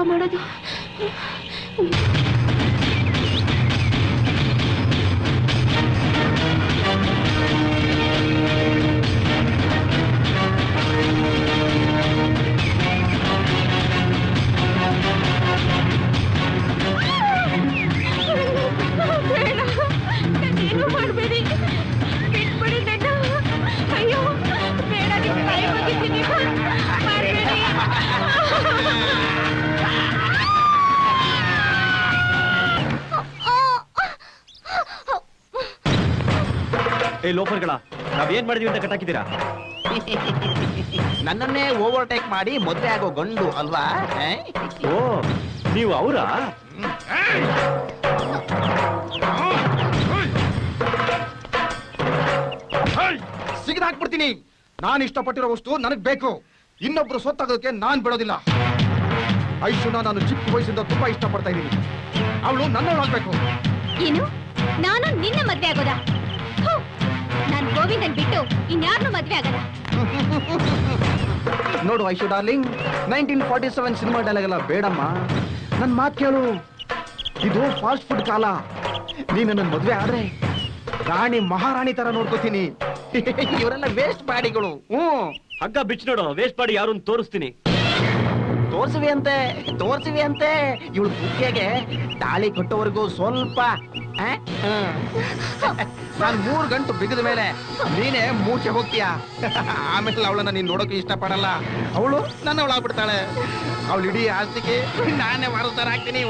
ಮಾಡೋದು? ಏನು ಮಾಡಬೇಡಿ, ಬಿಟ್ಬಿಡಿ ನನ್ನ. ಅಯ್ಯೋ ಬೇಡ, ನಿಮ್ಮ ಕೈ ಮುಗಿತೀನಿ, ಮಾಡಬೇಡಿ. ಏ ಲೋಫರ್ಗಳ, ನಾವೇನ್ ಮಾಡಿದೀವಿ ಅಂತ ಕಟ್ಟಾಕಿದ್ದೀರಾ? ನನ್ನನ್ನೇ ಓವರ್ಟೇಕ್ ಮಾಡಿ ಮದುವೆ ಆಗೋ ಗಂಡು ಅಲ್ವಾ? ಓ, ನೀವು ಅವರಾ? ಸಿಗದಾಕ್ಬಿಡ್ತೀನಿ. ನಾನು ಇಷ್ಟಪಟ್ಟಿರೋ ವಸ್ತು ನನಗ್ ಬೇಕು. ಇನ್ನೊಬ್ರು ಸೊತ್ತಾಗೋದಕ್ಕೆ ನಾನ್ ಬಿಡೋದಿಲ್ಲ. ಐಶುನ ನಾನು ಚಿಕ್ಕ ವಯಸ್ಸಿಂದ ತುಂಬಾ ಇಷ್ಟಪಡ್ತಾ ಇದ್ದೀನಿ. ಅವಳು ನನ್ನವಳಾಗ್ಬೇಕು. ಏನು, ನಾನು ನಿನ್ನ ಮದ್ವೆ ಆಗೋದಾ? ನಾನ್ ಗೋವಿಂದನ್ ಬಿಟ್ಟು ಇನ್ಯಾರನ್ನೂ ಮದ್ವೆ ಆಗಲ್ಲ. ನೋಡು ಐಶು ಡಾರ್ಲಿಂಗ್, 1947 ಸಿನಿಮಾ ಡೈಲಾಗ್ ಎಲ್ಲ ಬೇಡಮ್ಮ. ನನ್ ಮಾತು ಕೇಳು. ಇದು ಫಾಸ್ಟ್ ಫುಡ್ ಕಾಲ. ನೀನು ನನ್ನ ಮದ್ವೆ ಆದ್ರೆ ರಾಣಿ ಮಹಾರಾಣಿ ತರ ನೋಡ್ಕೋತೀನಿ. ಇವರೆಲ್ಲ ವೇಸ್ಟ್ ಬಾಡಿಗಳು. ಹಗ್ಗ ಬಿಚ್ಚ ನೋಡು, ವೇಸ್ಟ್ ಬಾಡಿ ಯಾರು ತೋರಿಸ್ತೀನಿ. ತೋರ್ಸಿವಿ ಅಂತೆ ಇವಳು ಕುಕ್ಕೆಗೆ ತಾಳಿ ಕಟ್ಟೋವರೆಗೂ ಸ್ವಲ್ಪ. ನಾನು 3 ಗಂಟು ಬಿಗಿದ ಮೇಲೆ ನೀನೇ ಮೂಚೆ ಹೋಗ್ತೀಯಾ. ಆಮೇಲೆ ಅವಳನ್ನ ನೀನ್ ನೋಡೋಕೆ ಇಷ್ಟಪಡಲ್ಲ. ಅವಳು ನನ್ನವಳಾಗ್ಬಿಡ್ತಾಳೆ. ಅವಳು ಇಡೀ ಆಸ್ತಿಗೆ ನಾನೇ ವಾರಸ್ದಾರ ಆಗ್ತೀನಿ.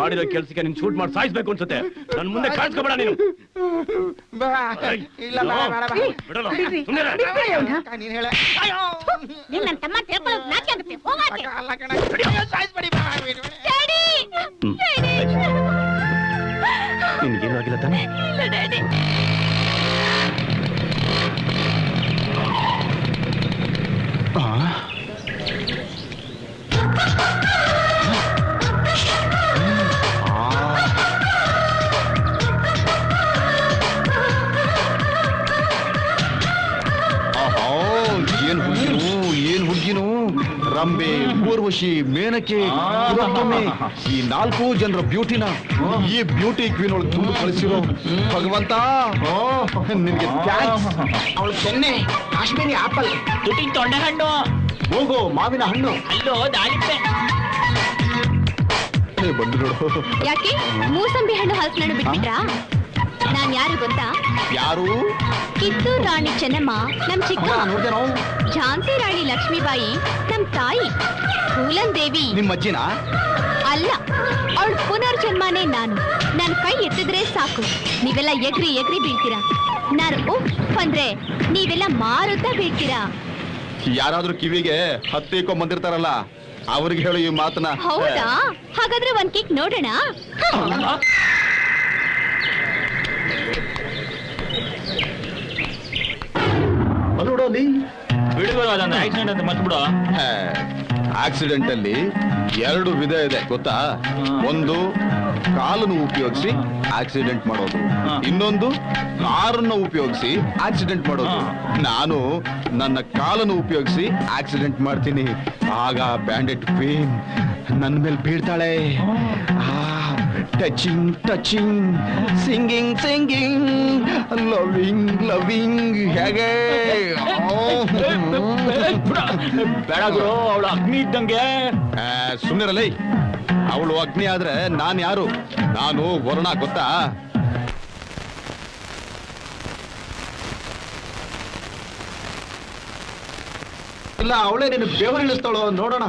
ಮಾಡಿರೋ ಕೆಲ್ಸಕ್ಕೆ ನಿನ್ ಶೂಟ್ ಮಾಡಿ ಸಾಯಿಸ್ಬೇಕು ಅನ್ಸುತ್ತೆ. ನನ್ ಮುಂದೆ ಕಾಣಿಸ್ಕೊಬೇಡ ನೀನು. ಬಾ. ಇಲ್ಲ ಬಾ, ಬೇಡ, ಬಾ. ಬಿಡಲ್ಲ. ಸುಮ್ನಿರು. ಅಕ್ಕ, ನೀನ್ ಹೇಳ. ಅಯ್ಯೋ. ನೀನ್ ನನ್ನ ತಮ್ಮ ತಿಳ್ಕೊಳ್ಳೋದು ನಾಚೆ ಆಗುತ್ತೆ. ಹೋಗಾಕೆ. ಅಕ್ಕ, ಅಲ್ಲ ಕಣ. ಅಯ್ಯೋ, ಸಾಯಿಸ್ಬೇಡಿ, ಬಾ, ಬಿಡು. ಡ್ಯಾಡಿ! ಡ್ಯಾಡಿ! ನಿನ್ಗೇನು ಆಗಿಲ್ಲ ತಾನೆ? ಇಲ್ಲ, ಡ್ಯಾಡಿ. ಏನ್ ಹುಡುಗಿನು ರಂಬೆ, ಊರ್ವಶಿ, ಮೇನಕೆ, ತಿಲೋತ್ತಮೆ, ಈ 4 ಜನರ ಬ್ಯೂಟಿನ ಈ ಬ್ಯೂಟಿ ಕ್ವೀನ್ ಒಳಗೆ ತುಂಬ ಕಳಿಸಿರೋ ಭಗವಂತ ನಿನ್ಗೆ ಥ್ಯಾಂಕ್ಸ್. ಅವಳು ಕೆನ್ನೆ ಕಾಶ್ಮೀರಿ ಆಪಲ್, ತುಟಿ ತೊಂಡೆ ಹಣ್ಣು, ಹೋಗೋ ಮಾವಿನ ಹಣ್ಣು. ಅಲ್ಲೋ ದಾಳಿಂಬೆ. ಬಂದು ನೋಡು. ಯಾಕೆ ಮೂಸಂಬಿ ಹಣ್ಣು ಹಲಸಿನಣ್ಣು ಬಿಟ್ಬಿಟ್ರಾ? ನಾನ್ ಯಾರು ಗೊತ್ತಾ? ಯಾರು? ಕಿತ್ತೂರು ರಾಣಿ ಚೆನ್ನಮ್ಮ ನಮ್ ಚಿಕ್ಕ, ನೋಡ್ದೇನೋ. ಝಾನ್ಸಿ ರಾಣಿ ಲಕ್ಷ್ಮೀಬಾಯಿ ನಮ್ ತಾಯಿ, ಫೂಲನ್ ದೇವಿ ನಿಮ್ಮ ಅಜ್ಜಿನ? ಅಲ್ಲ, ಅವಳ ಪುನರ್ಜನ್ಮನೇ ನಾನು. ನನ್ ಕೈ ಎತ್ತಿದ್ರೆ ಸಾಕು, ನೀವೆಲ್ಲ ಎಗ್ರಿ ಎಗ್ರಿ ಬೀಳ್ತೀರಾ. ನಾನು ಉಫ್ ಅಂದ್ರೆ ನೀವೆಲ್ಲ ಮಾರುತ್ತಾ ಬೀಳ್ತೀರಾ. ಯಾರಾದ್ರೂ ಕಿವಿಗೆ ಹತ್ತಿಕೊಂಬಂದಿರ್ತಾರಲ್ಲ ಅವ್ರಿಗೆ ಹೇಳು ಈ ಮಾತನ್ನ. ಹೌದಾ? ಹಾಗಾದ್ರೆ ಒಂದ್ ಕಿಕ್ ನೋಡೋಣ. ನೋಡು ಅಲ್ಲಿ. ಬಿಡುಗರು ಅದೊಂದು ಆಕ್ಸಿಡೆಂಟ್ ಅಂತ ಮರ್ತ್ಬಿಡು. ಆಕ್ಸಿಡೆಂಟ್ ಅಲ್ಲಿ 2 ವಿಧ ಇದೆ ಗೊತ್ತಾ? ಒಂದು ಕಾಲನ್ನು ಉಪಯೋಗಿಸಿ ಆಕ್ಸಿಡೆಂಟ್ ಮಾಡೋದು, ಇನ್ನೊಂದು ಕಾರನ್ನು ಉಪಯೋಗಿಸಿ ಆಕ್ಸಿಡೆಂಟ್ ಮಾಡೋದು. ನಾನು ನನ್ನ ಕಾಲನ್ನು ಉಪಯೋಗಿಸಿ ಆಕ್ಸಿಡೆಂಟ್ ಮಾಡ್ತೀನಿ. ಆಗ ಬ್ಯಾಂಡೆಟ್ ಕ್ವೀನ್ ನನ್ನ ಮೇಲೆ ಬೀಳ್ತಾಳೆ. Touching touching, singing singing, loving loving. ಹೇಗೆ ಬೇಡ ಗುರು, ಅವಳು ಅಗ್ನಿ ಇದ್ದಂಗೆ. ಸುಮ್ಮನಿರಲ್ಲ. ಅವಳು ಅಗ್ನಿ ಆದ್ರೆ ನಾನು ಯಾರು? ನಾನು ವರುಣ ಗೊತ್ತಾ? ಇಲ್ಲ, ಅವಳೇ ನೀನು ಬೆವರಿಳಿಸ್ತಾಳೋ ನೋಡೋಣ.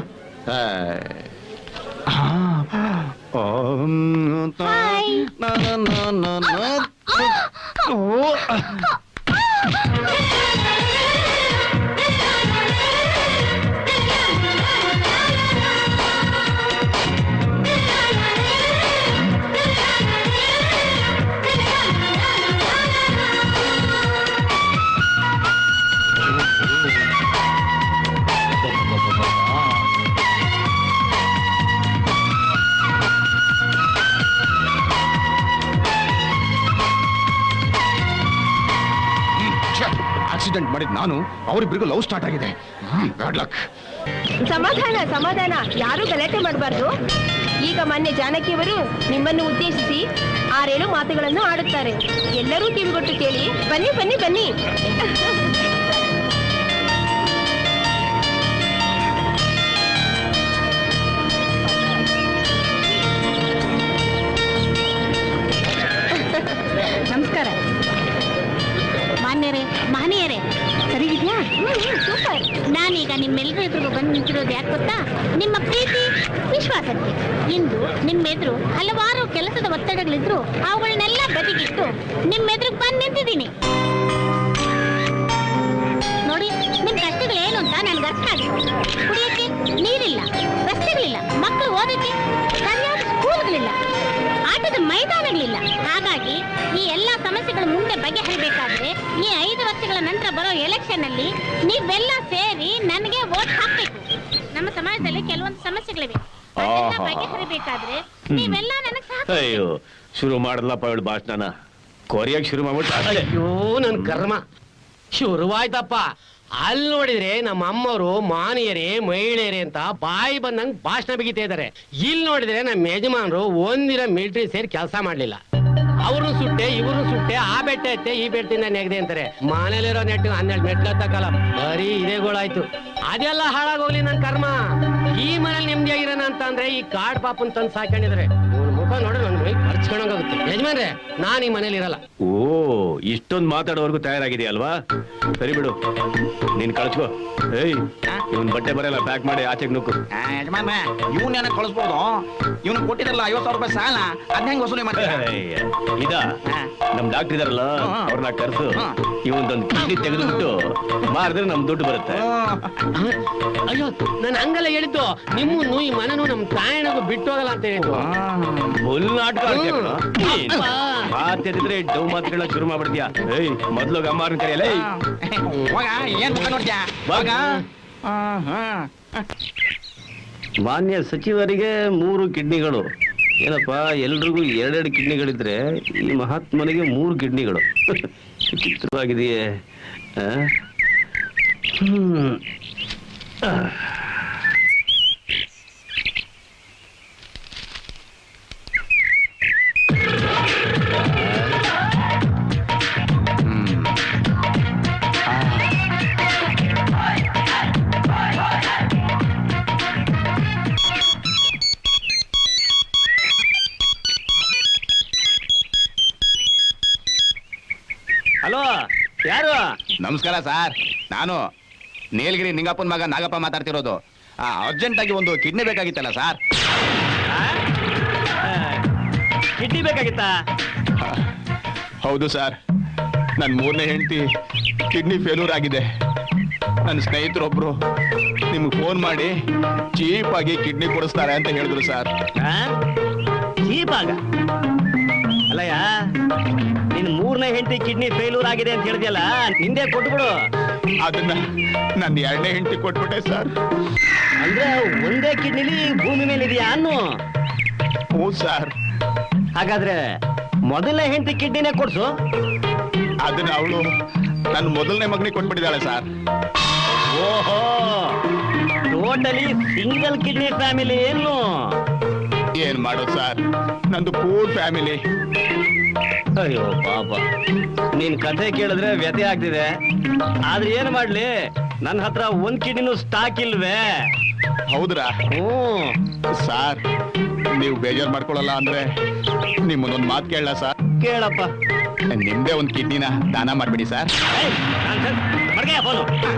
ಆಕ್ಸಿಡೆಂಟ್ ಮಾಡಿದ್ ನಾನು, ಅವರಿಬ್ಬರಿಗೂ ಲವ್ ಸ್ಟಾರ್ಟ್ ಆಗಿದೆ. Bad luck. ಸಮಾಧಾನ ಸಮಾಧಾನ, ಯಾರು ಗಲಾಟೆ ಮಾಡಬಾರ್ದು. ಈಗ ಮೊನ್ನೆ ಜಾನಕಿಯವರು ನಿಮ್ಮನ್ನು ಉದ್ದೇಶಿಸಿ 6-7 ಮಾತುಗಳನ್ನು ಆಡುತ್ತಾರೆ. ಎಲ್ಲರೂ ಕಿವಿಗೊಟ್ಟು ಕೇಳಿ. ಬನ್ನಿ ಬನ್ನಿ ಬನ್ನಿ. ನಮಸ್ಕಾರ ಮಾನ್ಯರೇ, ಮಹನೀಯರೇ. ಸರಿ ಇದೆಯಾ? ಸೂಪರ್. ನಾನೀಗ ನಿಮ್ಮೆಲ್ಲರ ಎದುರು ಬಂದು ನಿಂತಿರೋದು ಯಾಕೆ ಗೊತ್ತಾ? ನಿಮ್ಮ ಪ್ರೀತಿ ವಿಶ್ವಾಸಕ್ಕೆ. ಇಂದು ನಿಮ್ಮೆದುರು ಹಲವಾರು ಕೆಲಸದ ಒತ್ತಡಗಳಿದ್ರು ಅವುಗಳನ್ನೆಲ್ಲ ಬದಿಗಿಟ್ಟು ನಿಮ್ಮೆದುರು ಬಂದು ನಿಂತಿದ್ದೀನಿ. ನೋಡಿ, ನಿಮ್ ಕಷ್ಟಗಳೇನು ಅಂತ ನನ್ಗೆ ಅರ್ಥ ಆಗಿದೆ. ಕುಡಿಯಕ್ಕೆ ನೀರಿಲ್ಲ, ರಸ್ತೆಗಳಿಲ್ಲ, ಮಕ್ಕಳು ಓದಕ್ಕೆ ಸರಿಯಾದ ಸ್ಕೂಲ್ಗಳಿಲ್ಲ, ಆಟದ ಮೈದಾನಗಳಿಲ್ಲ. ಹಾಗಾಗಿ ಈ ಎಲ್ಲಾ ಸಮಸ್ಯೆಗಳ ಮುಂದೆ ಬಗೆಹರಿಬೇಕಾದ್ರೆ ಈ 5 ವರ್ಷಗಳ ನಂತರ ಬರೋ ಎಲೆಕ್ಷನ್ ಅಲ್ಲಿ ನೀವೆಲ್ಲ ಸೇರಿ ನನಗೆ ವೋಟ್ ಹಾಕ್ಬೇಕು. ನಮ್ಮ ಸಮಾಜದಲ್ಲಿ ಕೆಲವೊಂದು ಸಮಸ್ಯೆಗಳಿವೆ, ಅದೆಲ್ಲ ಬಗೆಹರಿಬೇಕಾದ್ರೆ ನೀವೆಲ್ಲ ನನಗೆ ಸಹಾಯ. ಅಯ್ಯೋ, ಶುರು ಮಾಡಲಪ್ಪ ಇವಳು ಭಾಷಣ. ಕೊರಿಯಾಗಿ ಶುರು ಮಾಡ್ಬಿಟ್ಟು. ಅಯ್ಯೋ ನನ್ ಕರ್ಮ ಶುರುವಾಯ್ತಪ್ಪ. ಅಲ್ಲಿ ನೋಡಿದ್ರೆ ನಮ್ಮ ಅಮ್ಮವರು ಮಾನಿಯರೇ ಮಹಿಳೆಯರೇ ಅಂತ ಬಾಯಿ ಬಂದಂಗ್ ಭಾಷಣ ಬಿಗಿತಾ ಇದಾರೆ. ಇಲ್ಲಿ ನೋಡಿದ್ರೆ ನಮ್ಮ ಯಜಮಾನರು ಒಂದಿನ ಮಿಲಿಟರಿ ಸೇರಿ ಕೆಲಸ ಮಾಡ್ಲಿಲ್ಲ. ಅವ್ರನ್ನು ಸುಟ್ಟೆ, ಇವ್ರನ್ನು ಸುಟ್ಟೆ, ಆ ಬೆಟ್ಟ ಎತ್ತೆ, ಈ ಬೆಟ್ಟದಿಂದ ನೆಗದೆ ಅಂತಾರೆ. ಮನೇಲಿರೋ ನೆಟ್ಟು 12 ಮೆಟ್ಲು ಹತ್ತಕ್ಕಲ್ಲ, ಬರೀ ಇದೇಗೋಳಾಯ್ತು. ಅದೆಲ್ಲ ಹಾಳಾಗೋಗ್ಲಿ ನನ್ ಕರ್ಮ. ಈ ಮನೇಲಿ ನೆಮ್ಮದಿಯಾಗಿರೋಣ ಅಂತ ಅಂದ್ರೆ ಈ ಕಾಡ್ ಪಾಪನ್ ತಂದು ಸಾಕೊಂಡಿದ್ರೆ ಮುಖ ನೋಡ್ರೆ ನನ್ ಮೈ ನಾಚ್ಕೊಂಡಂಗಾಗುತ್ತೆ. ಯಜಮಾನ್ರೆ ನಾನ್ ಈ ಮನೇಲಿ ಇರಲ್ಲ. ಓ ಇಷ್ಟೊಂದು ಮಾತಾಡೋವರೆಗೂ ತಯಾರಾಗಿದೆಯಲ್ವಾ? ಸರಿ ಬಿಡು, ನೀನ್ ಕಳ್ಸ್ಕೋ. ಏಯ್ ಇವನ್ ಬಟ್ಟೆ ಬರೆಯಲ್ಲ, ಪ್ಯಾಕ್ ಮಾಡಿ ಆಚೆಗೆ ನುಕ್ಕು. ಯಜಮಾನ್ರೆ ಇವನ್ನ ಕಳಿಸ್ಬೋದು. ಇವನು ಕೊಟ್ಟಿದ್ರಲ್ಲ 50,000 ರೂಪಾಯಿ ಸಾಲ, ಅದ್ ಹೆಂಗ್ ವಸೂಲಿ ಮಾಡ್ತೀರಾ? ಇದ ನಮ್ ಡಾಕ್ಟರ್ ಇದಾರಲ್ಲ, ಅವ್ರನ್ನ ಕರ್ಸು. ಇವೊಂದೊಂದು ಕಿಡ್ನಿ ತೆಗೆದುಬಿಟ್ಟು ಮಾರಿದ್ರೆ ನಮ್ ದುಡ್ಡು ಬರುತ್ತೆ. ಅಯ್ಯೋ ನಾನು ಹಂಗಲ್ಲ ಹೇಳಿದ್ದು, ನಿಮ್ಮನ್ನು ಈ ಮನೆನೂ ನಮ್ ತಾಯಣಗೂ ಬಿಟ್ಟು ಹೋಗಲ್ಲ ಅಂತ ಹೇಳಿದ್ದು. ಫುಲ್ ನಾಟಕ ಮಾತಾಡಿದ್ರೆ ಡೌ ಮಾತುಗಳ ಶುರು ಮಾಡ್ಬಿಡ್ತೀಯ. ಏಯ್ ಮೊದ್ಲು ಅಮ್ಮಾರನ್ ಕರೆಯಲ್ಲ. ಹೋಗ ಏನ್ ಮುಖ ನೋಡ್ತೀಯ? ಹೋಗ. ಮಾನ್ಯ ಸಚಿವರಿಗೆ 3 ಕಿಡ್ನಿಗಳು. ಏನಪ್ಪ, ಎಲ್ರಿಗೂ 2 ಕಿಡ್ನಿಗಳಿದ್ರೆ ಈ ಮಹಾತ್ಮನಿಗೆ 3 ಕಿಡ್ನಿಗಳು. ಚಿತ್ರವಾಗಿದೆಯೇ? ಹಲೋ, ಯಾರು? ನಮಸ್ಕಾರ ಸರ್, ನಾನು ನೀಲಗಿರಿ ನಿಂಗಪ್ಪನ ಮಗ ನಾಗಪ್ಪ ಮಾತಾಡ್ತಿರೋದು. ಅರ್ಜೆಂಟ್ ಆಗಿ ಒಂದು ಕಿಡ್ನಿ ಬೇಕಾಗಿತ್ತಲ್ಲ ಸರ್? ಕಿಡ್ನಿ ಬೇಕಾಗಿತ್ತಾ? ಹೌದು ಸರ್, ನನ್ನ 3ನೇ ಹೆಂಡತಿ ಕಿಡ್ನಿ ಫೇಲ್ಯೂರ್ ಆಗಿದೆ. ನನ್ನ ಸ್ನೇಹಿತರೊಬ್ರು ನಿಮ್ಗೆ ಫೋನ್ ಮಾಡಿ ಚೀಪ್ ಆಗಿ ಕಿಡ್ನಿ ಕೊಡಿಸ್ತಾರೆ ಅಂತ ಹೇಳಿದ್ರು ಸರ್. ಚೀಪಾಗ ಅಲ್ಲಯ್ಯ, ನಿನ್ 3ನೇ ಹೆಂಡತಿ ಕಿಡ್ನಿ ಫೇಲ್ಯೂರ್ ಆಗಿದೆ ಅಂತ ಹೇಳಿದ್ಯಲ್ಲ, ನಿಂದೆ ಕೊಟ್ಬಿಡು. ಅದನ್ನ ನನ್ನ 2ನೇ ಹೆಂಡತಿ ಕೊಟ್ಬಿಟ್ಟೆ ಸರ್. ಅಂದ್ರೆ ಒಂದೇ ಕಿಡ್ನಿಲಿ ಭೂಮಿ ಮೇಲೆ ಇದೆಯಾ ಅನ್ನು? ಹ್ಞೂ ಸರ್. ಹಾಗಾದ್ರೆ ಮೊದಲನೇ ಹೆಂಡತಿ ಕಿಡ್ನಿನೇ ಕೊಡ್ಸು. ಅದನ್ನ ಅವಳು ನನ್ನ ಮೊದಲನೇ ಮಗನಿಗೆ ಕೊಟ್ಬಿಟ್ಟಿದ್ದಾಳೆ ಸರ್. ಓಹೋ, ಟೋಟಲಿ ಸಿಂಗಲ್ ಕಿಡ್ನಿ ಫ್ಯಾಮಿಲಿ ಏನು? ಏನ್ ಮಾಡೋದು ಸರ್, ನಂದು ಪೂರ್ ಫ್ಯಾಮಿಲಿ. ಅಯ್ಯೋ ಪಾಪ, ನೀನ್ ಕಥೆ ಕೇಳಿದ್ರೆ ವ್ಯಥೆ ಆಗ್ತಿದೆ. ಆದ್ರೆ ಏನ್ ಮಾಡ್ಲಿ, ನನ್ನ ಹತ್ರ 1 ಕಿಡ್ನಿನೂ ಸ್ಟಾಕ್ ಇಲ್ವೇ. ಹೌದ್ರಾ? ಸರ್, ನೀವು ಬೇಜಾರ್ ಮಾಡ್ಕೊಳಲ್ಲ ಅಂದ್ರೆ ನಿಮ್ಮನ್ನೊಂದು ಮಾತು ಕೇಳಲ್ಲ ಸರ್? ಕೇಳಪ್ಪ. ನಿಮ್ದೇ 1 ಕಿಡ್ನಿನ ದಾನ ಮಾಡ್ಬಿಡಿ ಸರ್.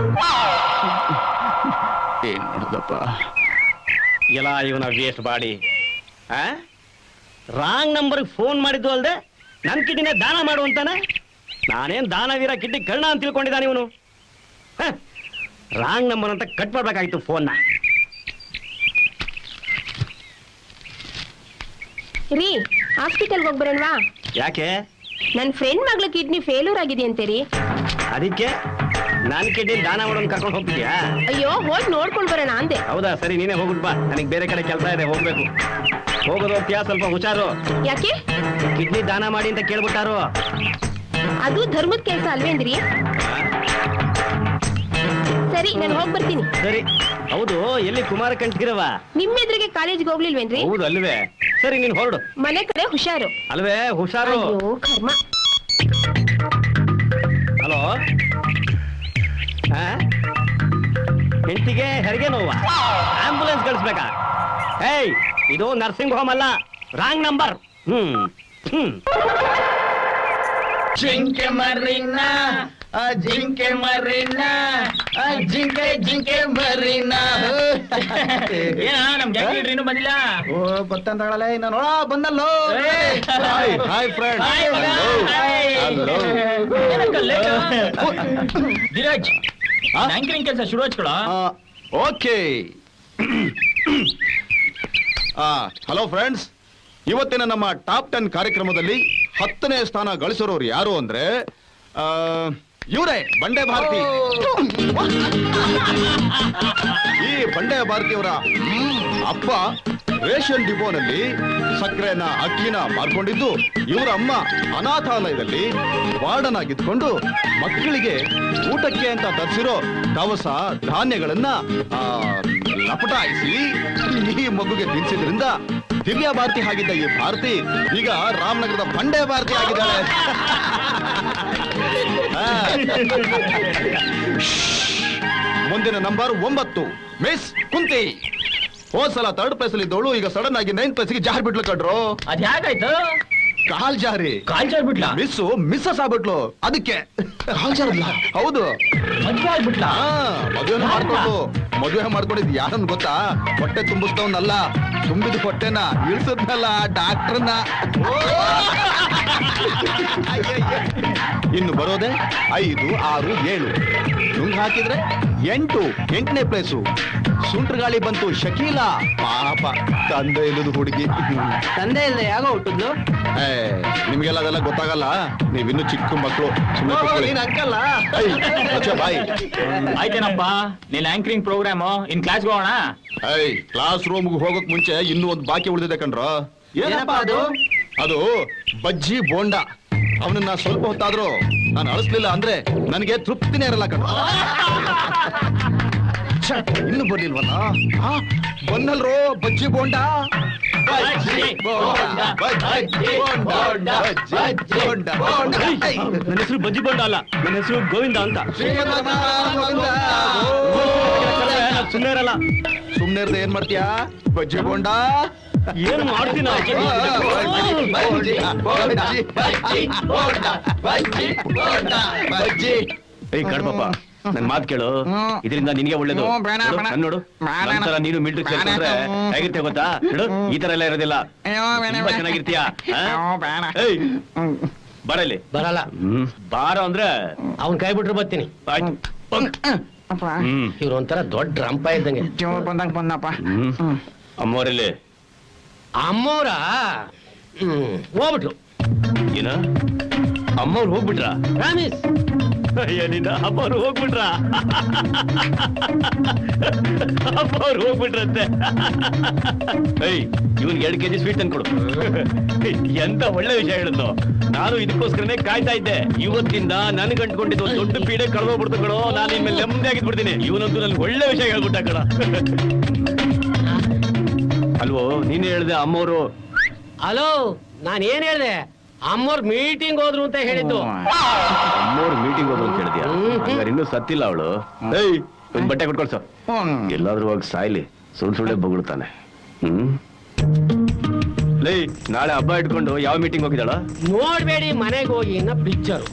ಏನ್ ಮಾಡೋದಪ್ಪ? ಎಲ್ಲ ಇವನ ವೇಸ್ಟ್ ಬಾಡಿ. ರಾಂಗ್ ನಂಬರ್ಗೆ ಫೋನ್ ಮಾಡಿದ್ದು ಅಲ್ದೆ ನನ್ ಕಿಡ್ನಿನೇ ದಾನ ಮಾಡು ಅಂತಾನೆ. ನಾನೇನ್ ದಾನವೀರ ಕಿಡ್ನಿ ಕರ್ಣ ಅಂತ ತಿಳ್ಕೊಂಡಿದ್ದಾನೆ ಇವನು. ರಾಂಗ್ ನಂಬರ್ ಅಂತ ಕಟ್ ಮಾಡ್ಬೇಕಾಗಿತ್ತು ಫೋನ್ನ. ರೀ, ಹಾಸ್ಪಿಟಲ್ಗೆ ಹೋಗ್ಬರೋಣವಾ? ಯಾಕೆ? ನನ್ನ ಫ್ರೆಂಡ್ ಮಗಳ ಕಿಡ್ನಿ ಫೇಲ್ಯೂರ್ ಆಗಿದೆ ಅಂತೀರಿ. ಅದಕ್ಕೆ ನನ್ ಕಿಡ್ನಿ ದಾನ ಮಾಡೋನ್ ಕರ್ಕೊಂಡು ಹೋಗ್ತಿದ್ಯಾ? ಅಯ್ಯೋ, ಹೋಗಿ ನೋಡ್ಕೊಂಡ್ ಬರೋಣ ಅಂದೆ. ಹೌದಾ, ಸರಿ ನೀನೇ ಹೋಗ್ಬಿಟ್ ಬಾ. ನನಗೆ ಬೇರೆ ಕಡೆ ಕೆಲಸ ಇದೆ, ಹೋಗ್ಬೇಕು. ಹೋಗೋದು ಹೋಗ್ತೀಯಾ? ಸ್ವಲ್ಪ ಹುಷಾರು. ಯಾಕೆ? ಕಿಡ್ನಿ ದಾನ ಮಾಡಿ ಅಂತ ಕೇಳ್ಬಿಟ್ಟಾರು. ಅದು ಧರ್ಮದ ಕೆಲಸ ಅಲ್ವೇಂದ್ರಿ? ಸರಿ, ನಾನು ಹೋಗಿ ಬರ್ತೀನಿ. ಸರಿ. ಹೌದು, ಎಲ್ಲಿ ಕುಮಾರ ಕಂಠೀರವ? ನಿಮ್ಮ ಎದುರಿಗೆ ಕಾಲೇಜ್ಗೆ ಹೋಗ್ಲಿಲ್ವೇನ್ರಿ? ಹೌದು ಅಲ್ವೇ? ಸರಿ, ನೀನ್ ಹೊರಡು. ಮನೆ ಕಡೆ ಹುಷಾರು. ಅಲ್ವೇ? ಹುಷಾರು. ಅಯ್ಯೋ ಕರ್ಮ. ಹಲೋ, ಹೆಂಡತಿಗೆ ಹೆರಿಗೆ ನೋವಾ? ಆಂಬುಲೆನ್ಸ್ ಕಳಿಸ್ಬೇಕಾ? ಏಯ್, ಇದು ನರ್ಸಿಂಗ್ ಹೋಮ್ ಅಲ್ಲ, ರಾಂಗ್ ನಂಬರ್. ಜಿಂಕೆ ಮರಿನ, ಜಿಂಕೆ ಮರಿನ, ಜಿಂಕೆ ಮರಿನ. ನಮ್ ಗ್ಯಾಂಗ್ ಇನ್ನೂ ಬಂದಿಲ್ಲ. ಓ ಗೊತ್ತಂತಾಳಲ್ಲ, ಇನ್ನ ನೋಡ ಬಂದಲ್ಲೋ. Hi friend. ಧೀರಜ್, ಆಂಕರಿಂಗ್ ಕೆಲಸ ಶುರು ಹಚ್ಕೊಳ. ಓಕೆ. ಹಲೋ ಫ್ರೆಂಡ್ಸ್, ಇವತ್ತಿನ ನಮ್ಮ ಟಾಪ್ 10 ಕಾರ್ಯಕ್ರಮದಲ್ಲಿ 10ನೇ ಸ್ಥಾನ ಗಳಿಸಿರೋರು ಯಾರು ಅಂದ್ರೆ ಇವರೇ, ಬಂಡೆ ಭಾರತಿ. ಈ ಬಂಡೆ ಭಾರತಿಯವರ ಅಪ್ಪ ರೇಷನ್ ಡಿಪೋನಲ್ಲಿ ಸಕ್ಕರೆನ ಅಕ್ಕಿನ ಮಾರ್ಕೊಂಡಿದ್ದು, ಇವರ ಅಮ್ಮ ಅನಾಥಾಲಯದಲ್ಲಿ ವಾರ್ಡನ್ ಆಗಿದ್ಕೊಂಡು ಮಕ್ಕಳಿಗೆ ಊಟಕ್ಕೆ ಅಂತ ತರಿಸಿರೋ ದವಸ ಧಾನ್ಯಗಳನ್ನ ಲಪಟಾಯಿಸಿ ಈ ಮಗುಗೆ ತಿನ್ಸಿದ್ರಿಂದ ದಿವ್ಯಾ ಭಾರತಿ ಆಗಿದ್ದ ಈ ಭಾರತಿ ಈಗ ರಾಮನಗರದ ಬಂಡೆ ಭಾರತಿ ಆಗಿದ್ದಾಳೆ. ಮುಂದಿನ ನಂಬರ್ 9, ಮಿಸ್ ಕುಂತಿ. ಹೋದ್ಸಲ 3rd ಪ್ಲೇಸ್ ಅಲ್ಲಿ ಇದ್ದವಳು ಈಗ ಸಡನ್ ಆಗಿ 9th ಪ್ಲೇಸ್ಗೆ ಜಾರ್ ಬಿಟ್ಲು ಕಡ್ರು. ಅದ್ ಹೇಗಾಯ್ತು? ಕಾಲ್ ಜಾರಿ ಕಾಲ್ ಜಾರ್ಬಿಟ್ಲಾ? ಮಿಸ್ಸಸ್ ಆಗ್ಬಿಟ್ಲು ಅದಕ್ಕೆ ಹೌದು ಮದ್ವೆ ಆಗ್ಬಿಟ್ಲಾ? ಮದುವೆ ಮಾಡ್ಕೊಂಡಿದ್ ಯಾರನ್ ಗೊತ್ತಾ? ಹೊಟ್ಟೆ ತುಂಬಿಸ್ತವನಲ್ಲ, ತುಂಬಿದ ಹೊಟ್ಟೆನ ಇಳಿಸದ್ನಲ್ಲ ಡಾಕ್ಟರ್ನ. ಇನ್ನು ಬರೋದೆ 5, 6, 7 ನುಂಗ್ ಹಾಕಿದ್ರೆ 8, 8ನೇ ಪ್ಲೇಸು. ಸುಂಟ್ರ ಗಾಳಿ ಬಂತು ಶಕೀಲಾ, ಪಾಪ ತಂದೆ ಇಲ್ಲದ ಹುಡುಗಿ. ತಂದೆ ಇಲ್ಲದೆ ಯಾಗೋ ಹುಟ್ಟಿದ್ಲು? ನಿಮ್ಗೆಲ್ಲ ಅದೆಲ್ಲ ಗೊತ್ತಾಗಲ್ಲ, ನೀವಿನ್ನು ಚಿಕ್ಕ ಮಕ್ಕಳು. ಬಾಯ್. ಆಯ್ತೇನಪ್ಪ ನೀನ್ ಆಂಕರಿಂಗ್ ಪ್ರೋಗ್ರಾಮ್ ಇನ್ ಕ್ಲಾಸ್ಗೆ ಹೋಗೋಣ. ಕ್ಲಾಸ್ ರೂಮ್ಗೆ ಹೋಗಕ್ ಮುಂಚೆ ಇನ್ನೂ ಒಂದು ಬಾಕಿ ಉಳಿದಿದೆ ಕಣ್ರೋ. ಏನಪ್ಪ ಅದು? ಅದು ಬಜ್ಜಿ ಬೋಂಡ. ಅವನನ್ನ ಸ್ವಲ್ಪ ಹೊತ್ತಾದ್ರೂ ನಾನು ಅಳಿಸ್ಲಿಲ್ಲ ಅಂದ್ರೆ ನನಗೆ ತೃಪ್ತಿನೇ ಇರಲ್ಲ ಕಣ್ರೋ. ಇನ್ನು ಬರ್ಲಿಲ್ವಲ್ಲ? ಬಂದಲ್ರೋ ಬಜ್ಜಿ ಬೋಂಡ. ನನ್ನ ಹೆಸರು ಬಜ್ಜಿ ಬೋಂಡ ಅಲ್ಲ, ನನ್ನ ಹೆಸರು ಗೋವಿಂದ ಅಂತ. ಸುಮ್ಮನೆ ಇರಲ್ಲ. ಸುಮ್ನೆ ಇರ್ದೆ ಏನ್ ಮಾಡ್ತೀಯಾ? ಬಜ್ಜಿ ಬೋಂಡ ಏನು ಮಾಡ್ತೀನ? ಏಯ್ ಕಡ್ಪಪ್ಪ, ನನ್ ಮಾತ್ ಕೇಳು, ಇದರಿಂದ ನಿನ್ಗೆ ಒಳ್ಳೇದು. ನನ್ ನೋಡು, ನಂತರ ನೀನು ಮಿಲ್ಟ್ರಿ ಸೇರ್ಕೊಂಡ್ರೆ ಹೇಗಿರ್ತೀಯ ಗೊತ್ತಾ? ನೋಡು, ಈ ತರ ಎಲ್ಲ ಇರೋದಿಲ್ಲ, ತುಂಬಾ ಚೆನ್ನಾಗಿರ್ತೀಯ. ಏಯ್ ಬರ ಇಲ್ಲಿ. ಬರಲ್ಲ. ಬಾರ ಅಂದ್ರೆ ಅವ್ನ್ ಕೈ ಬಿಟ್ರು ಬರ್ತೀನಿ. ಆಯ್ತು. ಇವ್ರು ಒಂಥರ ದೊಡ್ಡ ರಂಪ ಇದ್ದಂಗೆ. ಅಮ್ಮವರಲ್ಲಿ ಅಮ್ಮವ್ರ ಹೋಗ್ಬಿಟ್ರು. ಏನ ಅಮ್ಮವ್ರು ಹೋಗ್ಬಿಟ್ರ? ಪ್ರಾಮಿಸ್. ಏನಿಲ್ಲ, ಅಮ್ಮವ್ರು ಹೋಗ್ಬಿಟ್ರ? ಅಮ್ಮವ್ರು ಹೋಗ್ಬಿಟ್ರಂತೆ. ಏಯ್ ಇವನ್ಗೆ 2 kg ಸ್ವೀಟ್ ತಂದ್ಕೊಡು. ಎಂತ ಒಳ್ಳೆ ವಿಷಯ ಹೇಳಿದ್ನು. ನಾನು ಇದಕ್ಕೋಸ್ಕರನೇ ಕಾಯ್ತಾ ಇದ್ದೆ. ಇವತ್ತಿಂದ ನನ್ಗೆ ಅಂಟ್ಕೊಂಡಿದ್ದು ಒಂದು ದೊಡ್ಡ ಪೀಡೆ ಕಳೆದೋಗ್ಬಿಡ್ತು ಕಣೋ. ನಾನು ಇನ್ಮೇಲೆ ನೆಮ್ಮದಿ ಆಗಿದ್ಬಿಡ್ತೀನಿ. ಇವನಂತೂ ನನ್ಗೆ ಒಳ್ಳೆ ವಿಷಯ ಹೇಳ್ಬಿಟ್ಟ ಕಣ. ಅಲ್ವೋ ನೀನೇ ಹೇಳ್ದೆ ಅಮ್ಮವ್ರು? ಹಲೋ, ನಾನ್ ಏನ್ ಹೇಳ್ದೆ? ಅಮ್ಮವ್ರ ಮೀಟಿಂಗ್ ಹೋದ್ರು ಅಂತ ಹೇಳಿದ್ದು. ಅಮ್ಮವ್ರು ಮೀಟಿಂಗ್ ಹೋದ್ರು ಅಂತ ಹೇಳಿದ್ಯಾ? ಹಂಗಾರೆ ಇನ್ನೂ ಸತ್ತಿಲ್ಲ ಅವಳು. ಏಯ್ ಒಂದ್ ಬಟ್ಟೆ ಕೊಟ್ಕೊಳ್ಸ. ಎಲ್ಲಾದ್ರೂ ಹೋಗಿ ಸಾಯ್ಲಿ, ಸುಳ್ಳೆ ಬೊಗಳ್ತಾನೆ. ಲೈ ನಾಳೆ ಹಬ್ಬ ಇಟ್ಕೊಂಡು ಯಾವ ಮೀಟಿಂಗ್ ಹೋಗಿದ್ದಾಳ? ನೋಡ್ಬೇಡಿ ಮನೆಗೆ ಹೋಗಿ ಇನ್ನ ಪಿಕ್ಚರ್.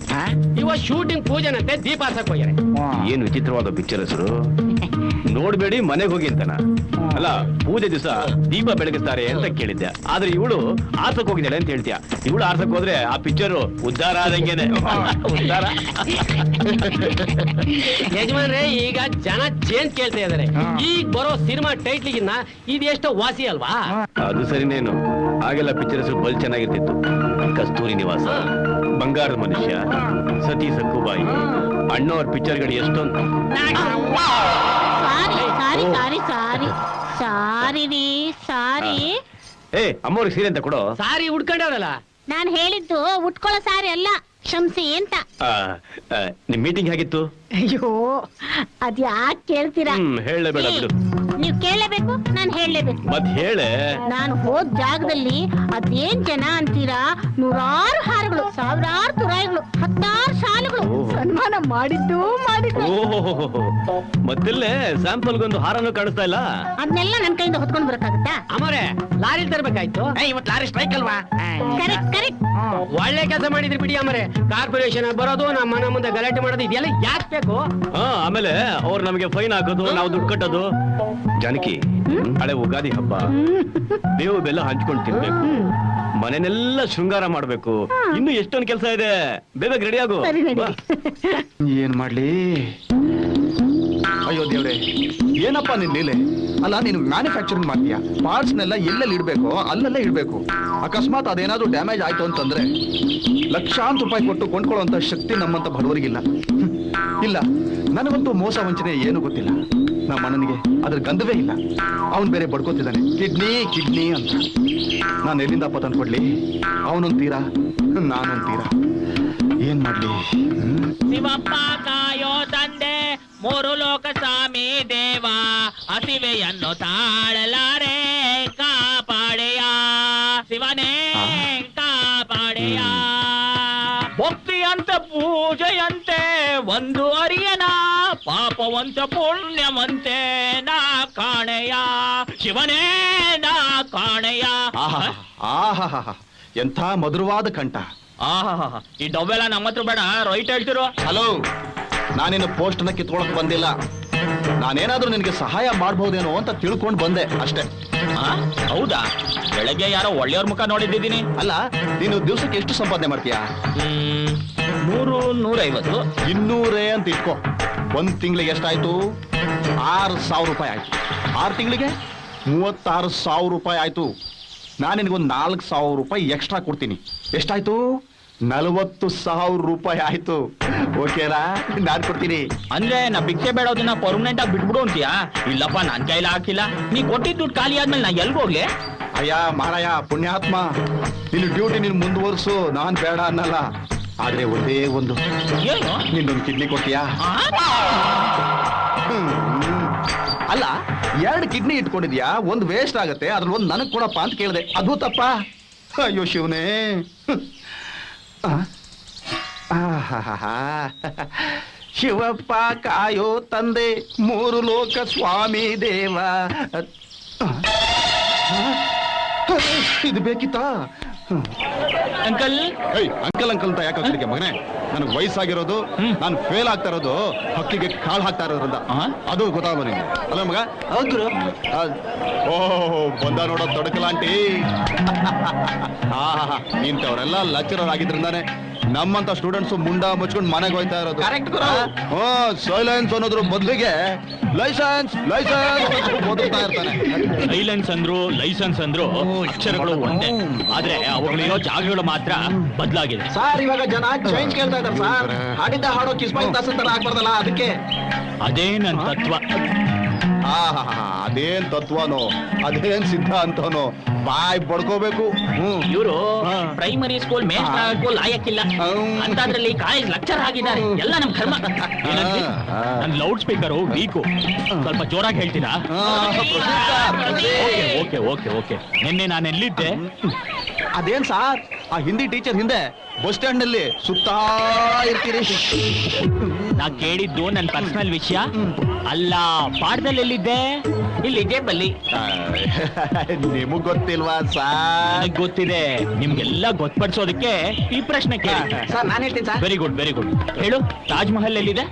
ಇವಾಗ ಶೂಟಿಂಗ್ ಪೂಜೆನಂತೆ ದೀಪ ಹಾಸಕ್ ಹೋಗ್ಯಾರೆ. ಏನ್ ವಿಚಿತ್ರವಾದ ಪಿಕ್ಚರ್ ಹೆಸರು. ನೋಡ್ಬೇಡಿ ಮನೆಗೆ ಹೋಗಿ ಅಂತಾನ? ಅಲ್ಲ, ಪೂಜೆ ದಿವಸ ದೀಪ ಬೆಳಗಿಸ್ತಾರೆ ಅಂತ ಕೇಳಿದ್ದೆ. ಆದ್ರೆ ಇವಳು ಆರ್ಸಕ್ ಹೋಗಿದ್ದಾಳೆ ಅಂತ ಹೇಳ್ತೀಯ. ಇವಳು ಆರ್ಸಕ್ ಹೋದ್ರೆ ಆ ಪಿಕ್ಚರ್ ಉದ್ಧಾರ ಆದಂಗೆನೆ. ಉದ್ಧಾರ. ಯಜಮಾನ್ರೆ, ಈಗ ಜನ ಚೇಂಜ್ ಕೇಳ್ತಾ ಇದಾರೆ. ಈಗ ಬರೋ ಸಿನಿಮಾ ಟೈಟ್ಲಿಗಿನ್ನ ಇದೆಷ್ಟೋ ವಾಸಿ ಅಲ್ವಾ? ಅದು ಸರಿನೇನು. ಆಗೆಲ್ಲ ಪಿಕ್ಚರ್ ಹೆಸರು ಬಲ್ ಚೆನ್ನಾಗಿರ್ತಿತ್ತು. ಕಸ್ತೂರಿ ನಿವಾಸ, ಬಂಗಾರದ ಮನುಷ್ಯ, ಸತಿ ಸಕ್ಕುಬಾಯಿ, ಅಣ್ಣವ್ರ ಪಿಕ್ಚರ್ಗಳು ಎಷ್ಟೊಂದು. ಸಾರಿ ಸಾರಿ ಸಾರಿ ಸಾರಿ ರೀ, ಸಾರಿ. ಏ ಅಮ್ಮವ್ರಿಗೆ ಸೀರೆ ಅಂತ ಕೊಡೋ. ಸಾರಿ ಉಡ್ಕೊಂಡವ್ರಲ್ಲ. ನಾನ್ ಹೇಳಿದ್ದು ಉಟ್ಕೊಳ್ಳೋ ಸಾರಿ ಅಲ್ಲ, ಕ್ಷಮ್ಸಿ ಅಂತ. ನಿಮ್ ಮೀಟಿಂಗ್ ಹೇಗಿತ್ತು? ಅಯ್ಯೋ, ಅದ್ ಯಾಕೆ ಕೇಳ್ತೀರಾ? ಹೇಳಬೇಡ ಬಿಡು. ನೀವ್ ಕೇಳಲೇಬೇಕು, ನಾನ್ ಹೇಳಲೇಬೇಕು. ಮತ್ ಹೇಳೆ. ನಾನು ಹೋದ್ ಜಾಗದಲ್ಲಿ ಅದೇನ್ ಜನ ಅಂತೀರಾ, 100 ಹಾರಗಳು, 1000 ತುರಾಯಿಗಳು, 10 ಶಾಲುಗಳು ಸನ್ಮಾನ ಮಾಡಿದ್ದು. ಓಹೋ, ಮತ್ತಿಲ್ಲೇ ಸ್ಯಾಂಪಲ್ಗೊಂದು ಹಾರನು ಕಾಣಿಸ್ತಾ ಇಲ್ಲ. ಅದನ್ನೆಲ್ಲ ನನ್ ಕೈಯಿಂದ ಹೊತ್ಕೊಂಡ್ ಬರಕ್ಕಾಗತ್ತಾ? ಅಮ್ಮರೇ, ಲಾರಿ ತರ್ಬೇಕಾಯ್ತು. ಇವತ್ತು ಲಾರಿ ಸ್ಟ್ರೈಕ್ ಅಲ್ವಾ? Correct correct. ಒಳ್ಳೆ ಕೆಲಸ ಮಾಡಿದ್ರಿ ಬಿಡಿ ಅಮ್ಮರೇ. ಕಾರ್ಪೊರೇಷನ್ ಬರೋದು, ನಮ್ಮ ಮನೆ ಮುಂದೆ ಗಲಾಟೆ ಮಾಡೋದು, ಇದೆಲ್ಲ ಯಾಕೆ ಬೇಕು? ಆಮೇಲೆ ಅವ್ರು ನಮಗೆ ಫೈನ್ ಹಾಕೋದು, ನಾವು ದುಡ್ಡು ಕಟ್ಟೋದು. ಜಾನಕಿ, ಹಳೆ ಉಗಾದಿ ಹಬ್ಬ, ಬೇವು ಬೆಲ್ಲ ಹಂಚ್ಕೊಂಡು ತಿನ್ಬೇಕು, ಮನೆನೆಲ್ಲ ಶೃಂಗಾರ ಮಾಡ್ಬೇಕು. ಇನ್ನು ಎಷ್ಟೊಂದು ಕೆಲಸ ಇದೆ. ಬೇಗ ರೆಡಿ ಆಗು. ಏನ್ ಮಾಡ್ಲಿ? ಅಯ್ಯೋ ದೇವ್ರೆ, ಏನಪ್ಪ ನಿನ್ ಲೀಲೆ? ಅಲ್ಲ, ನೀನು ಮ್ಯಾನುಫ್ಯಾಕ್ಚರಿಂಗ್ ಮಾಡ್ತೀಯ, ಪಾರ್ಟ್ಸ್ನೆಲ್ಲ ಎಲ್ಲೆಲ್ಲಿ ಇಡ್ಬೇಕು ಅಲ್ಲೆಲ್ಲ ಇಡ್ಬೇಕು. ಅಕಸ್ಮಾತ್ ಅದೇನಾದ್ರೂ ಡ್ಯಾಮೇಜ್ ಆಯ್ತು ಅಂತಂದ್ರೆ ಲಕ್ಷಾಂತರ ರೂಪಾಯಿ ಕೊಟ್ಟು ಕೊಂಡ್ಕೊಳ್ಳುವಂತ ಶಕ್ತಿ ನಮ್ಮಂತ ಬಡವರಿಗಿಲ್ಲ. ಇಲ್ಲ, ನನಗಂತೂ ಮೋಸ ವಂಚನೆ ಏನು ಗೊತ್ತಿಲ್ಲ. ನಮ್ಮ ಅಣ್ಣನಿಗೆ ಅದ್ರ ಗಂಧವೇ ಇಲ್ಲ. ಅವನ್ ಬೇರೆ ಬಡ್ಕೋತಿದ್ದಾನೆ, ಕಿಡ್ನಿ ಕಿಡ್ನಿ ಅಂತ. ನಾನು ಎಲ್ಲಿಂದಪ್ಪ ತಂದ್ಕೊಡ್ಲಿ? ಅವನೊಂದ್ ತೀರಾ, ನಾನೊಂದ್ ತೀರಾ. ಏನ್ ಮಾಡ್ಲಿ? ಶಿವಪ್ಪ ಕಾಯೋ ತಂದೆ, 3 ಲೋಕ ಸ್ವಾಮಿ ದೇವ, ಹಸಿವೆಯನ್ನು ತಾಳಲಾರೆ ಕಾಪಾಡೆಯ ಶಿವನೇ, ಕಾಪಾಡೆಯ. ಭಕ್ತಿಯಂತೆ ಪೂಜೆಯಂತೆ ಒಂದು ಅರಿಯನ, ಪಾಪವಂತ ಪುಣ್ಯವಂತೆ ನಾ ಕಾಣೆಯ ಶಿವನೇ, ನಾ ಕಾಣೆಯ. ಆಹಾ, ಎಂಥ ಮಧುರವಾದ ಕಂಠ. ಆಹಾ, ಈ ಡಬ್ಬೆಲ್ಲ ನಮ್ಮ ಹತ್ರ ಬೇಡ, ರೈಟ್ ಹೇಳ್ತಿರೋ. ಹಲೋ, ನಾನಿನ್ನು ಪೋಸ್ಟ್ನ ಕಿತ್ಕೊಳಕ್ ಬಂದಿಲ್ಲ. ನಾನೇನಾದ್ರೂ ನಿನಗೆ ಸಹಾಯ ಮಾಡ್ಬಹುದೇನೋ ಅಂತ ತಿಳ್ಕೊಂಡು ಬಂದೆ ಅಷ್ಟೇ. ಹೌದಾ? ಬೆಳಗ್ಗೆ ಯಾರೋ ಒಳ್ಳೆಯವ್ರ ಮುಖ ನೋಡಿದ್ದೀನಿ. ಅಲ್ಲ, ನೀನು ದಿವಸಕ್ಕೆ ಎಷ್ಟು ಸಂಪಾದನೆ ಮಾಡ್ತೀಯಾ? 100-150. 200 ಅಂತ ಇಟ್ಕೋ. 1 ತಿಂಗಳಿಗೆ ಎಷ್ಟಾಯ್ತು? 6,000 ರೂಪಾಯಿ ಆಯ್ತು. 6 ತಿಂಗಳಿಗೆ 36,000 ರೂಪಾಯಿ ಆಯ್ತು. ನಾನು ನಿನಗೊಂದು 4,000 ರೂಪಾಯಿ ಎಕ್ಸ್ಟ್ರಾ ಕೊಡ್ತೀನಿ. ಎಷ್ಟಾಯ್ತು? 40,000 ರೂಪಾಯಿ ಆಯ್ತು. ಓಕೆನಾ? ನಾನು ಕೊಡ್ತೀನಿ. ಅಂದ್ರೆ ನಾ ಭಿಕ್ಷೆ ಬೇಡೋದನ್ನ ಪರ್ಮನೆಂಟ್ ಆಗಿ ಬಿಟ್ಬಿಡು ಅಂತೀಯಾ? ಇಲ್ಲಪ್ಪ, ನನ್ ಕೈಲಿ ಹಾಕಿಲ್ಲ. ನೀ ಕೊಟ್ಟಿದ್ ದುಡ್ಡು ಖಾಲಿ ಆದ್ಮೇಲೆ ನಾ ಎಲ್ಗೋಗ್ಲಿ? ಅಯ್ಯ ಮಾರಾಯ ಪುಣ್ಯಾತ್ಮ, ನಿನ್ನ ಡ್ಯೂಟಿ ನೀನು ಮುಂದುವರ್ಸು, ನಾನ್ ಬೇಡ ಅನ್ನಲ್ಲ. ಆದ್ರೆ ಒಂದೇ ಒಂದು, ಏನು? ನಿನ್ನೊಂದು ಕಿಡ್ನಿ ಕೊಡ್ತೀಯಾ? ಅಲ್ಲ, 2 ಕಿಡ್ನಿ ಇಟ್ಕೊಂಡಿದ್ಯಾ, ಒಂದು ವೇಸ್ಟ್ ಆಗತ್ತೆ, ಅದ್ರಲ್ಲಿ ಒಂದು ನನಗ್ ಕೊಡಪ್ಪ ಅಂತ ಕೇಳಿದೆ. ಅದು ತಪ್ಪ? ಅಯ್ಯೋ ಶಿವನೇ. ಶಿವಪ್ಪ ಕಾಯೋ ತಂದೆ, 3 ಲೋಕ ಸ್ವಾಮಿ ದೇವ. ಇದು ಬೇಕಿತ್ತಾ? ಅಂಕಲ್, ಅಂಕಲ್ ಅಂಕಲ್ ಅಂತ ಯಾಕೆ ಹಚ್ಚಲಿಕ್ಕೆ ಮಗನೇ? ನನಗೆ ವಯಸ್ಸಾಗಿರೋದು, ನಾನು ಫೇಲ್ ಆಗ್ತಾ ಇರೋದು ಹಕ್ಕಿಗೆ ಕಾಳು ಹಾಕ್ತಾ ಇರೋದ್ರಿಂದ. ಅದು ಗೊತ್ತಾಗಲ್ಲ ನಿಮ್ಗೆ ಅಲ್ಲ ಮಗ? ಓಹೋ, ಬಂದ ನೋಡೋ ತೊಡಕಲಾಂಟಿ. ಇಂಥವ್ರೆಲ್ಲ ಲೆಕ್ಚರರ್ ಆಗಿದ್ರಿಂದಾನೆ ನಮ್ಮಂತ ಸ್ಟೂಡೆಂಟ್ಸ್ ಮುಂಡ ಮುಚ್ಕೊಂಡು ಮನೆಗೆ ಹೋಯ್ತಾ ಇರೋದು. ಸೈಲೆನ್ಸ್ ಅನ್ನೋದ್ರ ಬದಲಿಗೆ ಲೈಸೆನ್ಸ್ ಲೈಸೆನ್ಸ್ ಓದುತ್ತಾ ಇರ್ತಾನೆ. ಸೈಲೆನ್ಸ್ ಅಂದ್ರು ಲೈಸೆನ್ಸ್ ಅಂದ್ರು ಅಕ್ಷರಗಳು ಒಂದೇ, ಆದ್ರೆ ಅವುಗಳಿರೋ ಜಾಗಗಳು ಮಾತ್ರ ಬದಲಾಗಿದೆ. ಸರ್, ಇವಾಗ ಜನ ಚೇಂಜ್ ಕೇಳ್ತಾ ಇದ್ದಾರೆ ಸರ್. ಹಾಡಿದ್ದ ಹಾಡೋ ಕಿಸ್ಮೈ ದಾಸನ್ ತರ ಆಗ್ಬಾರ್ದಲ್ಲ, ಅದಕ್ಕೆ. ಅದೇ ನನ್ ತತ್ವ. ಅದೇನ್ ತತ್ವನೋ, ಅದೇನ್ ಸಿದ್ಧಾಂತನೋ, ಬಾಯ್ ಬಡ್ಕೋಬೇಕು. ಇವರು ಪ್ರೈಮರಿ ಸ್ಕೂಲ್ ಮೇಸ್ಟರ್ ಆಗಕ್ಕೂ ಲಾಯಕ್ಕಿಲ್ಲ ಅಂತದ್ರಲ್ಲಿ ಕಾಲೇಜ್ ಲೆಕ್ಚರ್ ಆಗಿದ್ದಾರೆ. ಎಲ್ಲ ನಮ್ ಕರ್ಮ. ನನ್ ಲೌಡ್ ಸ್ಪೀಕರು ವೀಕು, ಸ್ವಲ್ಪ ಜೋರಾಗಿ ಹೇಳ್ತೀರಾ? Okay okay okay. ನಿನ್ನೆ ನಾನು ಎಲ್ಲಿದ್ದೆ? ಅದೇನ್ ಸಾರ್, ಆ ಹಿಂದಿ ಟೀಚರ್ ಹಿಂದೆ ಬಸ್ ಸ್ಟ್ಯಾಂಡ್ ನಲ್ಲಿ ಸುತ್ತಾ ಇರ್ತೀರಿ. ನಾ ಕೇಳಿದ್ದು ನನ್ನ ಪರ್ಸನಲ್ ವಿಷಯ ಅಲ್ಲ. ಪಾಠದಲ್ಲಿ ಎಲ್ಲಿದ್ದೆ? ಇಲ್ಲಿ ಜೇಬಲ್ಲಿ. ನಿಮಗ್ ಗೊತ್ತಿಲ್ವಾ ಸಾರ್? ಗೊತ್ತಿದೆ. ನಿಮ್ಗೆಲ್ಲ ಗೊತ್ತಪಡಿಸೋದಕ್ಕೆ ಈ ಪ್ರಶ್ನೆ ಕೇಳಿ. ಸರ್, ನಾನು ಹೇಳ್ತೀನಿ sir. Very good very good. ಹೇಳು, ತಾಜ್ ಮಹಲ್ ಎಲ್ಲಿದೆ?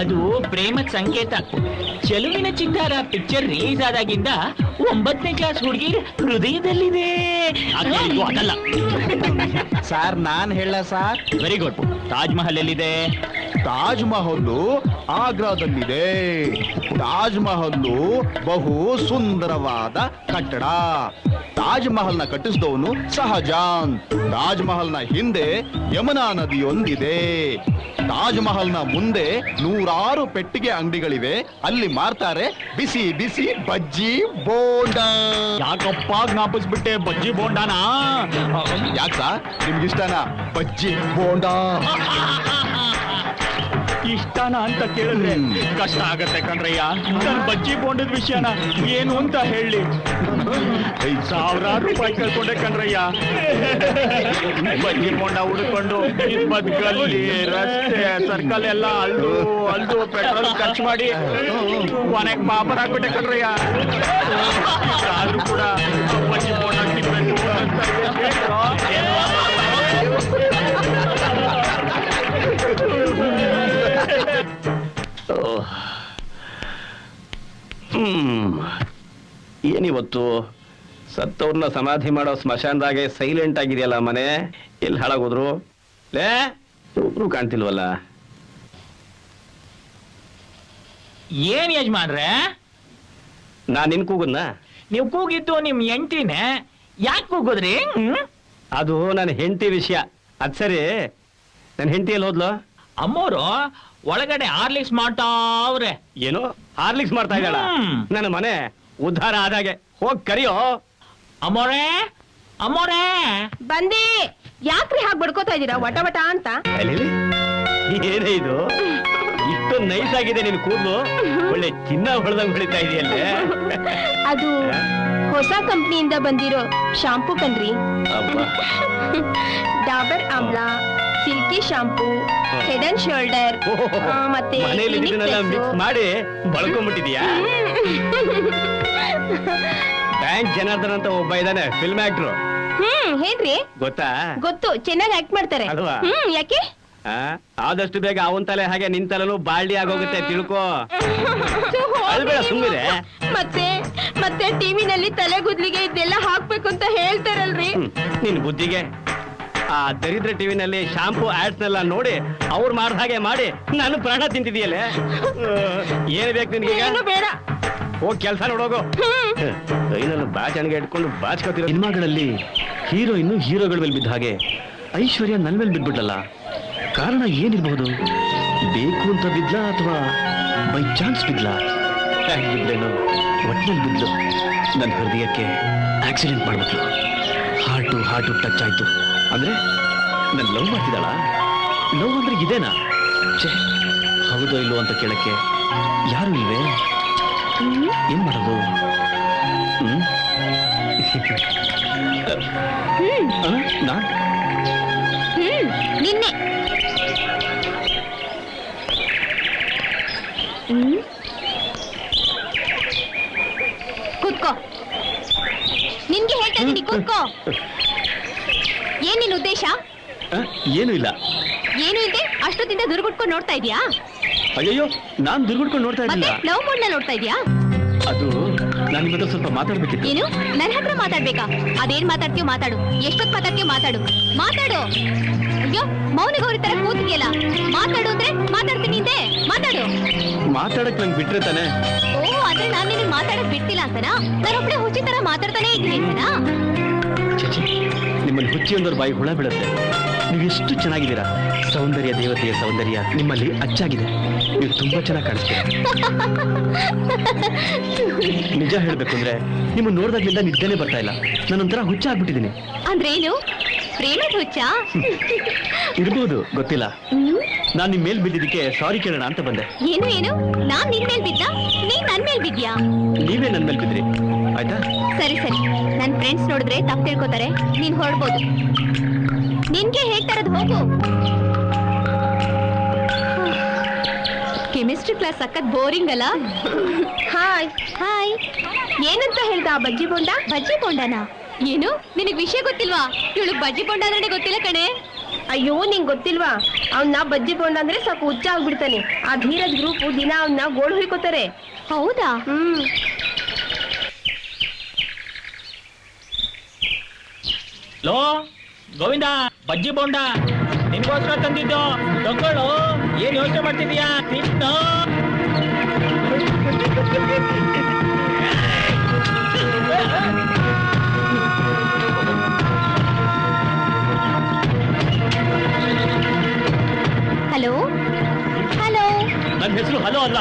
ಅದು ಪ್ರೇಮದ ಸಂಕೇತ. ಚೆಲುವಿನ ಚಿತ್ತಾರ ಪಿಕ್ಚರ್ ರಿಲೀಸ್ ಆದಾಗಿಂದ 9ನೇ ಕ್ಲಾಸ್ ಹುಡುಗಿ ಹೃದಯದಲ್ಲಿದೆ. ಅದಲ್ಲ ಸರ್, ನಾನ್ ಹೇಳ sir. Very good. Taj Mahal ಎಲ್ಲಿದೆ? ತಾಜ್ ಮಹಲ್ಲು ಆಗ್ರಾದಲ್ಲಿದೆ. ತಾಜ್ ಮಹಲ್ಲು ಬಹು ಸುಂದರವಾದ ಕಟ್ಟಡ. ತಾಜ್ ಮಹಲ್ನ ಕಟ್ಟಿಸಿದವನು ಶಹಜಾನ್. ತಾಜ್ ಮಹಲ್ನ ಹಿಂದೆ ಯಮುನಾ ನದಿಯೊಂದಿದೆ. ತಾಜ್ ಮಹಲ್ನ ಮುಂದೆ 100 ಪೆಟ್ಟಿಗೆ ಅಂಗಡಿಗಳಿವೆ. ಅಲ್ಲಿ ಮಾರ್ತಾರೆ ಬಿಸಿ ಬಿಸಿ ಬಜ್ಜಿ ಬೋಂಡ. ಯಾಕಪ್ಪ ಜ್ಞಾಪಿಸ್ಬಿಟ್ಟೆ ಬಜ್ಜಿ ಬೋಂಡಾನ? ಯಾಕ ನಿಮ್ಗಿಷ್ಟನಾ ಬಜ್ಜಿ ಬೋಂಡ? ಇಷ್ಟನಾ ಅಂತ ಕೇಳಿದ್ರೆ ಕಷ್ಟ ಆಗತ್ತೆ ಕಣ್ರಯ್ಯ. ನನ್ ಬಜ್ಜಿ ಬೋಂಡದ ವಿಷಯನ ಏನು ಅಂತ ಹೇಳಿ 1000 ರೂಪಾಯಿ ಕಳ್ಕೊಂಡೆ ಕಣ್ರಯ್ಯ. ಬಜ್ಜಿ ಬೋಂಡ ಹುಡ್ಕೊಂಡು ಬದುಕಲ್ಲಿ ರಸ್ತೆ ಸರ್ಕಲ್ ಎಲ್ಲ ಅಲ್ದು ಪೆಟ್ರೋಲ್ ಖರ್ಚು ಮಾಡಿ ಕೊನೆಗೆ ಪಾಪರ್ ಆಗ್ಬಿಟ್ಟೆ ಕಣ್ರಯ್ಯ. ಆದ್ರೂ ಕೂಡ ಬಜ್ಜಿ ಬೋಂಡ ತಿನ್ಬೇಕು ಏನಿವತ್ತು ಸತ್ತವ್ರನ್ನ ಸಮಾಧಿ ಮಾಡೋ ಸ್ಮಶಾನದಾಗೆ ಸೈಲೆಂಟ್ ಆಗಿದೆಯಲ್ಲ ಮನೆ. ಎಲ್ಲಿ ಹಾಳಾಗೋದ್ರು? ಲೇ, ಒಬ್ರು ಕಾಣ್ತಿಲ್ವಲ್ಲ. ಏನ್ ಯಜಮಾನ್ರೆ? ನಾನ್ ನಿನ್ ಕೂಗುದ್ನ? ನೀವು ಕೂಗಿದ್ದು ನಿಮ್ ಹೆಂಡ್ತಿನೇ. ಯಾಕೆ ಕೂಗುದ್ರಿ? ಅದು ನನ್ನ ಹೆಂಡತಿ ವಿಷಯ. ಅದ್ ಸರಿ, ನನ್ನ ಹೆಂಡತಿ ಎಲ್ಲಿ ಹೋದ್ಲು? ಅಮ್ಮೋರು ಒಳಗಡೆ ಹಾರ್ಲಿಕ್ಸ್ ಮಾಡ್ತಾವ್ರೆ. ಏನು ಹಾರ್ಲಿಕ್ಸ್ ಮಾಡ್ತಾ ಇದ್ದಾಳ? ನನ್ನ ಮನೆ ಉದ್ಧಾರ ಆದಾಗೆ. ಹೋಗ್ ಕರಿಯೋ. ಅಮ್ಮೋರೇ, ಅಮ್ಮೋರೇ. ಬಂದೆ. ಯಾಕ್ರಿ ಹಾಗೆ ಬಡ್ಕೋತಾ ಇದೀರಾ ವಟ ವಟ ಅಂತ? ಏನೇ ಇದು, ಇಷ್ಟು ನೈಸ್ ಆಗಿದೆ ನಿನ್ ಕೂದಲು. ಒಳ್ಳೆ ಚಿನ್ನ ಹೊಡೆದಂಗ್ ಹೊಳಿತಾ ಇದೆಯಲ್ಲೇ. ಅದು ಹೊಸ ಕಂಪ್ನಿಯಿಂದ ಬಂದಿರೋ ಶಾಂಪೂ ಕಣ್ರಿ. Dabur amla, silky shampoo, head and shoulder, ಮತ್ತೆ ಮಿಕ್ಸ್ ಮಾಡಿ ಬಳ್ಕೊಂಡ್ಬಿಟ್ಟಿದ್ಯಾ? ಬ್ಯಾಂಕ್ ಜನಾರ್ದನ್ ಅಂತ ಒಬ್ಬ ಇದ್ದಾನೆ, ಫಿಲ್ಮ್ ಆಕ್ಟ್ರು. ಹೇಳ್ರಿ. ಗೊತ್ತಾ? ಗೊತ್ತು, ಚೆನ್ನಾಗಿ ಆಕ್ಟ್ ಮಾಡ್ತಾರೆ. ಅಲ್ವಾ? ಯಾಕೆ? ಆ? ಆದಷ್ಟು ಬೇಗ ಅವನ್ ತಲೆ ಹಾಗೆ ನಿನ್ ತಲೆನೂ ಬಾಳ್ಡಿ ಆಗೋಗುತ್ತೆ, ತಿಳ್ಕೋ. ಅಳ್ಬೇಡ, ಸುಮ್ನಿರೆ. ಮತ್ತೆ ಟಿವಿನಲ್ಲಿ ತಲೆಗುದ್ಲಿಗೆ ಇದೆಲ್ಲ ಹಾಕ್ಬೇಕು ಅಂತ ಹೇಳ್ತಾರಲ್ರಿ. ನಿನ್ ಬುದ್ಧಿಗೆ ಆ ದರಿದ್ರ ಟಿವಿನಲ್ಲಿ ಶಾಂಪೂ ಆಡ್ಸ್ ನೆಲ್ಲ ನೋಡಿ ಅವ್ರು ಮಾಡ್ದ ಹಾಗೆ ಮಾಡಿ ನಾನು ಪ್ರಾಣ ತಿಂತಿದೀಯಲ್ಲೇ. ಏನ್ ಬೇಕು ನಿನ್ಗೆ? ಏನು ಬೇಡ. ಹೋಗಿ ಕೆಲಸ ನೋಡೋಗು. ಕೈನಲ್ಲಿ ಬಾಚಣಿಗೆ ಇಟ್ಕೊಂಡು ಬಾಚ್ಕೋತಿರೋ ಸಿನಿಮಾಗಳಲ್ಲಿ ಹೀರೋಯಿನ್ನು ಹೀರೋಗಳ ಮೇಲೆ ಬಿದ್ದ ಹಾಗೆ ಐಶ್ವರ್ಯ ನನ್ ಮೇಲೆ ಬಿದ್ಬಿಟ್ಲಲ್ಲ. ಕಾರಣ ಏನಿರ್ಬಹುದು? ಬೇಕು ಅಂತ ಬಿದ್ಲ ಅಥವಾ ಬೈ ಚಾನ್ಸ್ ಬಿದ್ಲ? ಬಿದ್ಲೇನು, ಒಟ್ಟಿನಲ್ಲಿ ಬಿದ್ಲು. ನನ್ನ ಹೃದಯಕ್ಕೆ ಆಕ್ಸಿಡೆಂಟ್ ಮಾಡ್ಬಿಟ್ಲು. ಹಾರ್ಟು ಟಚ್ ಆಯ್ತು. ಅಂದ್ರೆ ನನ್ ಲವ್ ಮಾಡ್ತಿದ್ದಾಳ? ಲವ್ ಅಂದ್ರೆ ಇದೇನಾ? ಛೇ, ಹೌದೋ ಇಲ್ಲೋ ಅಂತ ಕೇಳಕ್ಕೆ ಯಾರು ಇಲ್ವೇ? ಏನ್ ಮಾಡೋದು? ನಾನ್ ನಿನ್ನೆ ಕೂತ್ಕೋ. ನಿನ್ಗೆ ಹೇಳ್ತಾ ಇದ್ದೀನಿ, ಕೂತ್ಕೋ. ಏನ್ ನಿನ್ ಉದ್ದೇಶ? ಏನು ಇಲ್ಲ. ಏನು ಇಲ್ದೆ ಅಷ್ಟೊತ್ತಿಂದ ದುರ್ಗುಟ್ಕೊಂಡು ನೋಡ್ತಾ ಇದೀಯಾ? ಅಯ್ಯೋ, ನಾನ್ ದುರ್ಗುಡ್ಕೊಂಡು ನೋಡ್ತಾ ಮತ್ತೆ ಇದ್ದಿಲ್ಲ. ಲವ್ ಮೂಡ್ನ ನೋಡ್ತಾ ಇದೀಯಾ? ಅದು ನಾನು ನಿಮ್ಮ ಹತ್ರ ಸ್ವಲ್ಪ ಮಾತಾಡ್ಬೇಕಿತ್ತು. ಏನು ನನ್ನ ಹತ್ರ ಮಾತಾಡ್ಬೇಕಾ? ಅದೇನ್ ಮಾತಾಡ್ತೀಯೋ ಮಾತಾಡು. ಎಷ್ಟೊತ್ತು ಮಾತಾಡ್ತೀಯೋ ಮಾತಾಡು. ಅಯ್ಯೋ, ಮೌನ ಗೌರಿ ತರ ಕೂತಿದ್ಯಲ್ಲ. ಮಾತಾಡು ಅಂದ್ರೆ ಮಾತಾಡ್ತೀನಿ ಅಂತೆ. ಮಾತಾಡು. ಮಾತಾಡಕ್ ನಂಗೆ ಬಿಟ್ರೆ ತಾನೆ. ಓ, ಅಂದ್ರೆ ನಾನ್ ನಿನಗೆ ಮಾತಾಡಕ್ ಬಿಡ್ತಿಲ್ಲ ಅಂತನಾ? ನಾನೊಬ್ಳೆ ಹುಚ್ಚಿ ತರ ಮಾತಾಡ್ತಾನೆ ಇದ್ದೀನಿ ಅಂತನಾ? ಚಚಿ, ನಿಮ್ಮಲ್ಲಿ ಹುಚ್ಚಿ ಒಂದರ ಬಾಯಿ ಹುಳ ಬೀಳುತ್ತೆ. ನೀವು ಎಷ್ಟು ಚೆನ್ನಾಗಿದ್ದೀರಾ. ಸೌಂದರ್ಯ ದೇವತೆಯ ಸೌಂದರ್ಯ ನಿಮ್ಮಲ್ಲಿ ಅಚ್ಚಾಗಿದೆ. ನೀವು ತುಂಬಾ ಚೆನ್ನಾಗಿ ಕಾಣಿಸ್ತೀರಾ. ನಿಜ ಹೇಳ್ಬೇಕು ಅಂದ್ರೆ ನಿಮ್ಮನ್ನು ನೋಡ್ದಾಗ್ಲಿಂದ ನಿದ್ದೆನೆ ಬರ್ತಾ ಇಲ್ಲ. ನಾನೊಂಥರ ಹುಚ್ಚ ಆಗ್ಬಿಟ್ಟಿದ್ದೀನಿ. ಅಂದ್ರೆ ಏನು? ಪ್ರೇಮದ ಹುಚ್ಚ? ಇರ್ಬೋದು, ಗೊತ್ತಿಲ್ಲ. ನಾನ್ ನಿಮ್ ಮೇಲ್ ಬಿದ್ದಿದ್ದಕ್ಕೆ ಸಾರಿ ಕೇಳೋಣ ಅಂತ ಬಂದೆ. ಏನು ನಾನ್ ನಿನ್ ಮೇಲ್ ಬಿದ್ದ? ನೀನ್ ನನ್ ಮೇಲ್ ಬಿದ್ಯಾ? ನೀವೇ ನನ್ ಮೇಲ್ ಬಿದ್ರಿ, ಆಯ್ತಾ? ಸರಿ ನನ್ ಫ್ರೆಂಡ್ಸ್ ನೋಡಿದ್ರೆ ತಪ್ಪು ತಿಳ್ಕೊತಾರೆ. ನೀನ್ ಹೊರಡ್ಬೋದು. ನಿನ್ಗೆ ಹೇಳ್ತಾರದ್ ಹೋಗು. ಕೆಮಿಸ್ಟ್ರಿ ಕ್ಲಾಸ್ ಸಖತ್ ಬೋರಿಂಗ್ ಅಲ್ಲ? ಹಾಯ್. ಏನಂತ ಹೇಳ್ದ ಆ ಬಜ್ಜಿ ಬೋಂಡ? ಬಜ್ಜಿ ಬೋಂಡನಾ? ಏನು ನಿನಗ್ ವಿಷಯ ಗೊತ್ತಿಲ್ವಾ? ಇವಳು ಬಜ್ಜಿ ಬೋಂಡ ಅಂದ್ರೆ ಗೊತ್ತಿಲ್ಲ ಕಣೆ. ಅಯ್ಯೋ, ನಿಂಗ್ ಗೊತ್ತಿಲ್ವಾ? ಅವ್ನ ಬಜ್ಜಿ ಬೋಂಡ ಅಂದ್ರೆ ಸಾಕು ಹುಚ್ಚ ಆಗ್ಬಿಡ್ತಾನೆ. ಆ ಧೀರಜ್ ಗ್ರೂಪ್ ದಿನ ಅವನ್ನ ಗೋಳು ಹೊಯ್ಕೋತಾರೆ. ಹೌದಾ? ಲೋ ಗೋವಿಂದ, ಬಜ್ಜಿ ಬೋಂಡ ನಿನ್ಗೋಸ್ಕರ ತಂದಿದ್ದು. ತಗೊಳ್ಳು. ಏನ್ ಯೋಚನೆ ಮಾಡ್ತಿದೀಯಾ? ತಿನ್ನು. ಹಲೋ. ನನ್ನ ಹೆಸರು ಹಲೋ ಅಲ್ಲ,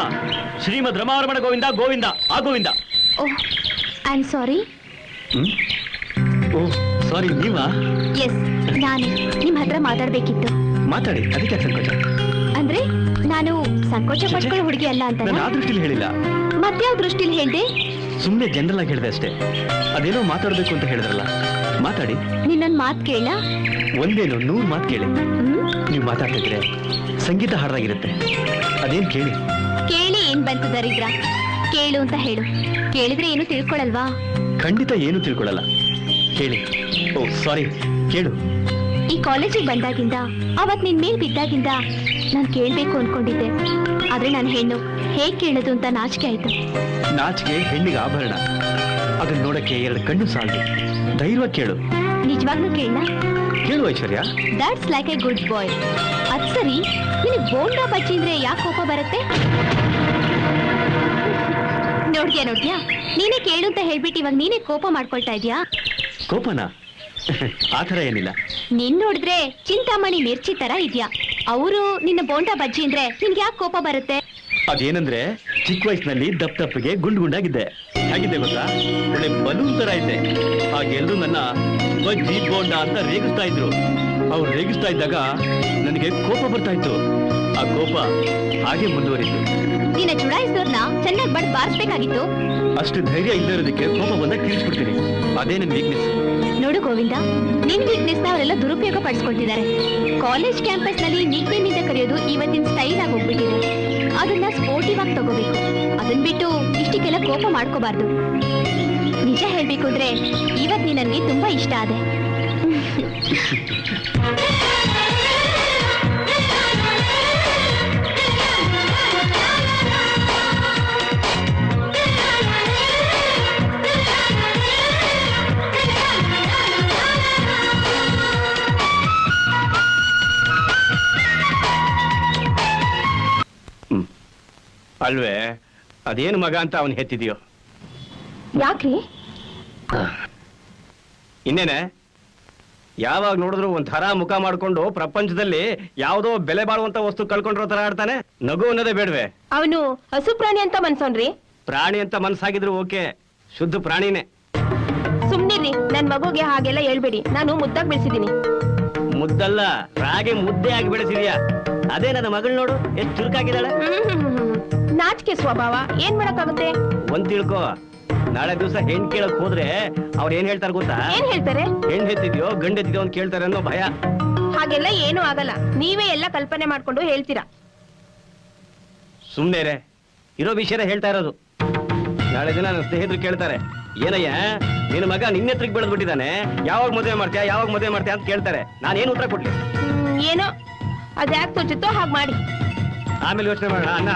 ಶ್ರೀಮದ್ ರಮಾರಮಣ ಗೋವಿಂದ. ಗೋವಿಂದ, ಆ ಗೋವಿಂದ. ಓಹ್, ಐ ಆಮ್ ಸಾರಿ. ಓ ಸಾರಿ, ನೀವಾ? ಎಸ್, ನಾನು ನಿಮ್ ಹತ್ರ ಮಾತಾಡ್ಬೇಕಿತ್ತು. ಮಾತಾಡಿ, ಅದಕ್ಕೆ ಸಂಕೋಚ. ಅಂದ್ರೆ ನಾನು ಸಂಕೋಚ ಪಟ್ಕೊಳ್ಳೋ ಹುಡುಗಿ ಅಲ್ಲ ಅಂತ. ನಾನು ಆ ದೃಷ್ಟಿಲಿ ಹೇಳಿಲ್ಲ. ಮತ್ಯಾವ ದೃಷ್ಟಿಲಿ ಹೇಳ್ದೆ? ಸುಮ್ಮನೆ ಜನರಲ್ ಆಗಿ ಹೇಳಿದೆ ಅಷ್ಟೇ. ಅದೇನೋ ಮಾತಾಡ್ಬೇಕು ಅಂತ ಹೇಳಿದ್ರಲ್ಲ, ಮಾತಾಡಿ. ನಿನ್ನೊಂದ್ ಮಾತು ಕೇಳ? ಒಂದೇನು 100 ಮಾತು ಕೇಳಿ. ನೀವು ಮಾತಾಡ್ತಿದ್ರೆ ಸಂಗೀತ ಹಾಡಾಗಿರುತ್ತೆ. ಅದೇನ್ ಕೇಳಿ. ಕೇಳಿ ಏನ್ ಬಂತು ದರಿದ್ರ? ಕೇಳು ಅಂತ ಹೇಳು. ಕೇಳಿದ್ರೆ ಏನು ತಿಳ್ಕೊಳಲ್ವಾ? ಖಂಡಿತ ಏನು ತಿಳ್ಕೊಳಲ್ಲ. ಕೇಳಿ. ಓ ಸಾರಿ, ಕೇಳು. ಈ ಕಾಲೇಜಿಗೆ ಬಂದಾಗಿಂದ, ಅವತ್ ನಿನ್ ಮೇಲ್ ಬಿದ್ದಾಗಿಂದ ನಾನ್ ಕೇಳ್ಬೇಕು ಅನ್ಕೊಂಡಿದ್ದೆ. ಆದ್ರೆ ನಾನು ಹೆಣ್ಣು, ಹೇಗ್ ಕೇಳೋದು ಅಂತ ನಾಚಿಕೆ ಆಯ್ತು. ನಾಚಿಕೆ ಹೆಣ್ಣಿಗೆ ಆಭರಣ. ಅದನ್ನ ನೋಡಕ್ಕೆ 2 ಕಣ್ಣು ಸಾಲದು. ಧೈರ್ಯವಾಗಿ ಕೇಳು. ನಿಜವಾಗ್ಲೂ ಕೇಳ? ಕೇಳು ಐಶ್ವರ್ಯ. ದಟ್ಸ್ ಲೈಕ್ ಎ ಗುಡ್ ಬಾಯ್. ಅದ್ ಸರಿ, ನಿನಗ್ ಬೋಂಡಾ ಬಜ್ಜಿ ಅಂದ್ರೆ ಯಾಕೆ ಕೋಪ ಬರುತ್ತೆ? ನೋಡ್ದ್ಯಾ, ನೀನೇ ಕೇಳು ಅಂತ ಹೇಳ್ಬಿಟ್ಟು ಇವಾಗ ನೀನೇ ಕೋಪ ಮಾಡ್ಕೊಳ್ತಾ ಇದ್ಯಾ? ಕೋಪನಾ? ಆತರ ಏನಿಲ್ಲ. ನಿನ್ ನೋಡಿದ್ರೆ ಚಿಂತಾಮಣಿ ಮಿರ್ಚಿ ತರ ಇದ್ಯಾ. ಅವರು ನಿನ್ನ ಬೋಂಡಾ ಬಜ್ಜಿ ಅಂದ್ರೆ ನಿನ್ಗೆ ಯಾಕೆ ಕೋಪ ಬರುತ್ತೆ? ಅದೇನಂದ್ರೆ ಚಿಕ್ಕ ವಯಸ್ಸಿನಲ್ಲಿ ದಪ್ಪಗೆ ಗುಂಡಾಗಿದ್ದೆ. ಹೇಗಿದ್ದೆ ಗೊತ್ತಾ? ಒಳ್ಳೆ ಬಲೂನ್ ತರ ಇದ್ದೆ. ಹಾಗೆ ಎಲ್ರು ನನ್ನ ಬಜ್ಜಿ ಬೋಂಡ ಅಂತ ರೇಗಿಸ್ತಾ ಇದ್ರು. ಅವ್ರು ರೇಗಿಸ್ತಾ ಇದ್ದಾಗ ನನಗೆ ಕೋಪ ಬರ್ತಾ ಇತ್ತು. ಆ ಕೋಪ ಹಾಗೆ ಮುಂದುವರಿತು. ನಿನ್ನ ಚುಡಾಯಿಸಿದವ್ರನ್ನ ಚೆನ್ನಾಗಿ ಬಡ್ ಬಾರಿಸ್ಬೇಕಾಗಿತ್ತು. ಅಷ್ಟು ಧೈರ್ಯ ಇಲ್ಲದೆ ಇರೋದಕ್ಕೆ ಕೋಪ ಬಂದಾಗ ತೀರಿಸ್ಬಿಡ್ತೀನಿ. ಅದೇ ನನ್ನ ವೀಕ್ನೆಸ್. ನೋಡು ಗೋವಿಂದ, ನಿನ್ ವೀಕ್ನೆಸ್ ನ ಅವರೆಲ್ಲ ದುರುಪಯೋಗ ಪಡಿಸ್ಕೊಳ್ತಿದ್ದಾರೆ. ಕಾಲೇಜ್ ಕ್ಯಾಂಪಸ್ ನಲ್ಲಿ ನಿಕ್ ನೇಮ್ ಇಂದ ಕರೆಯೋದು ಇವತ್ತಿನ ಸ್ಟೈಲ್ ಆಗಿ ಹೋಗ್ಬಿಟ್ಟಿದೆ. ಅದನ್ನ ಸ್ಪೋರ್ಟಿವ್ ಆಗಿ ತಗೋಬೇಕು. ಅದನ್ ಬಿಟ್ಟು ಇಷ್ಟಕ್ಕೆಲ್ಲ ಕೋಪ ಮಾಡ್ಕೋಬಾರ್ದು. ನಿಜ ಹೇಳ್ಬೇಕು ಅಂದ್ರೆ ಇವತ್ ನೀ ನನ್ಗೆ ತುಂಬಾ ಇಷ್ಟ ಆದೆ. ಅಲ್ವೇ ಅದೇನು ಮಗ ಅಂತ ಅವನ್ ಹೆತ್ತಿದ್ಯೋ? ಯಾಕ್ರಿ? ಇನ್ನೇನೆ ಯಾವಾಗ ನೋಡಿದ್ರು ಒಂಥರ ಮುಖ ಮಾಡ್ಕೊಂಡು ಪ್ರಪಂಚದಲ್ಲಿ ಯಾವುದೋ ಬೆಲೆ ಬಾಳುವಂತ ವಸ್ತು ಕಳ್ಕೊಂಡಿರೋ ತರ ಆಡ್ತಾನೆ. ನಗು ಅನ್ನೋದೇ ಬೇಡ್ವೆ? ಅವನು ಹಸು ಪ್ರಾಣಿ ಅಂತ ಮನ್ಸೋನ್ರಿ. ಪ್ರಾಣಿ ಅಂತ ಮನ್ಸಾಗಿದ್ರು ಓಕೆ, ಶುದ್ಧ ಪ್ರಾಣಿನೇ. ಸುಮ್ನಿರ್ರಿ, ನನ್ ಮಗುಗೆ ಹಾಗೆಲ್ಲ ಹೇಳ್ಬೇಡಿ. ನಾನು ಮುದ್ದಾಗ್ ಬೆಳೆಸಿದೀನಿ. ಮುದ್ದಲ್ಲ, ರಾಗಿ ಮುದ್ದೆ ಆಗಿ ಬೆಳೆಸಿದ್ಯಾ. ಅದೇ ನನ್ನ ಮಗಳು ನೋಡು ಎಷ್ಟು ಚುರುಕಾಗಿದ್ದಾಳೆ. ನಾಚಿಕೆ ಸ್ವಭಾವ, ಏನ್ ಮಾಡಕ್ಕಾಗುತ್ತೆ? ಒಂದ್ ತಿಳ್ಕೊ, ನಾಳೆ ದಿವಸ ಹೆಣ್ ಕೇಳಕ್ ಹೋದ್ರೆ ಅವ್ರು ಏನ್ ಹೇಳ್ತಾರೆ ಗೊತ್ತಾ? ಏನ್ ಹೇಳ್ತಾರೆ? ಹೆಣ್ ಹೆತ್ತಿದ್ಯೋ ಗಂಡ ಹೆತ್ತಿದ್ಯೋ ಅಂತ ಕೇಳ್ತಾರೆ ಅನ್ನೋ ಭಯ. ಹಾಗೆಲ್ಲ ಏನೂ ಆಗಲ್ಲ, ನೀವೇ ಎಲ್ಲ ಕಲ್ಪನೆ ಮಾಡ್ಕೊಂಡು ಹೇಳ್ತೀರಾ. ಸುಮ್ನೆ ಇರೋ ವಿಷಯನ ಹೇಳ್ತಾ ಇರೋದು. ನಾಳೆ ದಿನ ನನ್ನ ಸ್ನೇಹಿತರು ಕೇಳ್ತಾರೆ, ಏನಯ್ಯ ನಿನ್ನ ಮಗ ನಿನ್ನ ಹತ್ರಕ್ಕೆ ಬೆಳೆದ್ಬಿಟ್ಟಿದ್ದಾನೆ, ಯಾವಾಗ ಮದುವೆ ಮಾಡ್ತೀಯಾ ಯಾವಾಗ ಮದುವೆ ಮಾಡ್ತೀಯಾ ಅಂತ ಕೇಳ್ತಾರೆ. ನಾನೇನು ಉತ್ತರ ಕೊಡ್ಲಿ? ಏನೋ ಅದ್ಯಾಕ್ ತೋಚುತ್ತೋ ಹಾಗೆ ಮಾಡಿ. ಆಮೇಲೆ ಯೋಚನೆ ಮಾಡೋಣ. ಅನ್ನ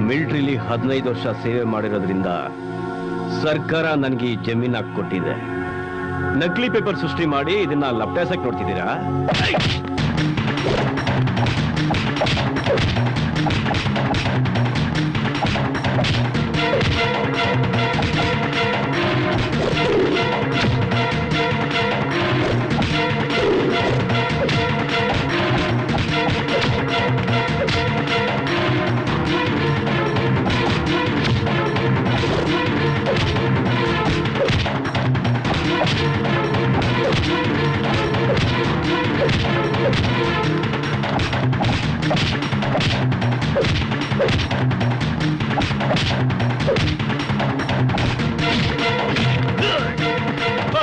ಮಿಲಿಟರಿಲಿ 15 ವರ್ಷ ಸೇವೆ ಮಾಡಿರೋದ್ರಿಂದ ಸರ್ಕಾರ ನನಗೆ ಈ ಜಮೀನ್ ಕೊಟ್ಟಿದೆ. ನಕಲಿ ಪೇಪರ್ ಸೃಷ್ಟಿ ಮಾಡಿ ಇದನ್ನ ಲಪ್ಟಾಸಕ್ ನೋಡ್ತಿದ್ದೀರಾ?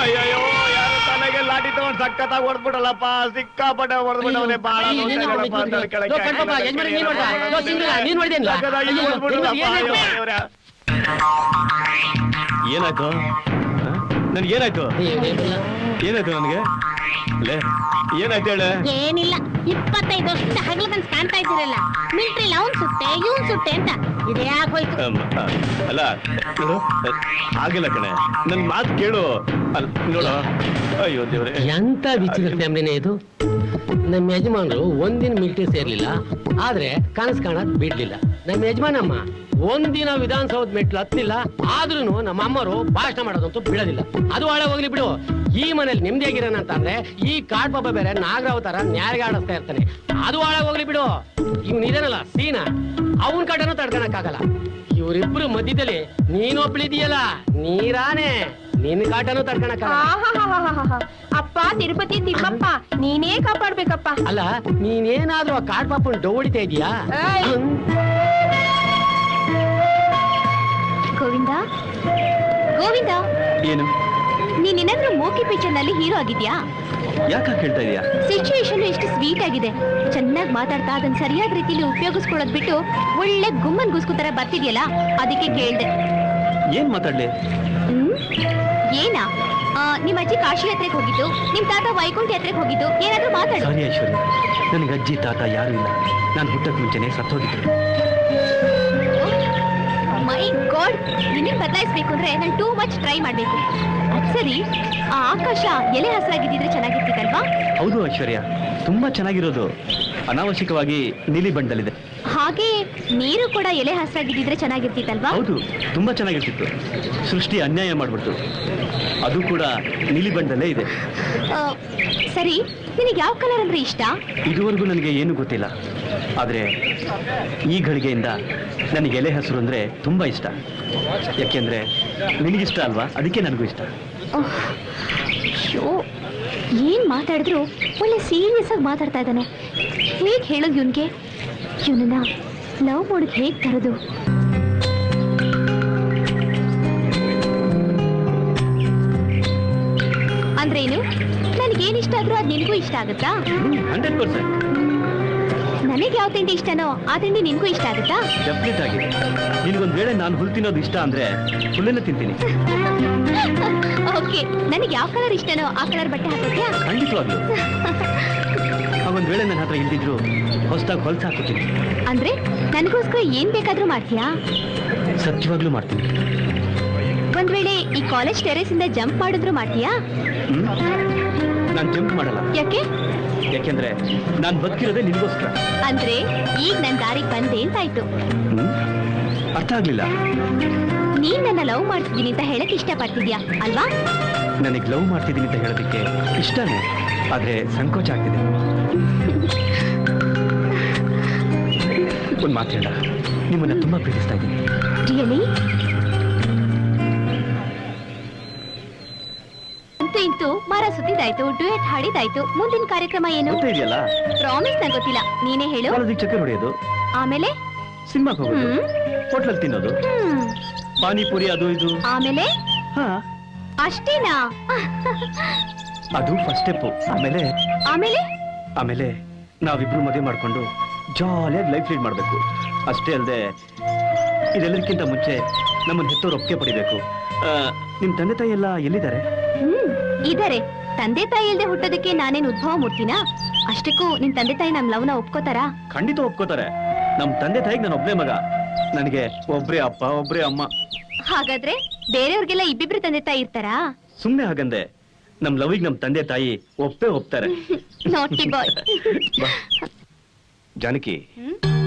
ಅಯ್ಯೋ, ಯಾರ ತಲೆಗೆ ಲಾಠಿ ತಗೊಂಡು ಸಕ್ಕತ್ತಾಗಿ ಹೊಡೆದ್ಬಿಡಲ್ಲಪ್ಪ, ಸಿಕ್ಕಾಪಟ್ಟೆ ಹೊಡೆದ್ಬಿಟ್ಟವನೇ. ಬಾಳ ಏನಾಯ್ತು? ನನ್ಗೇನಾಯ್ತು? ಏನಾಯ್ತು ನನಗೆ? ಏನಾಯ್ತು ಹೇಳ? ಏನಿಲ್ಲ, 25 ವರ್ಷದಿಂದ ಹಗಲಕನ್ಸ್ ಕಾಣ್ತಾ ಇದ್ದೀರಲ್ಲ, ಮಿಲಿಟರಿಲಿ ಅವ್ನ್ ಸುಟ್ಟೆ ಇವ್ನ್ ಸುಟ್ಟೆ ಅಂತ. ಇದೇ ಆಗೋಯ್ತು. ಅಲ್ಲ ನೋಡು, ಆಗಿಲ್ಲ ಕಣೆ, ನನ್ ಮಾತು ಕೇಳು. ನೋಡು, ಅಯ್ಯೋ ದೇವ್ರೆ, ಎಂತ ವಿಚಿತ್ರತೆ ಇದು. ನಮ್ಮ ಯಜಮಾನರು ಒಂದಿನ ಮಿಲಿಟರಿ ಸೇರ್ಲಿಲ್ಲ, ಆದ್ರೆ ಕನಸು ಕಾಣದ್ ಬಿಡ್ಲಿಲ್ಲ. ನಮ್ಮ ಯಜಮಾನಮ್ಮ ಒಂದಿನ ವಿಧಾನಸೌಧ ಮೆಟ್ಲು ಹತ್ತಿಲ್ಲ, ಆದ್ರೂ ನಮ್ಮ ಅಮ್ಮರು ಭಾಷಣ ಮಾಡೋದಂತೂ ಬಿಡೋದಿಲ್ಲ. ಅದು ಒಳ್ಳೆ ಹೋಗ್ಲಿ ಬಿಡು. ಈ ಮನೇಲಿ ನಿಮ್ದೇಗಿರೋಣ ಅಂತ ಅಂದ್ರೆ ಈ ಕಾಡ್ ಪಾಪ ಬೇರೆ ನಾಗರಾವ್ ತರ ನ್ಯಾಯ ಆಡಿಸ್ತಾ ಇರ್ತಾನೆ. ಅದು ಒಳ್ಳೆ ಹೋಗ್ಲಿ ಬಿಡು. ಇವ್ನು ಇದನ್ನಲ್ಲ ಸೀನಾ, ಅವನ್ ಕಟನೂ ತಡ್ಕೊಳಕ್ಕಾಗಲ್ಲ. ಇವ್ರಿಬ್ರು ಮಧ್ಯದಲ್ಲಿ ನೀನೊಬ್ಳಿದೆಯಲ್ಲ ನೀರಾನೆ, ನಿನ್ ಕಾಟನೂ ತಡ್ಕೊಳಕ್ಕಾಗಲ್ಲ. ಅಪ್ಪ ತಿರುಪತಿ ತಿಮ್ಮಪ್ಪ, ನೀನೇ ಕಾಪಾಡ್ಬೇಕಪ್ಪ. ಅಲ್ಲ, ನೀನೇನಾದ್ರೂ ಆ ಕಾಡ್ ಪಾಪನ್ ಡೌ ಹೊಡಿತಾ ಇದೀಯಾ? ಗೋವಿಂದ, ಗೋವಿಂದ, ಏನು? ನೀನೇನಾದ್ರೂ ಮೋಕಿ ಪಿಕ್ಚರ್ ನಲ್ಲಿ ಹೀರೋ ಆಗಿದ್ಯಾ? ಯಾಕ ಕೇಳ್ತಾ ಇದೀಯಾ? ಸಿಚುವೇಶನ್ ಎಷ್ಟು ಸ್ವೀಟ್ ಆಗಿದೆ, ಚೆನ್ನಾಗಿ ಮಾತಾಡ್ತಾ ಅದನ್ನ ಸರಿಯಾದ ರೀತಿಯಲ್ಲಿ ಉಪಯೋಗಿಸ್ಕೊಳ್ಳೋದ್ ಬಿಟ್ಟು ಒಳ್ಳೆ ಗುಮ್ಮನ್ ಗುಸ್ಕುತರ ಬರ್ತಿದ್ಯಲ್ಲ, ಅದಕ್ಕೆ ಕೇಳ್ದೆ. ಏನ್ ಮಾತಾಡ್ಲಿ? ಏನಾ? ನಿಮ್ ಅಜ್ಜಿ ಕಾಶಿ ಯಾತ್ರೆಗೆ ಹೋಗಿದ್ದು, ನಿಮ್ ತಾತ ವೈಕುಂಠ ಯಾತ್ರೆಗೆ ಹೋಗಿದ್ದು, ಏನಾದ್ರೂ ಮಾತಾಡು. ಸಾರಿ ಐಶ್ವರ್ಯ, ನನಗೆ ಅಜ್ಜಿ ತಾತ ಯಾರು ಇಲ್ಲ. ನಾನು ಹುಟ್ಟಕ್ ಮುಂಚೆನೆ ಸತ್ತೋಗಿದ್ರು. ಮೈ ಗಾಡ್, ನಿನ್ನನ್ ಬದಲಾಯಿಸ್ಬೇಕು ಅಂದ್ರೆ ನಾನು ಟೂ ಮಚ್ ಟ್ರೈ ಮಾಡ್ಬೇಕು. ಅದ್ ಸರಿ, ಆ ಆಕಾಶ ಎಲೆ ಹಸಿರಾಗಿದ್ದಿದ್ರೆ ಚೆನ್ನಾಗಿರ್ತಿತ್ತಲ್ವಾ? ಹೌದು ಐಶ್ವರ್ಯ, ತುಂಬಾ ಚೆನ್ನಾಗಿರೋದು. ಅನಾವಶ್ಯಕವಾಗಿ ನೀಲಿ ಬಣ್ಣದಲ್ಲಿದೆ. ಹಾಗೆ ನೀರು ಕೂಡ ಎಲೆ ಹಸಿರಾಗಿದ್ದಿದ್ರೆ ಚೆನ್ನಾಗಿರ್ತಿತ್ತಲ್ವಾ? ಹೌದು, ತುಂಬಾ ಚೆನ್ನಾಗಿರ್ತಿತ್ತು. ಸೃಷ್ಟಿ ಅನ್ಯಾಯ ಮಾಡ್ಬಿಡ್ತು, ಅದು ಕೂಡ ನೀಲಿ ಬಣ್ಣದಲ್ಲೇ ಇದೆ. ಸರಿ, ನಿನಗೆ ಯಾವ ಕಲರ್ ಅಂದ್ರೆ ಇಷ್ಟ? ಇದುವರೆಗೂ ನನಗೆ ಏನು ಗೊತ್ತಿಲ್ಲ, ಆದ್ರೆ ಈ ಘಳಿಗೆಯಿಂದ ನನಗೆ ಎಲೆ ಹಸಿರು ಅಂದ್ರೆ ತುಂಬಾ ಇಷ್ಟ. ಯಾಕೆಂದ್ರೆ ನಿನಗಿಷ್ಟ ಅಲ್ವಾ, ಅದಕ್ಕೆ ನನಗೂ ಇಷ್ಟ. ಏನ್ ಮಾತಾಡಿದ್ರು ಒಳ್ಳೆ ಸೀರಿಯಸ್ ಆಗಿ ಮಾತಾಡ್ತಾ ಇದ್ದಾನೆ. ಹೇಗ್ ಹೇಳೋದು ಇವನ್ಗೆ? ಇವನನ್ನ ಲವ್ ಮಾಡೋದು ಹೇಗ್ ತರೋದು? ಅಂದ್ರೇನು, ನನಗೇನ್ ಇಷ್ಟ ಆದ್ರೂ ಅದು ನಿನಗೂ ಇಷ್ಟ ಆಗುತ್ತಾ? 100%. ನನಗೆ ಯಾವ ತಿಂಡಿ ಇಷ್ಟನೋ ಆ ತಿಂಡಿ ನಿನ್ಗೂ ಇಷ್ಟ ಆಗುತ್ತಾ? ಡೆಫಿನೆಟ್ ಆಗಿ. ನಿನಗೊಂದ್ ವೇಳೆ ನಾನು ಹುಲ್ ತಿನ್ನೋದು ಇಷ್ಟ ಅಂದ್ರೆ ಹುಲ್ಲನ್ನ ತಿಂತೀನಿ. ಓಕೆ, ನನಗೆ ಯಾವ ಕಲರ್ ಇಷ್ಟನೋ ಆ ಕಲರ್ ಬಟ್ಟೆ ಹಾಕೋತ್ಯಾ? ಖಂಡಿತವಾಗ್ಲು. ಹಾಗೊಂದ್ ವೇಳೆ ನನ್ನ ಹತ್ರ ಇಲ್ದಿದ್ರು ಹೊಸದಾಗಿ ಹೊಲ್ಸ್ ಹಾಕೋತೀನಿ. ಅಂದ್ರೆ ನನಗೋಸ್ಕರ ಏನ್ ಬೇಕಾದ್ರೂ ಮಾಡ್ತೀಯಾ? ಸತ್ಯವಾಗ್ಲೂ ಮಾಡ್ತೀನಿ. ಒಂದ್ ವೇಳೆ ಈ ಕಾಲೇಜ್ ಟೆರೇಸ್ ಇಂದ ಜಂಪ್ ಮಾಡಿದ್ರು ಮಾಡ್ತೀಯಾ? ನಾನು ಜಂಪ್ ಮಾಡಲ್ಲ. ಯಾಕೆ? ಯಾಕೆಂದ್ರೆ ನಾನು ಬದುಕಿರೋದೇ ನಿನ್ಗೋಸ್ಕರ. ಅಂದ್ರೆ ಈಗ ನನ್ ದಾರಿಗೆ ಬಂದೆ ಅಂತಾಯ್ತು. ಅರ್ಥ ಆಗ್ಲಿಲ್ಲ. ನೀನ್ ನನ್ನ ಲವ್ ಮಾಡ್ತಿದ್ದೀನಿ ಅಂತ ಹೇಳಕ್ ಇಷ್ಟಪಡ್ತಿದ್ಯಾ ಅಲ್ವಾ? ನನಗೆ ಲವ್ ಮಾಡ್ತಿದ್ದೀನಿ ಅಂತ ಹೇಳೋದಕ್ಕೆ ಇಷ್ಟನೇ, ಆದ್ರೆ ಸಂಕೋಚ ಆಗ್ತಿದೆ. ಒಂದ್ ಮಾತು ಹೇಳ, ನಿಮ್ಮನ್ನ ತುಂಬಾ ಪ್ರೀತಿಸ್ತಾ ಇದ್ದೀನಿ. ರಿಯಲಿ? ಅಂತೂ ಇಂತೂ ಮರ ಸುತ್ತಿದಾಯ್ತು, ಡ್ಯೂಯೆಟ್ ಹಾಡಿದಾಯ್ತು. ಮುಂದಿನ ಕಾರ್ಯಕ್ರಮ ಏನು? ಗೊತ್ತೇ ಇದೆಯಲ್ಲ, ಪ್ರಾಮಿಸ್ ನಂಗೆ ಗೊತ್ತಿಲ್ಲ, ನೀನೇ ಹೇಳು. ಕಾಲೇಜಿಗೆ ಚಕ್ಕರ್ ಹೊಡೆಯೋದು, ಆಮೇಲೆ ಸಿನಿಮಾಗೆ ಹೋಗೋದು, ಹ್ಮ್. ಹೋಟ್ಲಲ್ಲಿ ತಿನ್ನೋದು, ಪಾನಿಪುರಿ ಅದು ಇದು. ಆಮೇಲೆ ಹಾ, ಅಷ್ಟೇನಾ? ಅದು ಫಸ್ಟ್ ಸ್ಟೆಪ್. ಆಮೇಲೆ ಆಮೇಲೆ ಆಮೇಲೆ ನಾವಿಬ್ರು ಮದುವೆ ಮಾಡ್ಕೊಂಡು ಜಾಲಿಯಾಗಿ ಲೈಫ್ ಲೀಡ್ ಮಾಡ್ಬೇಕು. ಅಷ್ಟೇ ಅಲ್ಲದೆ ಇದೆಲ್ಲದಕ್ಕಿಂತ ಮುಂಚೆ ನಮ್ಮನ್ನ ಹೆತ್ತೋರು ಒಪ್ಪಿಗೆ ಪಡಿಬೇಕು. ನಿಮ್ ತಂದೆ ತಾಯಿ ಎಲ್ಲ ಎಲ್ಲಿದ್ದಾರೆ? ಇದಾರೆ. ತಂದೆ ತಾಯಿ ಇಲ್ದೆ ಹುಟ್ಟೋದಕ್ಕೆ ನಾನೇನ್ ಉದ್ಭವ ಮೂರ್ತಿನಾ? ಅಷ್ಟಕ್ಕೂ ನಿನ್ ತಂದೆ ತಾಯಿ ನಮ್ ಲವ್ನ ಒಪ್ಕೋತಾರಾ? ಖಂಡಿತ ಒಪ್ಕೋತಾರೆ. ನಮ್ ತಂದೆ ತಾಯಿಗೆ ನಾನು ಒಬ್ಬನೇ ಮಗ, ನನಗೆ ಒಬ್ರೇ ಅಪ್ಪ ಒಬ್ರೇ ಅಮ್ಮ. ಹಾಗಾದ್ರೆ ಬೇರೆಯವ್ರಿಗೆಲ್ಲ ಇಬ್ಬಿಬ್ರು ತಂದೆ ತಾಯಿ ಇರ್ತಾರಾ? ಸುಮ್ನೆ ಹಾಗಂದೆ, ನಮ್ ಲವಿಗ್ ನಮ್ ತಂದೆ ತಾಯಿ ಒಪ್ತಾರೆ. ನಾಟಿ ಬಾಯ್. ಬಾ. ಜಾನಕಿ,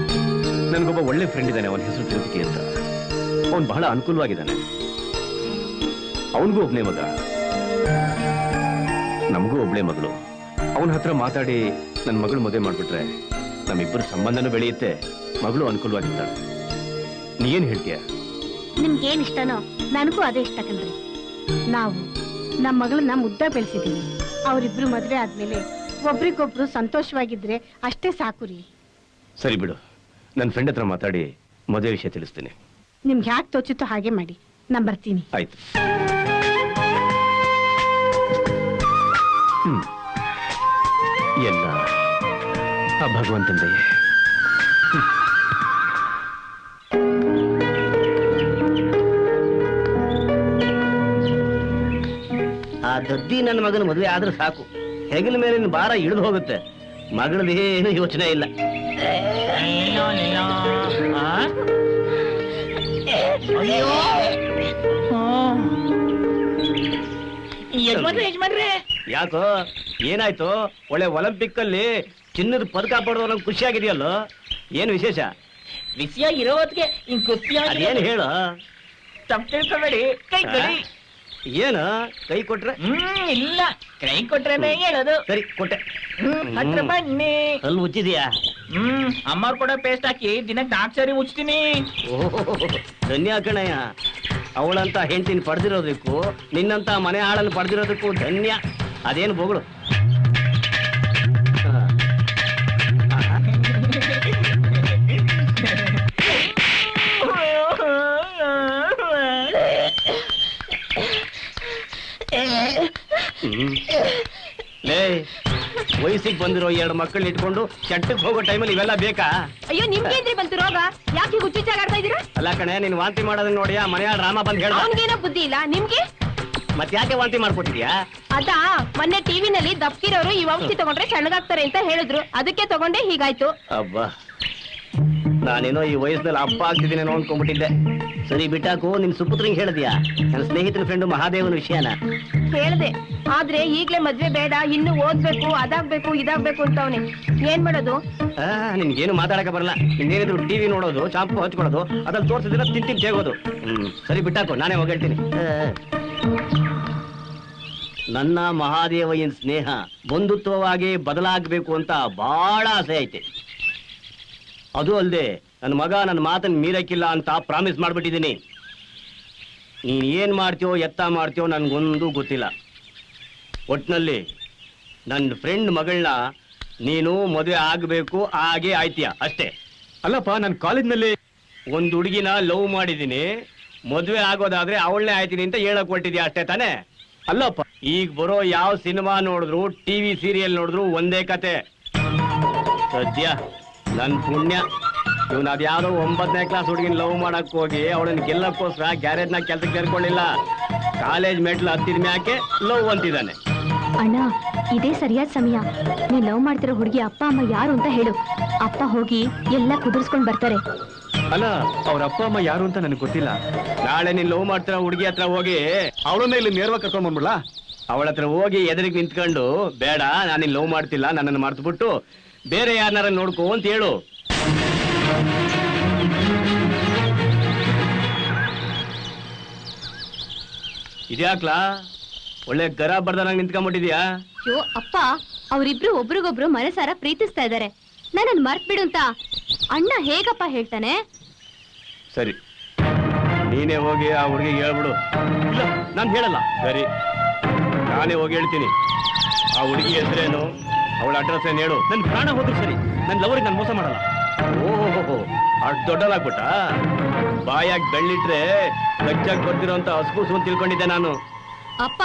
ನನ್ಗೊಬ್ಬ ಒಳ್ಳೆ ಫ್ರೆಂಡ್ ಇದ್ದಾನೆ, ಅವನ ಹೆಸರು ತಿರುಪತಿ ಅಂತ. ಅವನ್ ಬಹಳ ಅನುಕೂಲವಾಗಿದ್ದಾನೆ. ಅವನಿಗೂ ಒಬ್ನೇ ಮಗ, ನಮಗೂ ಒಬ್ಳೆ ಮಗಳು. ಅವನ ಹತ್ರ ಮಾತಾಡಿ ನನ್ನ ಮಗಳು ಮದುವೆ ಮಾಡ್ಬಿಟ್ರೆ ನಮ್ಮಿಬ್ಬರು ಸಂಬಂಧನೂ ಬೆಳೆಯುತ್ತೆ, ಮಗಳು ಅನುಕೂಲವಾಗಿದ್ದಾಳೆ. ನೀ ಏನ್ ಹೇಳ್ತೀಯ? ನಿಮ್ಗೇನ್ ಇಷ್ಟನೋ ನನಗೂ ಅದೇ ಇಷ್ಟ ಕಣ್ರಿ. ನಾವು ನಮ್ಮ ಮಗಳನ್ನ ಮುದ್ದ ಬೆಳೆಸಿದೀವಿ. ಅವರಿಬ್ರು ಮದ್ವೆ ಆದ್ಮೇಲೆ ಒಬ್ರಿಗೊಬ್ರು ಸಂತೋಷವಾಗಿದ್ರೆ ಅಷ್ಟೇ ಸಾಕು ರೀ. ಸರಿ ಬಿಡು, ನನ್ನ ಫ್ರೆಂಡ್ ಹತ್ರ ಮಾತಾಡಿ ಮದುವೆ ವಿಷಯ ತಿಳಿಸ್ತೀನಿ. ನಿಮ್ಗೆ ಯಾಕೆ ತೋಚಿತ್ತು ಹಾಗೆ ಮಾಡಿ, ನಾನ್ ಬರ್ತೀನಿ. ಆಯ್ತು. ಎಲ್ಲ ಆ ಭಗವಂತನ ದಯೆ. ಆ ದದ್ದಿ ನನ್ನ ಮಗನ ಮದುವೆ ಆದ್ರೆ ಸಾಕು, ಹೆಗಲ ಮೇಲಿನ ಭಾರ ಇಳಿದು ಹೋಗುತ್ತೆ. ಮಗಳದೇನು ಯೋಚನೆ ಇಲ್ಲ. ಯಾಕೋ ಏನಾಯ್ತು? ಒಳ್ಳೆ ಒಲಿಂಪಿಕ್ ಅಲ್ಲಿ ಚಿನ್ನದ ಪದಕ ಪಡೆದವ ಖುಷಿಯಾಗಿದೆಯಲ್ಲೋ, ಏನು ವಿಶೇಷ? ವಿಷಯ ಇರೋದಕ್ಕೆ ಹಿಂಗ್ ಅದೇನು ಹೇಳು. ತಪ್ಪು ತಿಳ್ಕೊಬೇಡಿ, ಕೈ ಕೊಡಿ. ಏನು ಕೈ ಕೊಟ್ರೆ? ಇಲ್ಲ, ಕೈ ಕೊಟ್ರೇನೆ ಹೇಳೋದು. ಸರಿ ಕೊಟ್ಟೆ. ಹತ್ರ ಬನ್ನಿ. ಅಲ್ಲಿ ಉಚ್ಚಿದೀಯಾ? ಅಮ್ಮವ್ರು ಕೂಡ ಪೇಸ್ಟ್ ಹಾಕಿ ದಿನಕ್ಕೆ 4 ಸಾರಿ ಉಚ್ತೀನಿ. ಧನ್ಯ ಕಣಯ್ಯ. ಅವಳಂತ ಹೆಂಡತಿನ ಪಡೆದಿರೋದಕ್ಕೂ ನಿನ್ನಂತ ಮನೆ ಹಾಳನ್ನು ಪಡೆದಿರೋದಕ್ಕೂ ಧನ್ಯ. ಅದೇನು ಬೋಗಳು. ಲೇ, ವಯಸ್ಸಿಗೆ ಬಂದಿರೋ 2 ಮಕ್ಕಳನ್ನ ಇಟ್ಕೊಂಡು ಚಟ್ಟಕ್ಕೆ ಹೋಗೋ ಟೈಮಲ್ಲಿ ಇವೆಲ್ಲ ಬೇಕಾ? ಅಯ್ಯೋ, ನಿಮ್ಗೆ ಏನ್ರಿ ಬಂತು ರೋಗ? ಯಾಕೆ ಹುಚ್ಚಾಗಾಡ್ತಾ ಇದೀರಾ? ಅಲ್ಲ ಕಣೆ, ನೀನ್ ವಾಂತಿ ಮಾಡೋದನ್ನ ನೋಡಿ ಆ ಮನೆಯಾಳ ರಾಮ ಬಂದ್ ಹೇಳ. ಅವನ್ಗೇನೋ ಬುದ್ಧಿ ಇಲ್ಲ, ನಿಮ್ಗೆ? ಮತ್ ಯಾಕೆ ವಾಂತಿ ಮಾಡ್ಕೊಟ್ಟಿದ್ಯಾ? ಅದಾ, ಮೊನ್ನೆ ಟಿವಿನಲ್ಲಿ ದಪ್ಕಿರೋರು ಈ ಔಷಧಿ ತಗೊಂಡ್ರೆ ಸಣ್ಣಗಾಗ್ತಾರೆ ಅಂತ ಹೇಳಿದ್ರು, ಅದಕ್ಕೆ ತಗೊಂಡೆ ಹೀಗಾಯ್ತು. ಅಬ್ಬಾ, ನಾನೇನೋ ಈ ವಯಸ್ಸಿನಲ್ಲಿ ಅಪ್ಪ ಆಗ್ತಿದ್ದೀನೇನೋ ಅನ್ಕೊಂಡ್ಬಿಟ್ಟಿದ್ದೆ. ಸರಿ ಬಿಟ್ಟಾಕು, ನಿನ್ ಸುಪುತ್ರಿಂಗ್ ಹೇಳಿದ್ಯಾ ನನ್ನ ಸ್ನೇಹಿತರ ಫ್ರೆಂಡು ಮಹಾದೇವನ ವಿಷಯನ? ಹೇಳ್ದೆ, ಆದ್ರೆ ಈಗ್ಲೇ ಮದ್ವೆ ಬೇಡ, ಇನ್ನು ಓದ್ಬೇಕು, ಅದಾಗ್ಬೇಕು, ಇದಾಗ್ಬೇಕು ಅಂತವ್ನೆ. ಏನ್ ಮಾಡೋದು? ನಿನ್ಗೇನು ಮಾತಾಡಕ ಬರಲ್ಲ. ಇನ್ನೇನಿದ್ರು ಟಿವಿ ನೋಡೋದು, ಚಾಂಪು ಹಚ್ಕೊಳ್ಳೋದು, ಅದ್ರಲ್ಲಿ ತೋರ್ಸಿದ್ರೆ ತಿಂತೀನಿ ತೇಗೋದು. ಸರಿ ಬಿಟ್ಟಾಕು, ನಾನೇ ಹೋಗಿ ಹೇಳ್ತೀನಿ. ನನ್ನ ಮಹಾದೇವಯ್ಯನ ಸ್ನೇಹ ಬಂಧುತ್ವವಾಗಿ ಬದಲಾಗಬೇಕು ಅಂತ ಬಹಳ ಆಸೆ ಐತೆ. ಅದು ಅಲ್ಲದೆ ನನ್ನ ಮಗ ನನ್ನ ಮಾತನ್ನು ಮೀರಕ್ಕಿಲ್ಲ ಅಂತ ಪ್ರಾಮಿಸ್ ಮಾಡ್ಬಿಟ್ಟಿದ್ದೀನಿ. ನೀನ್ ಏನ್ ಮಾಡ್ತೀಯೋ ಎತ್ತ ಮಾಡ್ತೀಯೋ ನನ್ಗೊಂದು ಗೊತ್ತಿಲ್ಲ. ಒಟ್ನಲ್ಲಿ ನನ್ನ ಫ್ರೆಂಡ್ ಮಗಳನ್ನ ನೀನು ಮದುವೆ ಆಗಬೇಕು, ಹಾಗೆ ಆಯ್ತೀಯ ಅಷ್ಟೇ. ಅಲ್ಲಪ್ಪ, ನಾನು ಕಾಲೇಜ್ನಲ್ಲಿ ಒಂದು ಹುಡುಗಿನ ಲವ್ ಮಾಡಿದ್ದೀನಿ, ಮದುವೆ ಆಗೋದಾದ್ರೆ ಅವಳನ್ನೇ ಆಯ್ತೀನಿ ಅಂತ ಹೇಳಕ್ ಹೊಟ್ಟಿದ್ಯಾ ಅಷ್ಟೇ ತಾನೇ? ಅಲ್ಲಪ್ಪ, ಈಗ ಬರೋ ಯಾವ ಸಿನಿಮಾ ನೋಡಿದ್ರು, ಟಿವಿ ಸೀರಿಯಲ್ ನೋಡಿದ್ರು ಒಂದೇ ಕತೆ. ಸದ್ಯ ನನ್ ಪುಣ್ಯ ಇವನ್ ಅದ್ಯಾವ್ದೋ 9ನೇ ಕ್ಲಾಸ್ ಹುಡುಗಿನ ಲವ್ ಮಾಡಕ್ ಹೋಗಿ ಅವಳನ್ನ ಗೆಲ್ಲಕ್ಕೋಸ್ಕರ ಗ್ಯಾರೇಜ್ನಾಗ ಕೆಲ್ಸಕ್ಕೆ ಸೇರ್ಕೊಳ್ಳಿಲ್ಲ. ಕಾಲೇಜ್ ಮೆಟ್ಲು ಹತ್ತಿದ ಮ್ಯಾಕೆ ಲವ್ ಅಂತಿದ್ದಾನೆ. ಅಣ್ಣ ಇದೇ ಸರಿಯಾದ ಸಮಯ. ನೀನ್ ಲವ್ ಮಾಡ್ತಿರೋ ಹುಡುಗಿ ಅಪ್ಪ ಅಮ್ಮ ಯಾರು ಅಂತ ಹೇಳು. ಅಪ್ಪ ಹೋಗಿ ಎಲ್ಲ ಕುದುರ್ಸ್ಕೊಂಡ್ ಬರ್ತಾರೆ. ಅಲ್ಲ ಅವ್ರ ಅಪ್ಪ ಅಮ್ಮ ಯಾರು ಅಂತ ನನಗೆ ಗೊತ್ತಿಲ್ಲ. ನಾಳೆ ನೀನ್ ಲವ್ ಮಾಡ್ತಿರೋ ಹುಡುಗಿ ಹತ್ರ ಹೋಗಿ ಅವಳನ್ನ ಇಲ್ಲಿ ನೇರವಾಗಿ ಕರ್ಕೊಂಡ್ ಬಂದ್ಬಿಡ್ಲಾ? ಅವಳ ಹತ್ರ ಹೋಗಿ ಎದುರಿಗೆ ನಿಂತ್ಕೊಂಡು ಬೇಡ ನಾನು ಲವ್ ಮಾಡ್ತಿಲ್ಲ, ನನ್ನನ್ನು ಮರ್ತ್ಬಿಟ್ಟು ಬೇರೆ ಯಾರನ್ನಾರ ನೋಡ್ಕೋ ಅಂತ ಹೇಳು. ಇದ್ಯಾಕ್ಲಾ ಒಳ್ಳೆ ಗರ ಬರ್ದಂಗ್ ನಿಂತ್ಕೊಂಡ್ಬಿಟ್ಟಿದ್ಯಾ? ಅಯ್ಯೋ ಅಪ್ಪ, ಅವರಿಬ್ರು ಒಬ್ರಿಗೊಬ್ರು ಮನಸಾರ ಪ್ರೀತಿಸ್ತಾ ಇದ್ದಾರೆ. ನನ್ನನ್ನು ಮರ್ತ್ ಬಿಡು ಅಂತ ಅಣ್ಣ ಹೇಗಪ್ಪ ಹೇಳ್ತಾನೆ? ಸರಿ, ನೀನೇ ಹೋಗಿ ಆ ಹುಡುಗಿಗೆ ಹೇಳ್ಬಿಡು. ಇಲ್ಲ ನಾನು ಹೇಳಲ್ಲ. ಸರಿ, ನಾನೇ ಹೋಗಿ ಹೇಳ್ತೀನಿ. ಆ ಹುಡುಗಿ ಹೆಸರೇನು, ಅವಳ ಅಡ್ರೆಸ್ ಏನು ಹೇಳು. ನನ್ ಪ್ರಾಣ ಹೋದ್ರು ಸರಿ, ನನ್ನ ಲವರಿಗೆ ನಾನು ಮೋಸ ಮಾಡಲ್ಲ. ಓಹೋ, ಅಷ್ಟು ದೊಡ್ಡದಾಗ್ಬಿಟ್ಟ. ಬಾಯಾಗಿ ಬೆಳ್ಳಿಟ್ರೆ ಗಜ್ಜಾಗಿ ಬರ್ತಿರೋಂತ ಹಸ್ಕೂಸು ಅಂತ ತಿಳ್ಕೊಂಡಿದ್ದೆ ನಾನು. ಅಪ್ಪ,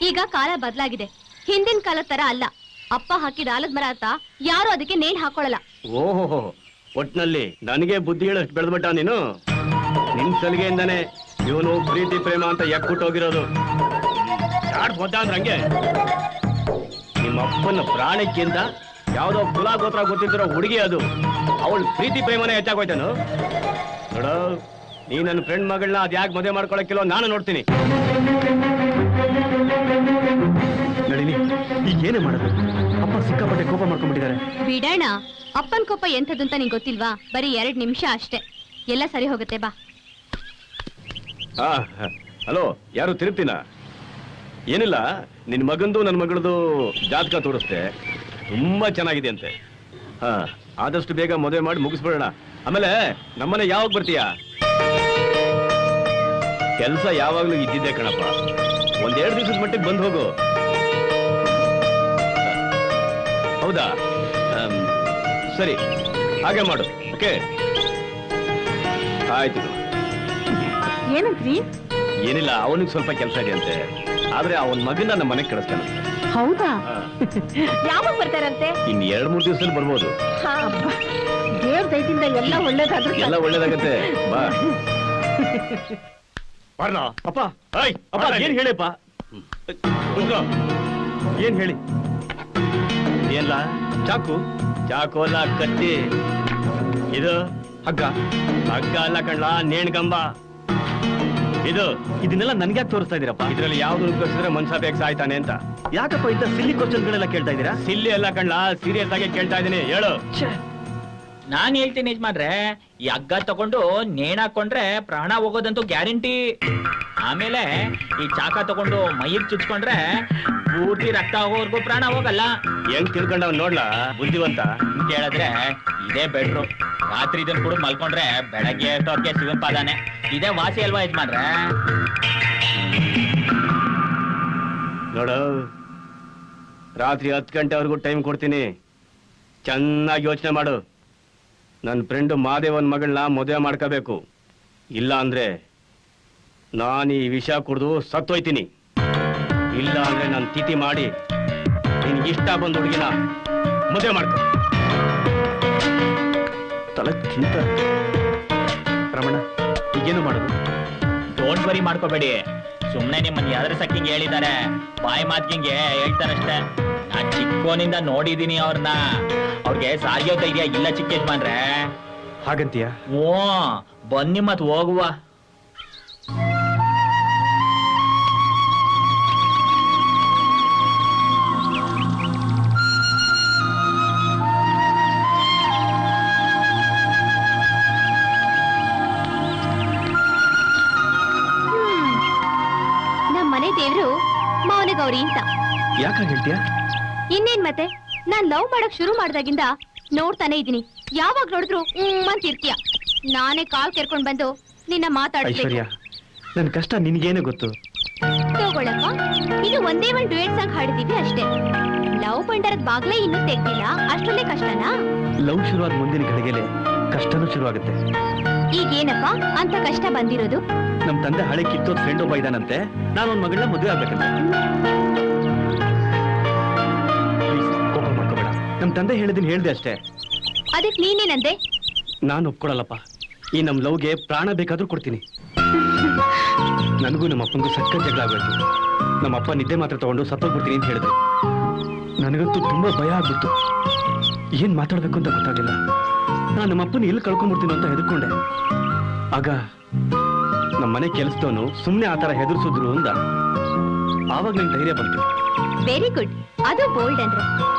ಈಗ ಕಾಲ ಬದಲಾಗಿದೆ. ಹಿಂದಿನ ಕಾಲದ ತರ ಅಲ್ಲ. ಅಪ್ಪ ಹಾಕಿದ ಆಲದ ಮರ ಅಂತ ಯಾರು ಅದಕ್ಕೆ ನೇಣು ಹಾಕೊಳ್ಳಲ್ಲ. ಓಹೋ, ಒಟ್ನಲ್ಲಿ ನನಗೆ ಬುದ್ಧಿ ಹೇಳಷ್ಟು ಬೆಳೆದ್ಬಿಟ್ಟ ನೀನು. ನಿನ್ ಸಲಿಗೆಯಿಂದಾನೆ ಇವನು ಪ್ರೀತಿ ಪ್ರೇಮ ಅಂತ ಹೋಗಿರೋದು. ಮೊದ್ದ ಅಂದ್ರೆ ಹಂಗೆ ನಿಮ್ಮ ಅಪ್ಪನ ಪ್ರಾಣಕ್ಕಿಂತ ಯಾವ್ದೋ ಕುಲ ಗೋತ್ರ ಗೊತ್ತಿರೋ ಹುಡುಗಿ ಅದು. ಅವಳು ಪ್ರೀತಿ ಪ್ರೇಮನೇ ಹೆಚ್ಚಾಗೋಯ್ತಾನು. ನೋಡ, ನೀ ನನ್ನ ಫ್ರೆಂಡ್ ಮಗಳನ್ನ ಅದ್ಯಾಕೆ ಮದುವೆ ಮಾಡ್ಕೊಳಕ್ಕಿಲ್ಲೋ ನಾನು ನೋಡ್ತೀನಿ. ನಳಿನಿ, ಈಗ ಏನೇ ಮಾಡೋದು? ಅಪ್ಪ ಸಿಕ್ಕಾಪಟ್ಟೆ ಕೋಪ ಮಾಡ್ಕೊಂಡ್ಬಿಟ್ಟಿದ್ದಾರೆ. ಬಿಡೋಣ, ಅಪ್ಪನ ಕೋಪ ಎಂಥದ್ದು ಅಂತ ನಿಂಗೆ ಗೊತ್ತಿಲ್ವಾ? ಬರೀ 2 ನಿಮಿಷ ಅಷ್ಟೇ, ಎಲ್ಲ ಸರಿ ಹೋಗುತ್ತೆ. ಬಾ. ಹಲೋ, ಯಾರು ತಿರುಪ್ತಿನ? ಏನಿಲ್ಲ, ನಿನ್ ಮಗಂದು ನನ್ನ ಮಗಳದು ಜಾತಕ ತೋರಿಸ್ತೆ. ತುಂಬಾ ಚೆನ್ನಾಗಿದೆ ಅಂತೆ. ಆದಷ್ಟು ಬೇಗ ಮದುವೆ ಮಾಡಿ ಮುಗಿಸ್ಬಿಡೋಣ. ಆಮೇಲೆ ನಮ್ಮನೆ ಯಾವಾಗ ಬರ್ತೀಯಾ? ಕೆಲಸ ಯಾವಾಗ್ಲೂ ಇದ್ದಿದ್ದೆ ಕಣಪ್ಪ. 1-2 ದಿವಸದ ಮಟ್ಟಿಗೆ ಬಂದು ಹೋಗು. ಹೌದಾ? ಸರಿ, ಹಾಗೆ ಮಾಡು. ಓಕೆ, ಆಯ್ತು. ಏನಂತ್ರಿ? ಏನಿಲ್ಲ, ಅವನಿಗೆ ಸ್ವಲ್ಪ ಕೆಲಸ ಇದೆಯಂತೆ. ಆದ್ರೆ ಅವನ ಮಗನ ನಮ್ಮ ಮನೆಗೆ ಕಳಿಸ್ತಾನಂತೆ. ಹೌದಾ? ಯಾವಾಗ ಬರ್ತಾರಂತೆ? ಇನ್ 2-3 ದಿವಸದಲ್ಲಿ ಬರ್ಬೋದು. ದೇವ್ರ ದಯದಿಂದ ಎಲ್ಲ ಒಳ್ಳೇದಾದ್ರು. ಎಲ್ಲ ಒಳ್ಳೇದಾಗತ್ತೆ. ಬಾ. ಅಪ್ಪ, ಅಪ್ಪ, ಏನ್ ಹೇಳಿಪ್ಪ? ಏನ್ ಹೇಳಿ? ಏನ್ಲ? ಚಾಕು? ಚಾಕು ಅಲ್ಲ, ಕತ್ತಿ. ಇದು ಹಗ್ಗ? ಹಗ್ಗ ಅಲ್ಲ ಕಣ್ಲ, ನೇಣ್ಗಂಬ. ಇದನ್ನೆಲ್ಲ ನನ್ಗ್ಯಾಕೆ ತೋರಿಸ್ತಾ ಇದೀರಪ್ಪ? ಇದ್ರಲ್ಲಿ ಯಾವ್ದು ಉಪಯೋಗಿಸಿದ್ರೆ ಮನ್ಸ ಬೇಗ ಸಾಯ್ತಾನೆ ಅಂತ. ಯಾಕಪ್ಪ ಇಂಥ ಸಿಲ್ಲಿ ಕ್ವಶನ್ಗಳೆಲ್ಲ ಕೇಳ್ತಾ ಇದ್ದೀರಾ? ಸಿಲ್ಲಿ ಅಲ್ಲ ಕಣ್ಲ, ಸೀರಿಯಸ್ ಆಗಿ ಕೇಳ್ತಾ ಇದೀನಿ. ಹೇಳು. ನಾನ್ ಹೇಳ್ತೀನಿ ಯಜಮಾನ್ರೆ, ಈ ಹಗ್ಗ ತಗೊಂಡು ನೇಣ್ ಹಾಕೊಂಡ್ರೆ ಪ್ರಾಣ ಹೋಗೋದಂತೂ ಗ್ಯಾರಂಟಿ. ಆಮೇಲೆ ಈ ಚಾಕ ತಗೊಂಡು ಮೈಗೆ ಚುಚ್ಕೊಂಡ್ರೆ ಪೂರ್ತಿ ರಕ್ತ ಹೋಗೋರ್ಗು ಪ್ರಾಣ ಹೋಗಲ್ಲ. ಹೆಂಗ್ ತಿಳ್ಕೊಂಡವ್ ನೋಡ್ಲಾ, ಬುದ್ಧಿವಂತ. ಅಂತ ಹೇಳಿದ್ರೆ ಇದೇ ಬೆಡ್ರು. ರಾತ್ರಿ ಇದನ್ ಕೂಡ ಮಲ್ಕೊಂಡ್ರೆ ಬೆಳಗ್ಗೆ ಎಷ್ಟೊತ್ತಿಗೆ ಶಿವನ್ ಪಾದಾನೆ. ಇದೇ ವಾಸಿ ಅಲ್ವಾ ಯಜಮಾನ್ರೆ? ನೋಡು, ರಾತ್ರಿ 10 ಗಂಟೆವರೆಗೂ ಟೈಮ್ ಕೊಡ್ತೀನಿ. ಚೆನ್ನಾಗಿ ಯೋಚನೆ ಮಾಡು. ನನ್ನ ಫ್ರೆಂಡು ಮಾದೇವನ್ ಮಗಳನ್ನ ಮದುವೆ ಮಾಡ್ಕೋಬೇಕು. ಇಲ್ಲ ಅಂದ್ರೆ ನಾನು ಈ ವಿಷ ಕುಡಿದು ಸತ್ತೋಯ್ತೀನಿ. ಇಲ್ಲ ಅಂದ್ರೆ ನಾನು ತಿಥಿ ಮಾಡಿ ನಿನ್ಗೆ ಇಷ್ಟ ಬಂದ ಹುಡುಗಿನ ಮದುವೆ ಮಾಡ್ಕೊ. ತಲೆ ಚಿಂತ. ರಮಣ, ಈಗೇನು ಮಾಡೋದು? ಡೋಂಟ್ ವರಿ ಮಾಡ್ಕೋಬೇಡಿ. ಸುಮ್ನೆ ನಿಮ್ಮನ್ನ ಯಾವ್ದ್ರ ಸಕ್ಕಿಂಗ್ ಹೇಳಿದ್ದಾರೆ, ಬಾಯಿ ಮಾತಿಗೆ ಹೇಳ್ತಾರಷ್ಟೇ. ನಾನ್ ಚಿಕ್ಕೋನಿಂದ ನೋಡಿದೀನಿ ಅವ್ರನ್ನ. ಅವ್ರಿಗೆ ಸಾರಿಯೋ ಧೈರ್ಯ ಇಲ್ಲ ಚಿಕ್ಕ ಯಜಮಾನ್ರೆ. ಹಾಗಂತೀಯ? ಓ, ಬನ್ನಿ ಮತ್ ಹೋಗುವ. ನಮ್ಮ ಮನೆ ದೇವ್ರು ಮೌನ ಗೌರಿ ಅಂತ. ಯಾಕಾಗ ಹೇಳ್ತೀಯ? ಇನ್ನೇನ್ ಮತ್ತೆ, ನಾನ್ ಲವ್ ಮಾಡಕ್ ಶುರು ಮಾಡ್ದಾಗಿಂದ ನೋಡ್ತಾನೆ ಇದೀನಿ. ಯಾವಾಗ ನೋಡಿದ್ರು ಅಂತಿರ್ತೀಯ. ನಾನೇ ಕಾಲ್ ಕೆರ್ಕೊಂಡ್ ಬಂದು ನಿನ್ನ ಮಾತಾಡ್ತೀನಿ. ಐಶ್ವರ್ಯ, ನನ್ ಕಷ್ಟ ನಿನ್ಗೇನು ಗೊತ್ತು? ತಗೊಳಪ್ಪ, ಇದು ಒಂದೇ ಒಂದು ಡ್ಯೂಯೆಟ್ ಸಾಂಗ್ ಹಾಡಿದೀವಿ ಅಷ್ಟೇ. ಲವ್ ಬಂಡರದ ಬಾಗ್ಲೇ ಇನ್ನೂ ತೆಗ್ದಿಲ್ಲ, ಅಷ್ಟರಲ್ಲೇ ಕಷ್ಟನಾ? ಲವ್ ಶುರುವಾದ ಮುಂದಿನ ಘಳಿಗೆಲೆ ಕಷ್ಟನೂ ಶುರುವಾಗುತ್ತೆ. ಈಗೇನಪ್ಪ ಅಂತ ಕಷ್ಟ ಬಂದಿರೋದು? ನಮ್ ತಂದೆ ಹಳೆ ಕಿತ್ತೋದ್ ಫ್ರೆಂಡ್ ಒಬ್ಬ ಇದಾನಂತೆ. ನಾನು ಒಂದ್ ಮಗಳನ್ನ ಮದುವೆ ಆಗ್ಬೇಕಂತೆ. ಪ್ಲೀಸ್, ಕೋಪ ಮಾಡ್ಕೋಬೇಡ. ನಮ್ ತಂದೆ ಹೇಳಿದ್ದೀನಿ ಹೇಳ್ದೆ ಅಷ್ಟೇ. ಅದಕ್ಕೆ ನೀನೇನಂದೆ? ನಾನು ಒಪ್ಕೊಳಲ್ಲಪ್ಪ. ಈ ನಮ್ ಲವ್ಗೆ ಪ್ರಾಣ ಬೇಕಾದ್ರೂ ಕೊಡ್ತೀನಿ. ನನಗೂ ನಮ್ಮ ಅಪ್ಪನಿಗೂ ಸಕ್ಕತ್ ಜಗಳ ಆಗ್ಬಿಡ್ತು. ನಮ್ಮ ಅಪ್ಪ ನಿದ್ದೆ ಮಾತ್ರ ತಗೊಂಡು ಸತ್ತೋಗ್ಬಿಡ್ತೀನಿ ಅಂತ ಹೇಳಿದ್ರು. ನನಗಂತೂ ತುಂಬಾ ಭಯ ಆಗ್ಬಿಡ್ತು. ಏನ್ ಮಾತಾಡ್ಬೇಕು ಅಂತ ಗೊತ್ತಾಗಿಲ್ಲ. ನಾನು ನಮ್ಮ ಅಪ್ಪನ ಎಲ್ಲಿ ಕಳ್ಕೊಂಡ್ಬಿಡ್ತೀನಿ ಅಂತ ಹೆದರ್ಕೊಂಡೆ. ಆಗ ನಮ್ಮ ಮನೆ ಕೆಲಸದವನು ಸುಮ್ನೆ ಆತರ ಹೆದರ್ಸಿದ್ರು ಅಂದ. ಆವಾಗ ನಂಗೆ ಧೈರ್ಯ ಬಂತು. Very good. ಅದು ಬೋಲ್ಡ್ ಅಂದ್ರೆ.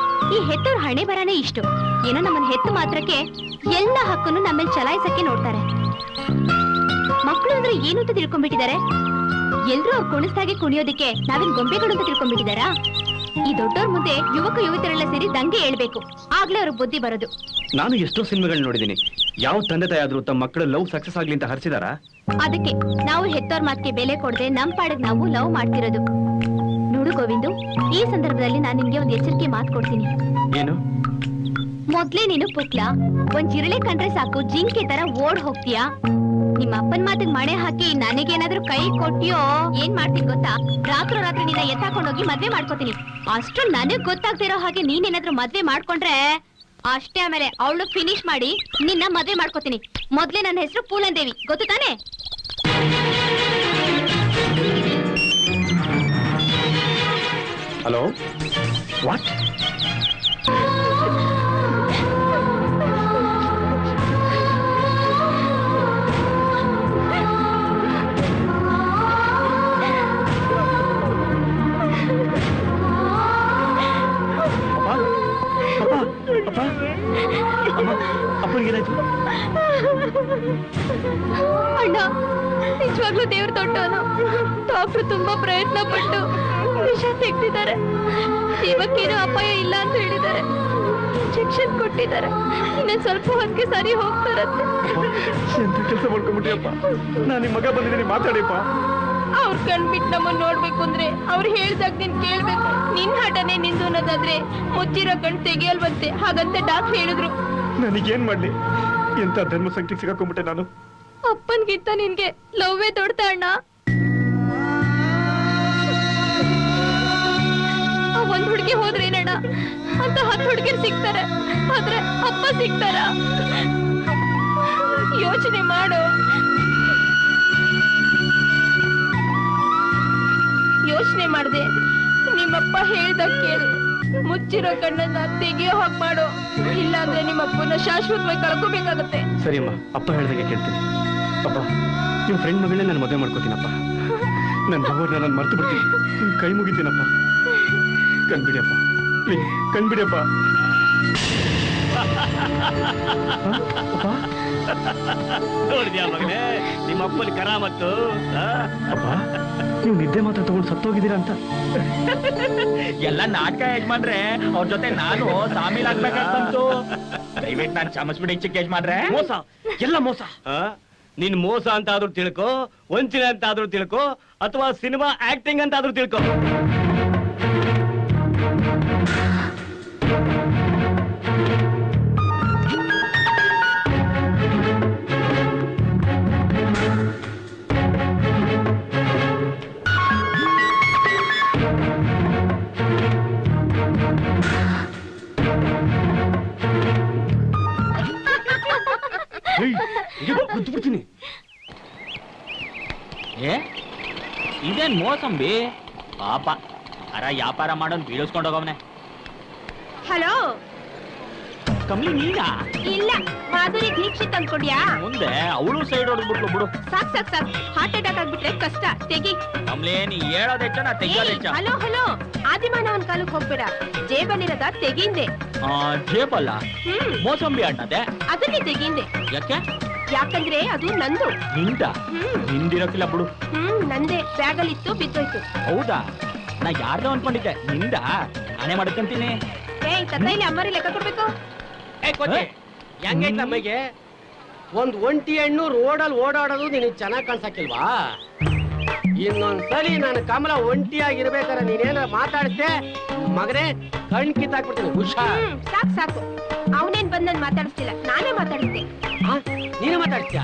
ಈ ಹೆತ್ತವ್ರ ಹಣೆ ಬರಾನೇ ಇಷ್ಟು. ಏನೋ ನಮ್ಮನ್ನ ಹೆತ್ತು ಮಾತ್ರಕ್ಕೆ ಎಲ್ಲ ಹಕ್ಕನ್ನು ನಮ್ಮಲ್ಲಿ ಚಲಾಯಿಸಕ್ಕೆ ನೋಡ್ತಾರೆ. ಮಕ್ಕಳು ಅಂದ್ರೆ ಏನು ಅಂತ ತಿಳ್ಕೊಂಡ್ಬಿಟ್ಟಿದ್ದಾರೆ. ಎಲ್ರೂ ಅವ್ರು ಕುಣಿಸ್ದಾಗೆ ಕುಣಿಯೋದಕ್ಕೆ ನಾವೇನ್ ಗೊಂಬೆಗಳು ಅಂತ ತಿಳ್ಕೊಂಡ್ಬಿಟ್ಟಿದಾರಾ? ಈ ದೊಡ್ಡವ್ರ ಮುಂದೆ ಯುವಕ ಯುವತಿಯರೆಲ್ಲ ಸೇರಿ ದಂಗೆ ಹೇಳ್ಬೇಕು. ಆಗ್ಲೇ ಅವ್ರಿಗೆ ಬುದ್ಧಿ ಬರೋದು. ನಾನು ಎಷ್ಟೋ ಸಿನಿಮಾಗಳು ನೋಡಿದ್ದೀನಿ. ಯಾವ ತಂದೆ ತಾಯಿ ಆದ್ರೂ ತಮ್ಮ ಮಕ್ಕಳು ಲವ್ ಸಕ್ಸಸ್ ಆಗ್ಲಿ ಅಂತ ಹರಿಸಿದಾರಾ? ಅದಕ್ಕೆ ನಾವು ಹೆತ್ತವ್ರ ಮಾತಿಗೆ ಬೆಲೆ ಕೊಡದೆ ನಮ್ ಪಾಡಿಗೆ ನಾವು ಲವ್ ಮಾಡ್ತಿರೋದು. ನೋಡು ಗೋವಿಂದು, ಈ ಸಂದರ್ಭದಲ್ಲಿ ನಾನು ನಿಮ್ಗೆ ಒಂದು ಎಚ್ಚರಿಕೆ ಮಾತು ಕೊಡ್ತೀನಿ. ಏನು? ಮೊದ್ಲೇ ನೀನು ಪುಕ್ಲ ಒಂದ್ ಜಿರಳೆ ಕಂಡ್ರೆ ಸಾಕು ಜಿಂಕೆ ತರ ಓಡ್ ಹೋಗ್ತೀಯಾ. ನಿಮ್ಮ ಅಪ್ಪನ ಮಾತಿಗೆ ಮಣೆ ಹಾಕಿ ನನಗೇನಾದ್ರೂ ಕೈ ಕೊಟ್ಟಿಯೋ ಏನ್ ಮಾಡ್ತೀನಿ ಗೊತ್ತಾ? ರಾತ್ರಿ ನಿನ್ನ ಎತ್ತಾಕೊಂಡೋಗಿ ಮದ್ವೆ ಮಾಡ್ಕೋತೀನಿ. ಅಷ್ಟು ನನಗ್ ಗೊತ್ತಾಗ್ತಿರೋ ಹಾಗೆ ನೀನೇನಾದ್ರೂ ಮದ್ವೆ ಮಾಡ್ಕೊಂಡ್ರೆ ಅಷ್ಟೇ. ಆಮೇಲೆ ಅವಳು ಫಿನಿಶ್ ಮಾಡಿ ನಿನ್ನ ಮದ್ವೆ ಮಾಡ್ಕೋತೀನಿ. ಮೊದ್ಲೇ ನನ್ನ ಹೆಸರು ಪೂಲನ್ ದೇವಿ, ಗೊತ್ತು ತಾನೆ? Hello, what? ಅಣ್ಣ, ನಿಜವಾಗ್ಲೂ ದೇವ್ರ ದೊಡ್ಡವನು. ಡಾಕ್ಟರ್ ತುಂಬಾ ಪ್ರಯತ್ನ ಪಟ್ಟು ವಿಷ ತೆಗ್ದಿದ್ದಾರೆ. ಜೀವಕ್ಕೇನು ಅಪಾಯ ಇಲ್ಲ ಅಂತ ಹೇಳಿದ್ದಾರೆ. ಇಂಜೆಕ್ಷನ್ ಕೊಟ್ಟಿದ್ದಾರೆ. ಇನ್ನೊಂದ್ ಸ್ವಲ್ಪ ಹೊತ್ತಿಗೆ ಸರಿ ಹೋಗ್ತಾರಂತೆ. ಎಂತ ಕೆಲಸ ಮಾಡ್ಕೊಂಡ್ಬಿಟ್ಟಿಯಪ್ಪ. ನಾನು ನಿಮ್ಮ ಮಗ ಬಂದಿದ್ದೀನಿ, ಮಾತಾಡಿಪ್ಪ. ಅವ್ರ ಕಣ್ಬಿಟ್ಟು ನಮ್ಮನ್ನ ನೋಡ್ಬೇಕು ಅಂದ್ರೆ ಅವ್ರು ಹೇಳ್ದಾಗ ನೀನ್ ಕೇಳ್ಬೇಕು. ನಿನ್ ಹಠನೆ ನಿಂದು ಅನ್ನೋದಾದ್ರೆ ಮುಚ್ಚಿರೋ ಕಣ್ ತೆಗಿಯಲ್ವಂತೆ. ಹಾಗಂತ ಡಾಕ್ಟರ್ ಹೇಳಿದ್ರು. ನನಗೇನ್ ಮಾಡ್ಲಿ? ಎಂತ ಧರ್ಮ ಸಂಖ್ಯೆ ಸಿಗಾಕೊಂಡ್ಬಿಟ್ಟೆ ನಾನು. ಅಪ್ಪನ್ಗಿಂತ ನಿನ್ಗೆ ಲವ್ವೇ ದೊಡ್ಡ ಅಣ್ಣ. ಒಂದ್ ಹುಡುಗಿ ಹೋದ್ರೇನಣ್ಣ ಅಂತ 10 ಹುಡುಗಿರು ಸಿಗ್ತಾರೆ. ಆದ್ರೆ ಅಪ್ಪ ಸಿಗ್ತಾರ? ಯೋಚನೆ ಮಾಡು. ಯೋಚನೆ ಮಾಡ್ದೆ ನಿಮ್ಮಪ್ಪ ಹೇಳ್ದಾಗ ಕೇಳು. ಮುಚ್ಚಿರೋ ಕಣ್ಣನ್ನ ತೆಗಿಯೋ ಹಾಗೆ ಮಾಡು. ಇಲ್ಲಾಂದ್ರೆ ನಿಮ್ಮಪ್ಪನ ಶಾಶ್ವತವಾಗಿ ಕಳ್ಕೋಬೇಕಾಗತ್ತೆ. ಸರಿ ಅಮ್ಮ, ಅಪ್ಪ ಹೇಳ್ದಂಗೆ ಕೇಳ್ತೀನಿ. ಅಪ್ಪ, ನಿಮ್ಮ ಫ್ರೆಂಡ್ ಮಗಳೇ ನಾನು ಮದುವೆ ಮಾಡ್ಕೋತೀನಪ್ಪ. ನನ್ನ ಲವರ್ನ ನಾನು ಮರ್ತು ಬಿಡ್ತೀನಿ. ನಿಮ್ ಕೈ ಮುಗಿತೀನಪ್ಪ. ಕಣ್ಬಿಡಿಯಪ್ಪ, ಪ್ಲೀಸ್ ಕಣ್ಬಿಡಿಯಪ್ಪ. ನೋಡಿದ್ಯಾ ಮಗನೇ ನಿಮ್ಮ ಅಪ್ಪನ ಕರಾಮತ್ತು? ಅಪ್ಪ, ನೀವು ನಿದ್ದೆ ಮಾತ್ರ ತಗೊಂಡು ಸತ್ತೋಗಿದ್ದೀರಾ ಅಂತ. ಎಲ್ಲ ನಾಟಕ ಯಜಮಾನ್ರೆ. ಅವ್ರ ಜೊತೆ ನಾನು ಸಾಮೀಲ್ ಆಗ್ಬೇಕಾಗ್ತಂತು. ದಯವಿಟ್ಟು ನಾನು ಕ್ಷಮಿಸ್ಬಿಡಿ ಚಿಕ್ಕ ಯಜಮಾನ್ರೆ. ಮೋಸ, ಎಲ್ಲ ಮೋಸ. ನೀನ್ ಮೋಸ ಅಂತ ಆದ್ರೂ ತಿಳ್ಕೊ, ವಂಚನೆ ಅಂತ ಆದ್ರೂ ತಿಳ್ಕೊ, ಅಥವಾ ಸಿನಿಮಾ ಆಕ್ಟಿಂಗ್ ಅಂತ ಆದ್ರೂ ತಿಳ್ಕೊ. ಬಿಡ್ತೀನಿ. ಏ ಇದೇನ್ ಮೋಸಂಬಿ? ಪಾಪ ವ್ಯಾಪಾರ ಮಾಡೋನ್ ಬೀಳಿಸ್ಕೊಂಡು ಹೋಗವನೆ. ಹಲೋ, ಕಮ್ಲಿ ನೀನಾ? ಇಲ್ಲ, ಮಾಧುರಿ ದೀಕ್ಷಿತ್ ಅನ್ಕೊಡ್ಯಾ? ಮುಂದೆ ಅವಳು ಸೈಡ್ ಹೊಡೆದ್ಬಿಟ್ಲು ಬಿಡು. ಸಾಕ್ ಸಾಕ್ ಸಾಕ್, ಹಾರ್ಟ್ ಅಟ್ಯಾಕ್ ಆಗ್ಬಿಟ್ರೆ ಕಷ್ಟ. ತೆಗಿ. ಕಮ್ಲಿ, ನೀ ಹೇಳೋದೆಚ್ಚ, ನಾ ತೆಗಿಯೋದೆಚ್ಚ. ಹಲೋ ಹಲೋ, ಆದಿಮಾನ ಅವನ್ ಕಾಲಕ್ಕೆ ಹೋಗ್ಬೇಡ. ಜೇಬಲ್ಲಿರದ ತೆಗಿಂದೆ. ಜೇಬಲ್ಲ, ಮೋಸಂಬಿ ಹಣ್ಣದೆ. ಅದನ್ನೇ ತೆಗಿಂದೆ. ಯಾಕೆ? ಯಾಕಂದ್ರೆ ಅದು ನಂದು. ನಿಂದ? ನಿಂದಿರಕ್ಕಿಲ್ಲ ಬಿಡು. ನಂದೇ. ಬ್ಯಾಗಲ್ಲಿತ್ತು, ಬಿದ್ದೋಯ್ತು. ಹೌದಾ? ನಾ ಯಾರ್ದೋ ಅನ್ಕೊಂಡಿದ್ದೆ. ನಿಂದ? ನಾನೇ ಮಾಡ್ಕೊಂತೀನಿ. ಇಲ್ಲಿ ಅಮ್ಮರಿ ಲೆಕ್ಕ ಕೊಡ್ಬೇಕು. ಹೆಂಗೈತ್ ನಮಗೆ? ಒಂದ್ ಒಂಟಿ ಹೆಣ್ಣು ರೋಡಲ್ಲಿ ಓಡಾಡೋದು ನಿನಗೆ ಚೆನ್ನಾಗ್ ಕಾಣ್ಸಕ್ಕಿಲ್ವಾ? ಇನ್ನೊಂದ್ಸಲಿ ನಾನು ಕಮಲ ಒಂಟಿಯಾಗಿರ್ಬೇಕಾರೆ ನೀನೇನ ಮಾತಾಡಿಸ್ದೆ ಮಗನೇ, ಕಣ್ ಕಿತ್ತಾಕ್ಬಿಡ್ತೀನಿ. ಹುಷಾರ್. ಸಾಕು ಸಾಕು, ಅವನೇನ್ ಬಂದ್ ನನ್ ಮಾತಾಡಿಸ್ತಿಲ್ಲ, ನಾನೇ ಮಾತಾಡಿಸ್ದೆ. ನೀನೇ ಮಾತಾಡ್ತೀಯ?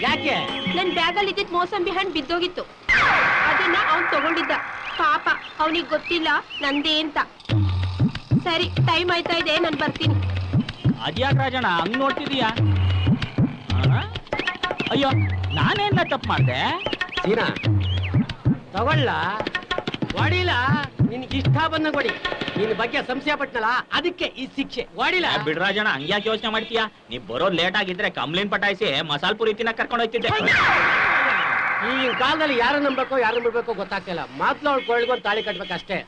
ಯಾಕೆ? ನನ್ ಬ್ಯಾಗಲ್ಲಿ ಇದ್ದಿದ್ ಮೋಸಂಬಿ ಹಣ್ಣು ಬಿದ್ದೋಗಿತ್ತು. ಅದನ್ನ ಅವ್ನ್ ತಗೊಂಡಿದ್ದ. ಪಾಪ, ಅವನಿಗೆ ಗೊತ್ತಿಲ್ಲ ನಂದೇ ಅಂತ. ಸರಿ, ಟೈಮ್ ಆಯ್ತಾ ಇದೆ, ನಾನು ಬರ್ತೀನಿ. ಅದ್ಯಾಕ್ ರಾಜಣ್ಣ ಹಂಗ್ ನೋಡ್ತಿದೀಯಾ? ಅಯ್ಯೋ ನಾನೇನ ತಪ್ಪು ಮಾಡ್ದೆ? ಸೀನಾ ತಗೊಳ್ಳ ಹೊಡಿಲ, ನಿನ್ಗೆ ಇಷ್ಟ ಬಂದ ಕೊಡಿ. ನಿನ್ ಬಗ್ಗೆ ಸಂಶಯ ಪಟ್ನಲ್ಲ, ಅದಕ್ಕೆ ಈ ಶಿಕ್ಷೆ. ಹೊಡಿಲ ಬಿಡ್ರಾಜಣ್ಣ, ಹಂಗ್ಯಾಕೆ ಯೋಚನೆ ಮಾಡ್ತೀಯಾ? ನೀ ಬರೋದ್ ಲೇಟ್ ಆಗಿದ್ರೆ ಕಂಬ್ಲೇನ್ ಪಟಾಯಿಸಿ ಮಸಾಲ್ ಪುರಿ ತಿನ್ನ ಕರ್ಕೊಂಡು ಹೋಗ್ತಿದ್ದೆ. ಈಗಿನ ಕಾಲದಲ್ಲಿ ಯಾರು ನಂಬಬೇಕು ಯಾರು ಬಿಡ್ಬೇಕು ಗೊತ್ತಾಗ್ತಿಲ್ಲ. ಮಾತ್ಲು ಅವ್ಳು ಕೊಳ್ಳಿಗೊಂದು ತಾಳಿ ಕಟ್ಬೇಕಷ್ಟೇ.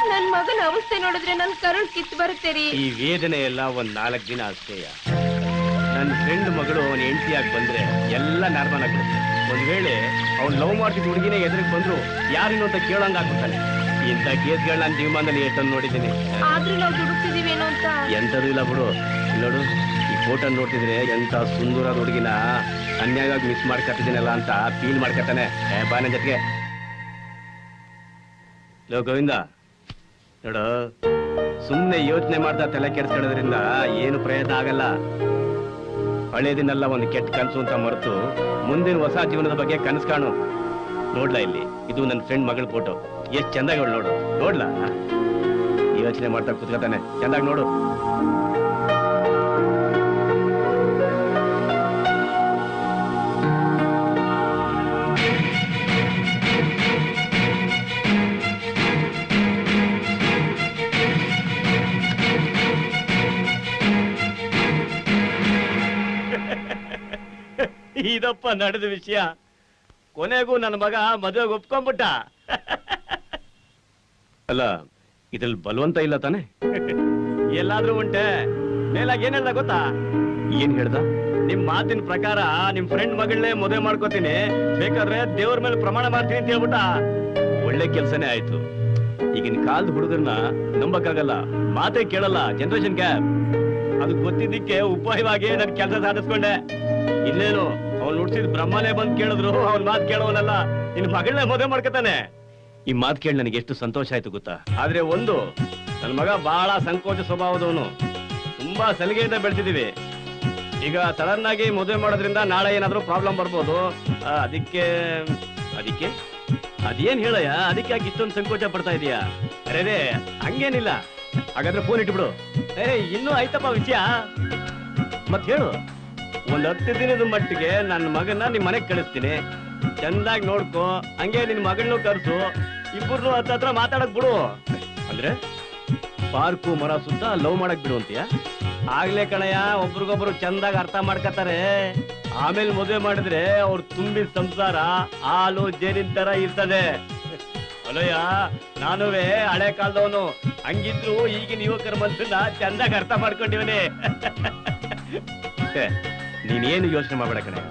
ನನ್ ಮಗನ ಅವಸ್ಥೆ ನೋಡಿದ್ರೆ ನನ್ ಕರುಳ್ ಕಿತ್ತು ಬರುತ್ತೆ ರೀ. ಈ ವೇದನೆ ಎಲ್ಲ ಒಂದ್ 4 ದಿನ ಅಷ್ಟೇ. ನನ್ನ ಫ್ರೆಂಡ್ ಮಗಳು ಅವನ ಹೆಂಡತಿಯಾಗಿ ಬಂದ್ರೆ ಎಲ್ಲ ನಾರ್ಮಲ್ ಆಗಿರುತ್ತೆ. ಒಂದ್ ವೇಳೆ ಅವ್ನು ಲವ್ ಮಾಡ್ತಿದ್ದ ಹುಡುಗಿನೇ ಎದುರಿಗೆ ಬಂದ್ರು ಯಾರಿನ್ನು ಅಂತ ಕೇಳಂಗ ಆಗ್ಬಿಡ್ತಾನೆ. ಇಂಥ ಕೇಸ್ಗಳು ನನ್ನ ಜೀವನದಲ್ಲಿ ಎಷ್ಟೊಂದು ನೋಡಿದ್ದೀನಿ. ಆದ್ರೂ ನಾವು ದುಡುಕ್ತಿದೀವೇನೋ ಅಂತ. ಎಂತದೂ ಇಲ್ಲ ಬಿಡು. ನೋಡು, ಈ ಫೋಟೋ ನೋಡ್ತಿದ್ರೆ ಎಂತ ಸುಂದರ ಹುಡುಗಿನ ಅನ್ಯಾಯವಾಗಿ ಮಿಸ್ ಮಾಡ್ಕೊತಿದ್ದೀನಲ್ಲ ಅಂತ ಫೀಲ್ ಮಾಡ್ಕೊತಾನೆ. ಬಾ ನನ್ನ ಜೊತೆಗೆ. ಲೋ ಗೋವಿಂದ, ನೋಡು, ಸುಮ್ಮನೆ ಯೋಚನೆ ಮಾಡ್ತಾ ತಲೆ ಕೆಡಿಸ್ಕೊಳ್ಳೋದ್ರಿಂದ ಏನು ಪ್ರಯತ್ನ ಆಗಲ್ಲ. ಹಳೇದಿನೆಲ್ಲ ಒಂದು ಕೆಟ್ಟ ಕನಸು ಅಂತ ಮರೆತು ಮುಂದಿನ ಹೊಸ ಜೀವನದ ಬಗ್ಗೆ ಕನಸು ಕಾಣು. ನೋಡ್ಲಾ, ಇಲ್ಲಿ ಇದು ನನ್ನ ಫ್ರೆಂಡ್ ಮಗಳ ಫೋಟೋ. ಎಷ್ಟು ಚಂದಾಗಿ ಅವಳು ನೋಡು. ನೋಡ್ಲಾ, ಯೋಚನೆ ಮಾಡ್ತಾ ಕೂತ್ಕೊತಾನೆ. ಚಂದಾಗಿ ನೋಡು. ಇದಪ್ಪ ನಡೆದ ವಿಷಯ. ಕೊನೆಗೂ ನನ್ನ ಮಗ ಮದುವೆಗೆ ಒಪ್ಕೊಂಡ್ಬಿಟ್ಟ. ಅಲ್ಲ, ಇದ್ರಲ್ಲಿ ಬಲವಂತ ಇಲ್ಲ ತಾನೆ? ಎಲ್ಲಾದ್ರೂ ಉಂಟೆ. ಮೇಲಾಗ ಏನ್ ಹೇಳ್ದ ಗೊತ್ತಾ? ಏನ್ ಹೇಳ್ದ? ನಿಮ್ ಮಾತಿನ ಪ್ರಕಾರ ನಿಮ್ ಫ್ರೆಂಡ್ ಮಗಳನ್ನೇ ಮದುವೆ ಮಾಡ್ಕೋತೀನಿ, ಬೇಕಾದ್ರೆ ದೇವ್ರ ಮೇಲೆ ಪ್ರಮಾಣ ಮಾಡ್ತೀನಿ ಅಂತ ಹೇಳ್ಬಿಟ್ಟ. ಒಳ್ಳೆ ಕೆಲ್ಸನೇ ಆಯ್ತು. ಈಗಿನ ಕಾಲದ ಹುಡುಗರನ್ನ ನಂಬಕ್ಕಾಗಲ್ಲ, ಮಾತೇ ಕೇಳಲ್ಲ. Generation gap. ಅದು ಗೊತ್ತಿದ್ದಕ್ಕೆ ಉಪಾಯವಾಗಿ ನನ್ ಕೆಲಸ ಸಾಧಿಸ್ಕೊಂಡೆ. ಇನ್ನೇನು, ಅವ್ನು ನುಡ್ಸಿದ್ ಬ್ರಹ್ಮನೇ ಬಂದ್ ಕೇಳಿದ್ರು ಅವ್ನ ಮಾತು ಕೇಳೋನಲ್ಲ, ನಿನ್ ಮಗಳನ್ನೇ ಮದುವೆ ಮಾಡ್ಕೊತಾನೆ. ಈ ಮಾತು ಕೇಳಿ ನನಗೆ ಎಷ್ಟು ಸಂತೋಷ ಆಯ್ತು ಗೊತ್ತಾ? ಆದ್ರೆ ಒಂದು, ನನ್ನ ಮಗ ಬಹಳ ಸಂಕೋಚ ಸ್ವಭಾವದವನು. ತುಂಬಾ ಸಲಿಗೆಯಿಂದ ಬೆಳೆಸಿದೀವಿ. ಈಗ ಸಡನ್ ಆಗಿ ಮದುವೆ ಮಾಡೋದ್ರಿಂದ ನಾಳೆ ಏನಾದ್ರೂ ಪ್ರಾಬ್ಲಮ್ ಬರ್ಬೋದು. ಅದಕ್ಕೆ ಅದೇನ್ ಹೇಳಯ್ಯ, ಅದಕ್ಕೆ ಯಾಕೆ ಇಷ್ಟೊಂದು ಸಂಕೋಚ ಪಡ್ತಾ ಇದೀಯಾ? ಅರೇದೇ, ಹಂಗೇನಿಲ್ಲ. ಹಾಗಾದ್ರೆ ಫೋನ್ ಇಟ್ಬಿಡು. ಇನ್ನೂ ಆಯ್ತಪ್ಪ ವಿಷಯ. ಮತ್ ಹೇಳು. ಒಂದ್ 10 ದಿನದ ಮಟ್ಟಿಗೆ ನನ್ನ ಮಗನ ನಿಮ್ ಮನೆಗ್ ಕಳಿಸ್ತೀನಿ. ಚಂದಾಗಿ ನೋಡ್ಕೊ. ಹಂಗೆ ನಿನ್ ಮಗಳನ್ನೂ ಕರ್ಸು. ಇಬ್ಬರನ್ನು ಹತ್ರ ಮಾತಾಡಕ್ ಬಿಡು. ಅಂದ್ರೆ ಪಾರ್ಕು ಮರ ಸುತ್ತ ಲವ್ ಮಾಡಕ್ ಬಿಡು ಅಂತೀಯ? ಆಗ್ಲೇ ಕಣಯ್ಯ, ಒಬ್ರಿಗೊಬ್ರು ಚಂದಾಗಿ ಅರ್ಥ ಮಾಡ್ಕತಾರೆ. ಆಮೇಲೆ ಮದುವೆ ಮಾಡಿದ್ರೆ ಅವ್ರು ತುಂಬಿದ ಸಂಸಾರ ಹಾಲು ಜೇನಿನ ತರ ಇರ್ತದೆ. ಅಲ್ಲಯ್ಯ, ನಾನುವೇ ಹಳೆ ಕಾಲದವನು. ಹಂಗಿದ್ರು ಈಗಿನ ಯುವಕರ ಮನಸ್ಸನ್ನ ಚಂದಾಗಿ ಅರ್ಥ ಮಾಡ್ಕೊಂಡಿವನೇ. ನೀನೇನು ಯೋಚನೆ ಮಾಡ್ಬೇಡ ಕಣೆ.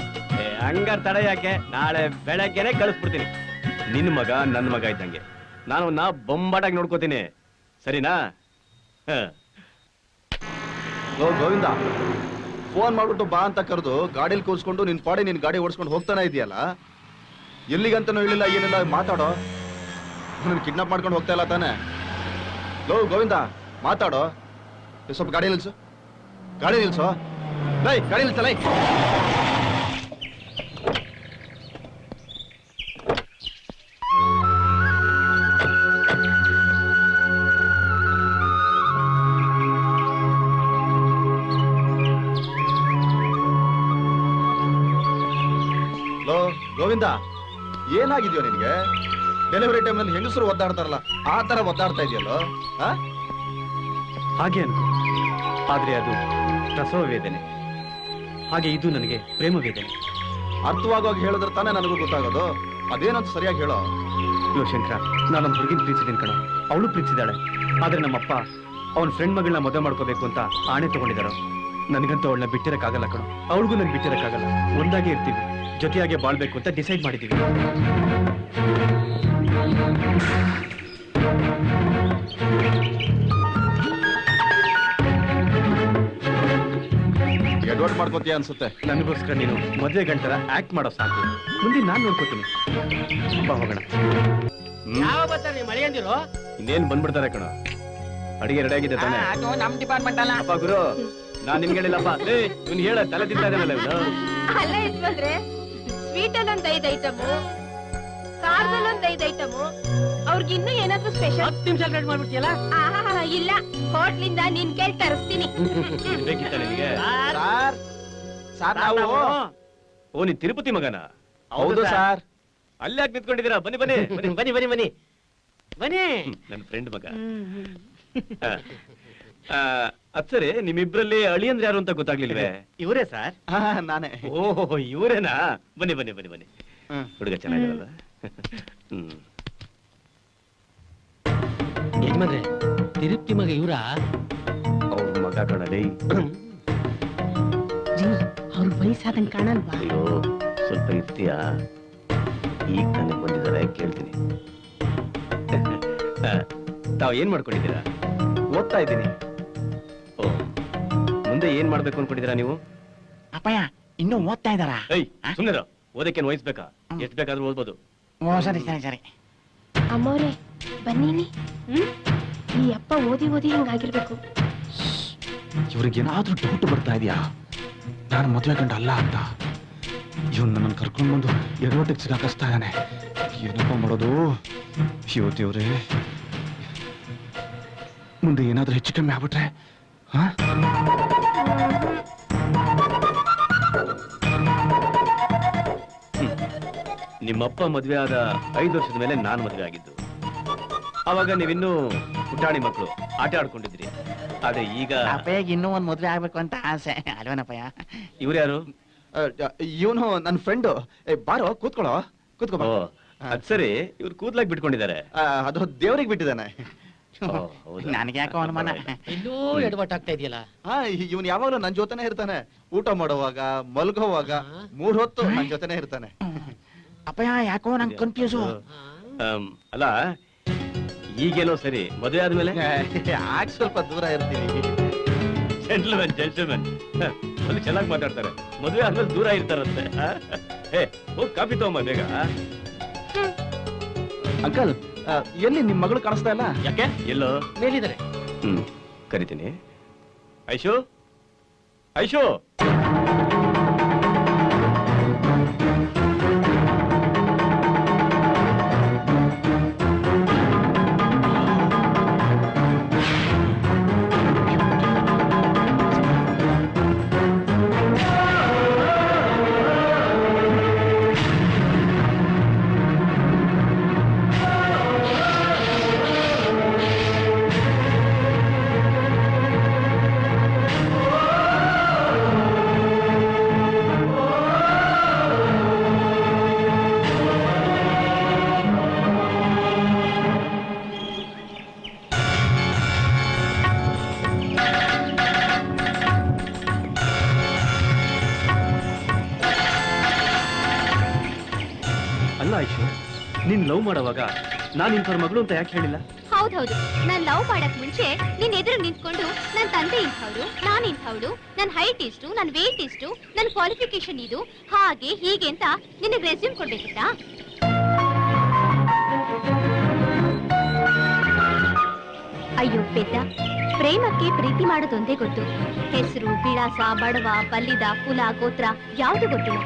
ಹಂಗಾರ ತಡ ಯಾಕೆ? ನಾಳೆ ಬೆಳಗ್ಗೆನೆ ಕಳಿಸ್ಬಿಡ್ತೀನಿ. ನಿನ್ನ ಮಗ ನನ್ನ ಮಗ ಇದ್ದಂಗೆ. ನಾನು ನಾ ಬೊಂಬಾಟಾಗಿ ನೋಡ್ಕೋತೀನಿ. ಸರಿನಾ? ಗೋವಿಂದ, ಫೋನ್ ಮಾಡ್ಬಿಟ್ಟು ಬಾ ಅಂತ ಕರೆದು ಗಾಡಿಲಿ ಕೂರಿಸ್ಕೊಂಡು ನಿನ್ ಪಾಡಿ ನಿನ್ ಗಾಡಿ ಓಡಿಸ್ಕೊಂಡು ಹೋಗ್ತಾನೆ ಇದೆಯಲ್ಲ, ಎಲ್ಲಿಗಂತನೂ ಹೇಳಿಲ್ಲ, ಏನಿಲ್ಲ, ಮಾತಾಡೋ. ನನ್ ಕಿಡ್ನಾಪ್ ಮಾಡ್ಕೊಂಡು ಹೋಗ್ತಾ ಇಲ್ಲ ತಾನೆ? ಗೋವಿಂದ, ಮಾತಾಡೋ. ಸ್ವಲ್ಪ ಗಾಡಿ ನಿಲ್ಸು. ಗಾಡಿ ನಿಲ್ಸೋ. ಲೈ, ಗಾಡಿ ನಿಲ್ಸಲೈ. ಗೋವಿಂದ, ಏನಾಗಿದ್ಯೋ ನಿನ್ಗೆ? ಡೆಲಿವರಿ ಟೈಮ್ ನಲ್ಲಿ ಹೆಂಗಸರು ಒದ್ದಾಡ್ತಾರಲ್ಲ, ಆ ತರ ಒದ್ದಾಡ್ತಾ ಇದೆಯಲ್ಲೋ? ಹಾಗೆ ಅನ್ಕೋ. ಆದ್ರೆ ಅದು ಪ್ರಸವ ವೇದನೆ. ಹಾಗೆ ಇದು ನನಗೆ ಪ್ರೇಮ ವೇದನೆ. ಅರ್ಥವಾಗುವಾಗ ಹೇಳಿದ್ರೆ ತಾನೇ ನನಗೂ ಗೊತ್ತಾಗೋದು. ಅದೇನಂತ ಸರಿಯಾಗಿ ಹೇಳೋ. ಶಂಕರ, ನಾನೊಂದು ಹುಡುಗಿನ ಪ್ರೀತಿಸಿದ್ದೀನಿ ಕಣೋ. ಅವಳು ಪ್ರೀತಿಸಿದಾಳೆ. ಆದ್ರೆ ನಮ್ಮಪ್ಪ ಅವನ ಫ್ರೆಂಡ್ ಮಗಳನ್ನ ಮದುವೆ ಮಾಡ್ಕೋಬೇಕು ಅಂತ ಆಣೆ ತಗೊಂಡಿದ್ದಾರೋ. ನನಗಂತೂ ಅವಳನ್ನ ಬಿಟ್ಟಿರಕ್ಕಾಗಲ್ಲ ಕಣೋ. ಅವಳಿಗೂ ನನ್ಗೆ ಬಿಟ್ಟಿರಕ್ಕಾಗಲ್ಲ. ಒಂದಾಗೆ ಇರ್ತೀವಿ, ಜೊತೆಯಾಗೆ ಬಾಳ್ಬೇಕು ಅಂತ ಡಿಸೈಡ್ ಮಾಡಿದ್ದೀವಿ. ಎಡವಟ್ ಮಾಡ್ಕೊತೀಯ ಅನ್ಸುತ್ತೆ. ನನಗೋಸ್ಕರ ನೀನು ಮದುವೆ ಗಂಟರ ಆಕ್ಟ್ ಮಾಡೋ ಸಾಕು. ಮುಂದೆ ನಾನು ನೋಡ್ಕೋತೀನಿ. ಬಾ ಹೋಗೋಣ. ಯಾವ ಬರ್ತಾರೆ ಮಳೆ ಅಂದಿರೋ? ಇನ್ನೇನ್ ಬಂದ್ಬಿಡ್ತಾರೆ ಕಣ. ಅಡಿಗೆ ರೆಡಿ ಆಗಿದೆ ತಾನೆ? ಅದು ನಮ್ ಡಿಪಾರ್ಟ್ಮೆಂಟ್ ಅಲ್ಲ. ಅಪ್ಪ ಗುರು, ನಾನ್ ನಿಮ್ಗೆ ಹೇಳಿಲ್ಲಪ್ಪ. ಇವ್ನು ಹೇಳ ತಲೆ ತಿಂತಾ ಇದ್ದಾನಲ್ಲ ಇವನು. ಅಲ್ಲ ಯಜಮಾನ್ರೆ, ಸ್ವೀಟ್ ಅಲ್ಲಿ ಒಂದ್ 5 ಐಟಮು, ಖಾರದಲ್ಲಿ ಒಂದ್ 5 ಐಟಮು, ಅವ್ರಿಗೆ ಇನ್ನೂ ಏನಾದ್ರು ಸ್ಪೆಷಲ್. 10 ನಿಮಿಷ ರೆಡಿ ಮಾಡ್ಬಿಡ್ತೀಯಲ್ಲ? ಇಲ್ಲ, ಹೋಟ್ಲಿಂದ ನಿನ್ ಕೇಳಿ ತರಿಸ್ತೀನಿ. ಬೇಕಿತ್ತ ನಿನಗೆ? ಸಾರ್ ಸಾರ್ ನಾವು ಓ, ನೀ ತಿರುಪತಿ ಮಗನ? ಹೌದು ಸಾರ್. ಅಲ್ಲೇ ಯಾಕೆ ನಿಂತ್ಕೊಂಡಿದ್ದೀರಾ? ಬನ್ನಿ ಬನ್ನಿ ಬನ್ನಿ. ಬನ್ನಿ ಬನ್ನಿ ಬನ್ನಿ ಬನ್ನಿ. ನನ್ನ ಫ್ರೆಂಡ್ ಮಗ. ಅದ್ ಸರಿ, ನಿಮ್ಮಿಬ್ರಲ್ಲಿ ಅಳಿ ಅಂದ್ರೆ ಯಾರು ಅಂತ ಗೊತ್ತಾಗ್ಲಿಲ್ವೇ? ಇವರೇ ಸರ್. ನಾನೇ. ಓಹ್, ಇವರೇನಾ? ಬನ್ನಿ ಬನ್ನಿ ಬನ್ನಿ ಬನ್ನಿ. ಹುಡುಗ ಚೆನ್ನಾಗಿರಲ್ಲ? ಯಜಮಾನ್ರೆ, ತಿರುಪ್ತಿ ಮಗ ಇವರ? ಅವ್ರ ಮಗ ಕಣಲೇ. ಅವ್ರ ವಯಸ್ಸಾದಂಗ್ ಕಾಣಲ್ವಾ? ಅಯ್ಯೋ, ಸ್ವಲ್ಪ ಇರ್ತೀಯಾ? ಈಗ ನನಗೆ ಬಂದಿದ್ದಾರೆ, ಕೇಳ್ತೀನಿ. ತಾವ್ ಏನ್ ಮಾಡ್ಕೊಂಡಿದ್ದೀರಾ? ಓದ್ತಾ ಇದ್ದೀನಿ. ಓ, ಮುಂದೆ ಏನ್ ಮಾಡ್ಬೇಕು ಅನ್ಕೊಂಡಿದ್ದೀರಾ ನೀವು? ಅಪ್ಪಯ್ಯ ಇನ್ನೂ ಓದ್ತಾ ಇದಾರ? ಏಯ್, ಸುಮ್ಮನೆ ಓದಕ್ಕೇನು ವಹಿಸ್ಬೇಕಾ? ಎಷ್ಟ್ ಬೇಕಾದ್ರೂ ಓದ್ಬೋದು. ಓ ಸರಿ ಸರಿ ಸರಿ. ಅಮ್ಮೋರೆ ಬನ್ನಿನಿ. ಈ ಅಪ್ಪ ಓದಿ ಓದಿ ಹಿಂಗಾಗಿರ್ಬೇಕು. ಇವ್ರಿಗೇನಾದ್ರೂ ಡೌಟ್ ಬರ್ತಾ ಇದೆಯಾ ನಾನು ಮದುವೆ ಗಂಡ ಅಲ್ಲ ಅಂತ? ಇವನ್ ನನ್ನನ್ನು ಕರ್ಕೊಂಡು ಬಂದು ಎಡವಟ್ಟಿಗೆ ಸಿಗಾಕಿಸ್ತಾ ಇದ್ದಾನೆ. ಏನಪ್ಪ ಮಾಡೋದು? ಅಯ್ಯೋ ದೇವ್ರೇ, ಮುಂದೆ ಏನಾದ್ರೂ ಹೆಚ್ಚು ಕಮ್ಮಿ ಆಗ್ಬಿಟ್ರೆ? ನಿಮ್ಮಪ್ಪ ಮದ್ವೆ ಆದ 5 ವರ್ಷದ ಮೇಲೆ ನಾನು ಮದ್ವೆ ಆಗಿದ್ದು. ಅವಾಗ ನೀವಿನ್ನೂ ಪುಟಾಣಿ ಮಕ್ಕಳು ಆಟ ಆಡ್ಕೊಂಡಿದ್ರಿ. ಆದ್ರೆ ಈಗ ಅಪ್ಪಯ್ಯಗೆ ಇನ್ನೂ ಒಂದ್ ಮದ್ವೆ ಆಗ್ಬೇಕು ಅಂತ ಆಸೆ ಅಲ್ವೇನಪ್ಪಯ್ಯ? ಇವ್ರು ಯಾರು? ಇವನು ನನ್ನ ಫ್ರೆಂಡು. ಬಾರೋ, ಕೂತ್ಕೊಳ್ಳೋ. ಕೂತ್ಕೋ ಬಾ. ಓ, ಅದ್ ಸರಿ, ಇವ್ರು ಕೂದ್ಲಾಗಿ ಬಿಟ್ಕೊಂಡಿದ್ದಾರೆ. ಅದು ದೇವ್ರಿಗೆ ಬಿಟ್ಟಿದ್ದಾನೆ. ಓ, ಹೌದಾ? ನನಗೆ ಯಾಕೋ ಅನುಮಾನ. ಇಲ್ಲೂ ಎಡವಟ್ಟಾಗ್ತಾ ಇದೆಯಲ್ಲ? ಇವನು ಯಾವಾಗಲೂ ನನ್ನ ಜೊತೆನೆ ಇರ್ತಾನೆ. ಊಟ ಮಾಡುವಾಗ, ಮಲ್ಗೋವಾಗ 3 ಹೊತ್ತು ನನ್ನ ಜೊತೆನೆ ಇರ್ತಾನೆ. ಅಪ್ಪಯ್ಯ ಯಾಕೋ ನಂಗೆ ಕನ್ಫ್ಯೂಸು. ಅಲ್ಲ, ಈಗೇನೋ ಸರಿ, ಮದುವೆ ಆದ್ಮೇಲೆ ಆಗ ಸ್ವಲ್ಪ ದೂರ ಇರ್ತೀನಿ. ಜೆಂಟಲ್ಮನ್ ಒಂದು ಚೆನ್ನಾಗಿ ಮಾತಾಡ್ತಾರೆ. ಮದುವೆ ಆದ್ಮೇಲೆ ದೂರ ಇರ್ತಾರಂತೆ. ಹೋಗ್ ಕಾಫಿ ತಗೊಂಬ ಬೇಗ. ಅಂಕಲ್, ಎಲ್ಲಿ ನಿಮ್ ಮಗಳು ಕಾಣಿಸ್ತಾ ಇಲ್ಲ? ಯಾಕೆ? ಎಲ್ಲೋ ಮೇಲಿದ್ದಾರೆ. ಕರಿತೀನಿ. ಐಶು, ಐಶು. ಅಲ್ಲ ಐಶು, ನೀನ್ ಲವ್ ಮಾಡೋವಾಗ ನಾನ್ ಇಂಥವ್ರ ಮಗಳು ಅಂತ ಯಾಕೆ ಹೇಳಿಲ್ಲ? ಹೌದೌದು, ನಾನ್ ಲವ್ ಮಾಡಕ್ ಮುಂಚೆ ನಿನ್ ಎದುರು ನಿಂತ್ಕೊಂಡು ನನ್ ತಂದೆ ಇಂಥವ್ರು, ನಾನ್ ಇಂಥವ್ಳು, ನನ್ ಹೈಟ್ ಇಷ್ಟು, ನನ್ ವೇಟ್ ಇಷ್ಟು, ನನ್ ಕ್ವಾಲಿಫಿಕೇಶನ್ ಇದು, ಹಾಗೆ ಹೀಗೆ ಅಂತ ನಿನಗೆ ರೆಸ್ಯೂಮ್ ಕೊಡ್ಬೇಕಿತ್ತಾ? ಅಯ್ಯೋ ಪೆದ್ದ, ಪ್ರೇಮಕ್ಕೆ ಪ್ರೀತಿ ಮಾಡೋದೊಂದೇ ಗೊತ್ತು. ಹೆಸರು, ವಿಳಾಸ, ಬಡವ, ಬಲ್ಲಿದ, ಕುಲ, ಗೋತ್ರ ಯಾವುದು ಗೊತ್ತಿಲ್ಲ,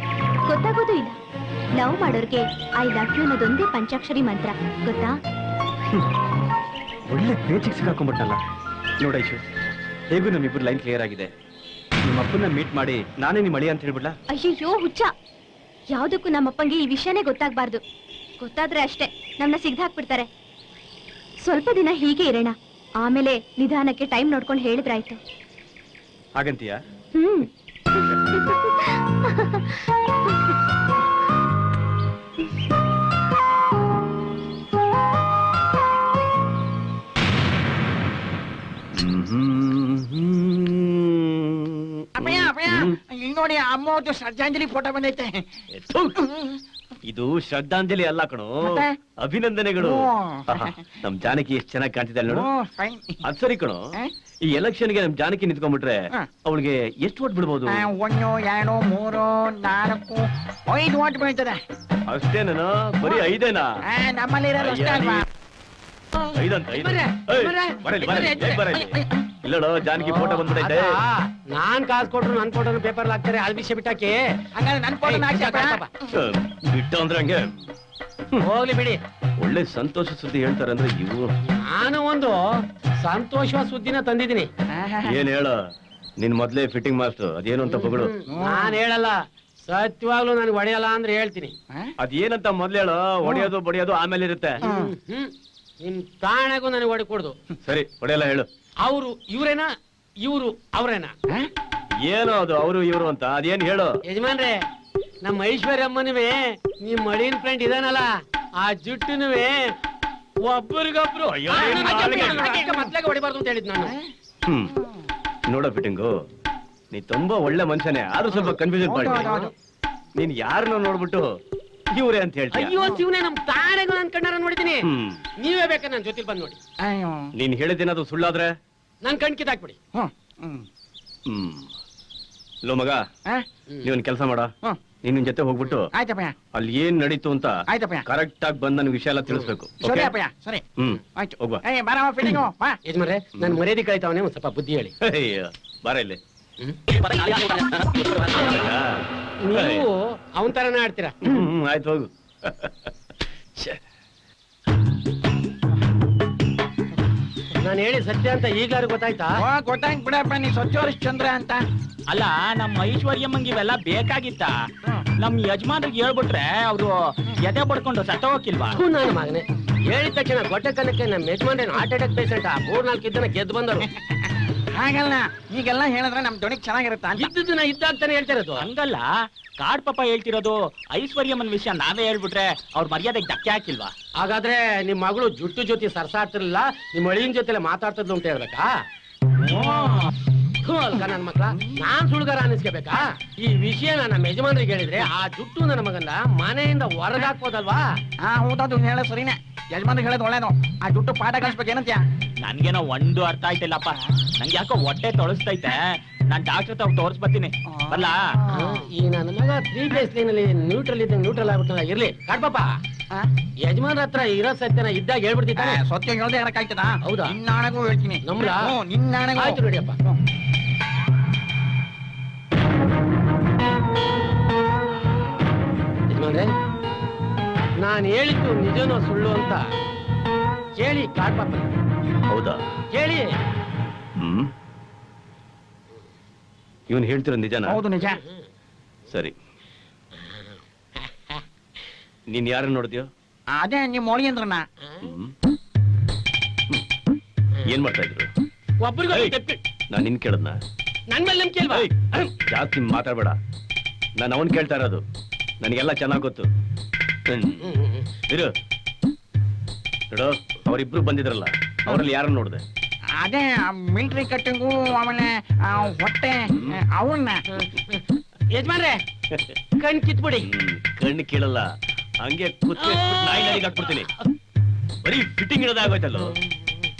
ಗೊತ್ತಾಗೋದು ಇಲ್ಲ. ಲವ್ ಮಾಡೋರ್ಗೆ ಐ ಲವ್ ಯು ಅನ್ನೋದೊಂದೇ ಪಂಚಾಕ್ಷರಿ ಮಂತ್ರ, ಗೊತ್ತಾ? ಒಳ್ಳೆ ಪೇಚಿಗೆ ಸಿಕ್ಕಾಕೊಂಡ್ಬಿಟ್ಟಲ್ಲ. ನೋಡೈಶು, ಹೇಗೂ ನಮ್ಮಿಬ್ರು ಲೈನ್ ಕ್ಲಿಯರ್ ಆಗಿದೆ. ನಿಮ್ಮ ಅಪ್ಪನ ಮೀಟ್ ಮಾಡಿ ನಾನೇ ನಿಮ್ಮ ಅಳಿಯ ಅಂತ ಹೇಳ್ಬಿಡ್ಲಾ? ಅಯ್ಯಯ್ಯೋ ಹುಚ್ಚ, ಯಾವ್ದಕ್ಕೂ ನಮ್ಮಪ್ಪಂಗೆ ಈ ವಿಷಯನೇ ಗೊತ್ತಾಗ್ಬಾರ್ದು. ಗೊತ್ತಾದ್ರೆ ಅಷ್ಟೇ ನಮ್ಮನ್ನ ಸಿಗ್ದಾಕ್ಬಿಡ್ತಾರೆ. ಸ್ವಲ್ಪ ದಿನ ಹೀಗೆ ಇರೋಣ, ಆಮೇಲೆ ನಿಧಾನಕ್ಕೆ ಟೈಮ್ ನೋಡ್ಕೊಂಡು ಹೇಳಿದ್ರಾಯ್ತು. ಹಾಗಂತೀಯ? ಅಪ್ಪಯ್ಯ ಅಪ್ಪಯ್ಯ, ಇಲ್ಲಿ ನೋಡಿ ಅಮ್ಮವ್ರದ್ದು ಶ್ರದ್ಧಾಂಜಲಿ ಫೋಟೋ ಬಂದೈತೆ. ಇದು ಶ್ರದ್ಧಾಂಜಲಿ ಅಲ್ಲ ಕಣೋ, ಮತ್ತೆ? ಅಭಿನಂದನೆಗಳು. ಓ. ನಮ್ ಜಾನಕಿ ಎಷ್ಟ್ ಚೆನ್ನಾಗಿ ಕಾಣ್ತಿದ್ದಾಳೆ ನೋಡು. ಫೈನ್. ಅದ್ ಸರಿ ಕಣೋ, ಈ ಎಲೆಕ್ಷನ್ಗೆ ನಮ್ ಜಾನಕಿ ನಿಂತ್ಕೊಂಡ್ಬಿಟ್ರೆ ಹ. ಅವಳಿಗೆ ಎಷ್ಟು ಓಟ್ ಬಿಡ್ಬೋದು? 1 2 3 4 5 ಓಟ್ ಬೀಳ್ತದೆ. ಅಷ್ಟೇನೋ? ಬರೀ 5 ನಮ್ಮಲ್ಲಿ ಇರೋದು ಅಷ್ಟೇ ಅಲ್ವಾ? ಐದಂತ ಬರ್ರೆ, ಬರ್ರೆ, ಬರ್ರೆ. ಇಲ್ಲೋ ಜಾನಕಿ ಫೋಟೋ ಬಂದ್ಬಿಟ್ಟೈತೆ. ನಾನ್ ಕಾಸು ಕೊಟ್ರು ನನ್ ಫೋಟೋನು ಪೇಪರ್ ಹಾಕ್ತಾರೆ, ಅದ್ ವಿಷಯ ಬಿಟ್ಟಾಕಿ. ಹಂಗಾದ್ರೆ ನನ್ನ ಫೋಟೋ ಹಾಕ್ಸಪ್ಪ. ಬಿಟ್ಟು ಅಂದ್ರೆ ಹಂಗೆ ಹೋಗ್ಲಿ ಬಿಡಿ. ಒಳ್ಳೆ ಸಂತೋಷ ಸುದ್ದಿ ಹೇಳ್ತಾರೆ ಅಂದ್ರೆ ಇವು. ನಾನು ಒಂದು ಸಂತೋಷ ಸುದ್ದಿನ ತಂದಿದ್ದೀನಿ. ಏನ್ ಹೇಳ, ನಿನ್ ಮೊದ್ಲೇ ಫಿಟ್ಟಿಂಗ್ ಮಾಸ್ಟರ್, ಅದೇನು ಅಂತ ಪಗಳು. ನಾನ್ ಹೇಳಲ್ಲ, ಸತ್ಯವಾಗ್ಲೂ ನನ್ಗೆ ಹೊಡೆಯಲ್ಲ ಅಂದ್ರೆ ಹೇಳ್ತೀನಿ. ಅದೇನಂತ ಮೊದ್ಲು ಹೇಳು, ಹೊಡೆಯೋದು ಬಡಿಯೋದು ಆಮೇಲೆ ಇರುತ್ತೆ. ನಿಮ್ ಕಾಣೆಗೂ ನನಗೆ ಹೊಡೆಕೊಡ್ದು. ಸರಿ, ಹೊಡೆಯಲ್ಲ ಹೇಳು. ಅವ್ರು ಇವ್ರೇನಾ, ಇವ್ರು ಅವ್ರೇನಾ? ಏನೋ ಅದು ಅವರು ಇವರು ಅಂತ, ಅದೇನ್ ಹೇಳು. ಯಜಮಾನ್ರೆ, ನಮ್ಮ ಐಶ್ವರ್ಯಮ್ಮನುವೆ ನಿಮ್ ಮಡಿನ ಫ್ರೆಂಡ್ ಇದಾನಲ್ಲ, ಆ ಜುಟ್ಟುನುವೆ ಒಬ್ಬರಿಗೊಬ್ರು ಅಯ್ಯೋ, ಏನ್ ನಾಲ್ಗೆ. ಮತ್ಲಾಗ ಹೊಡಿಬಾರ್ದು ಅಂತ ಹೇಳಿದ್ ನಾನು. ನೋಡ ಫಿಟ್ಟಿಂಗು, ನೀ ತುಂಬಾ ಒಳ್ಳೆ ಮನುಷ್ಯನೇ, ಆದ್ರೂ ಸ್ವಲ್ಪ ಕನ್ಫ್ಯೂಷನ್ ಮಾಡಿ. ನೀನ್ ಯಾರನ್ನ ನೋಡ್ಬಿಟ್ಟು ಇವ್ರೆ ಅಂತ ಹೇಳ್ತೀಯ? ಅಯ್ಯೋ ಶಿವನೇ, ನಮ್ ತಾಣೆಗೂ ನನ್ ಕಣ್ಣಾರ ನೋಡಿದೀನಿ. ನೀವೇ ಬೇಕಾ ನನ್ ಜೊತೆ ಬಂದ್ ನೋಡಿ. ನೀನ್ ಹೇಳಿದ್ದೇನಾದ್ರು ಸುಳ್ಳಾದ್ರೆ ನನ್ ಕಣ್ ಕಿತ್ತಾಕ್ಬಿಡಿ. ಲೋ ಮಗ, ನೀವನ್ ಕೆಲಸ ಮಾಡ, ನಿನ್ ಜೊತೆ ಹೋಗ್ಬಿಟ್ಟು ಆಯ್ತಪ್ಪಯ್ಯ. ಅಲ್ಲಿ ಏನ್ ನಡೀತು ಅಂತ ಆಯ್ತಪ್ಪಯ್ಯ. ಕರೆಕ್ಟ್ ಆಗಿ ಬಂದ್ ನನಗೆ ವಿಷಯ ಎಲ್ಲ ತಿಳಿಸ್ಬೇಕು. ಸರಿ ಅಪ್ಪಯ್ಯ, ಸರಿ. ಆಯ್ತು, ಹೋಗ್ಬಾ. ಬರವ ಫಿಟ್ಟಿಂಗು ಬಾ. ಯಜಮಾನ್ರೆ, ನನ್ ಮರ್ಯಾದೆ ಕಳಿತಾವನೆ, ಒಂದ್ ಸ್ವಲ್ಪ ಬುದ್ಧಿ ಹೇಳಿ. ಬಾರ ಇಲ್ಲಿ. ನೀವು ಅವನ್ ತರನೇ ಆಡ್ತೀರಾ. ಆಯ್ತು, ಹೋಗು. ನಾನು ಹೇಳಿ ಸತ್ಯ ಅಂತ ಈಗಾರು ಗೊತ್ತಾಯ್ತಾ? ಗೊತ್ತಾಯ್ತು ಬಿಡಪ್ಪ, ನೀ ಸ್ವಚ್ಛವರಿಷ್ ಚಂದ್ರ ಅಂತ. ಅಲ್ಲ, ನಮ್ಮ ಐಶ್ವರ್ಯಮ್ಮಂಗೆ ಇವೆಲ್ಲ ಬೇಕಾಗಿತ್ತ? ನಮ್ ಯಜಮಾನ್ರಿಗೆ ಹೇಳ್ಬಿಟ್ರೆ ಅವ್ರು ಎದೆ ಪಡ್ಕೊಂಡು ಸತ್ತೋಗಿಲ್ವಾ? ನಾನು ಮಗನೇ ಹೇಳಿದ ತಕ್ಷಣ ಗೊಟ್ಟೆ ಕನಕ್ಕೆ ನಮ್ಮ ಯಜಮಾನ್ರೇನು ಹಾರ್ಟ್ ಅಟ್ಯಾಕ್ ಪೇಷಂಟ್ 3-4 ದಿನ ಗೆದ್ದು ಬಂದರು. ಹಾಗಲ್ಲ, ಈಗೆಲ್ಲ ಹೇಳಿದ್ರೆ ನಮ್ ದೊಡ್ಡ ಚೆನ್ನಾಗಿರುತ್ತ. ಇದ್ದದ್ದು ನಾ ಇದ್ದಾಗ್ತಾನೆ ಹೇಳ್ತಿರೋದು. ಹಂಗಲ್ಲ, ಕಾಡ್ ಪಾಪ ಹೇಳ್ತಿರೋದು ಐಶ್ವರ್ಯಮ್ಮನ್ ವಿಷಯ ನಾವೇ ಹೇಳ್ಬಿಟ್ರೆ ಅವ್ರ ಮರ್ಯಾದೆಗೆ ಧಕ್ಕೆ ಹಾಕಿಲ್ವಾ? ಹಾಗಾದ್ರೆ ನಿಮ್ ಮಗಳು ಜುಟ್ಟು ಜೊತೆ ಸರ್ಸಾಡ್ತಿರ್ಲಿಲ್ಲ, ನಿಮ್ ಅಳಿಯನ್ ಜೊತೆ ಮಾತಾಡ್ತಿದ್ಲು ಅಂತ ಹೇಳ್ಬೇಕಾ? ಅಲ್ಕ ನನ್ ಮಕ್ಳ, ನಾನ್ ಸುಳ್ಗಾರ ಅನ್ನಿಸ್ಕೋಬೇಕಾ? ಈ ವಿಷಯನ ನಮ್ಮ ಯಜಮಾನ್ರಿಗೆ ಹೇಳಿದ್ರೆ ಆ ಜುಟ್ಟು ನನ್ನ ಮಗನ ಮನೆಯಿಂದ ಹೊರಗಾಕ್ಬೋದಲ್ವಾ? ಹೌದದು ಹೇಳ ಸರಿನೇ. ಯಜಮಾನ್ರಿಗೆ ಹೇಳೋದು ಒಳ್ಳೇದು. ಆ ಜುಟ್ಟು ಪಾಠ ಕಲಿಸ್ಬೇಕೇನಂತ್ಯ? ನನ್ಗೇನೋ ಒಂದು ಅರ್ಥ ಆಯ್ತಿಲ್ಲಪ್ಪ. ನಂಗೆ ಯಾಕೋ ಹೊಟ್ಟೆ ತೊಳಸ್ತೈತೆ. ನಾನ್ ಡಾಕ್ಟರ್ ತಾವ್ ತೋರಿಸ್ಬತ್ತೀನಿ, ಅಲ್ಲ? ಈ ನನ್ನ ಮಗ 3 ಬೇಸ್ ಲೈನಲ್ಲಿ ನ್ಯೂಟ್ರಲ್ ಇದ್ದಂಗೆ ನ್ಯೂಟ್ರಲ್ ಆಗ್ಬಿಟ್ಟ. ಇರ್ಲಿ ಕಾಡ್ಪಾಪ, ಯಜಮಾನ್ರ ಹತ್ರ ಇರೋ ಸತ್ಯನ ಇದ್ದಾಗ ಹೇಳ್ಬಿಡ್ತಿದ್ದ. ಸತ್ಯ ಹೇಳ್ದೆ ಹೇಳಕ್ಕಾಯ್ತದ? ಹೌದಾ? ನಿನ್ನಾಣಗೂ ಹೇಳ್ತೀನಿ. ನಮ್ಲ? ನಿನ್ನಾಣಗೂ. ಆಯ್ತು ನೋಡಿಯಪ್ಪ. ಯಜಮಾನ್ರೆ, ನಾನು ಹೇಳಿದ್ದು ನಿಜನೋ ಸುಳ್ಳು ಅಂತ ಕೇಳಿ ಕಾಡ್ಪಾಪ. ಹೌದಾ? ಕೇಳಿ. ಇವನ್ ಹೇಳ್ತಿರೋ ನಿಜನಾ? ಹೌದು, ನಿಜ. ಸರಿ, ನೀನ್ ಯಾರನ್ನ ನೋಡಿದ್ಯೋ? ಅದೇ ನಿಮ್ ಮೋಳಿಯಂದ್ರನ್ನ. ಏನ್ ಮಾಡ್ತಾ ಇದ್ರು? ಒಬ್ಬರಿಗೂ ನಾನ್ ನಿನ್ ಕೇಳದ್ನ? ನನ್ ಮೇಲೆ ನಂಬಿಕೆ ಇಲ್ವಾ? ಜಾಸ್ತಿ ಮಾತಾಡ್ಬೇಡ, ನಾನು ಅವನ್ ಕೇಳ್ತಾ ಇರೋದು. ನನಗೆಲ್ಲ ಚೆನ್ನಾಗ್ ಗೊತ್ತು. ಇರು ನೋಡು, ಅವರಿಬ್ರು ಬಂದಿದ್ರಲ್ಲ, ಅವರಲ್ಲಿ ಯಾರನ್ನ ನೋಡಿದೆ? ಅದೇ ಮಿಲಿಟರಿ ಕಟ್ಟಿಂಗು, ಆಮೇಲೆ ಹೊಟ್ಟೆ ಅವನ್ನ. ಯಜಮಾನ್ರೆ, ಕಣ್ ಕಿತ್ಬಿಡಿ. ಕಣ್ಣು ಕೇಳಲ್ಲ, ಹಂಗೆ ನಾಯಿ ನಾಯಿಗೆ ಹಾಕ್ಬಿಡ್ತೀನಿ. ಬರೀ ಫಿಟ್ಟಿಂಗ್ ಇಡೋದಾಗೋಯ್ತಲ್ಲೋ.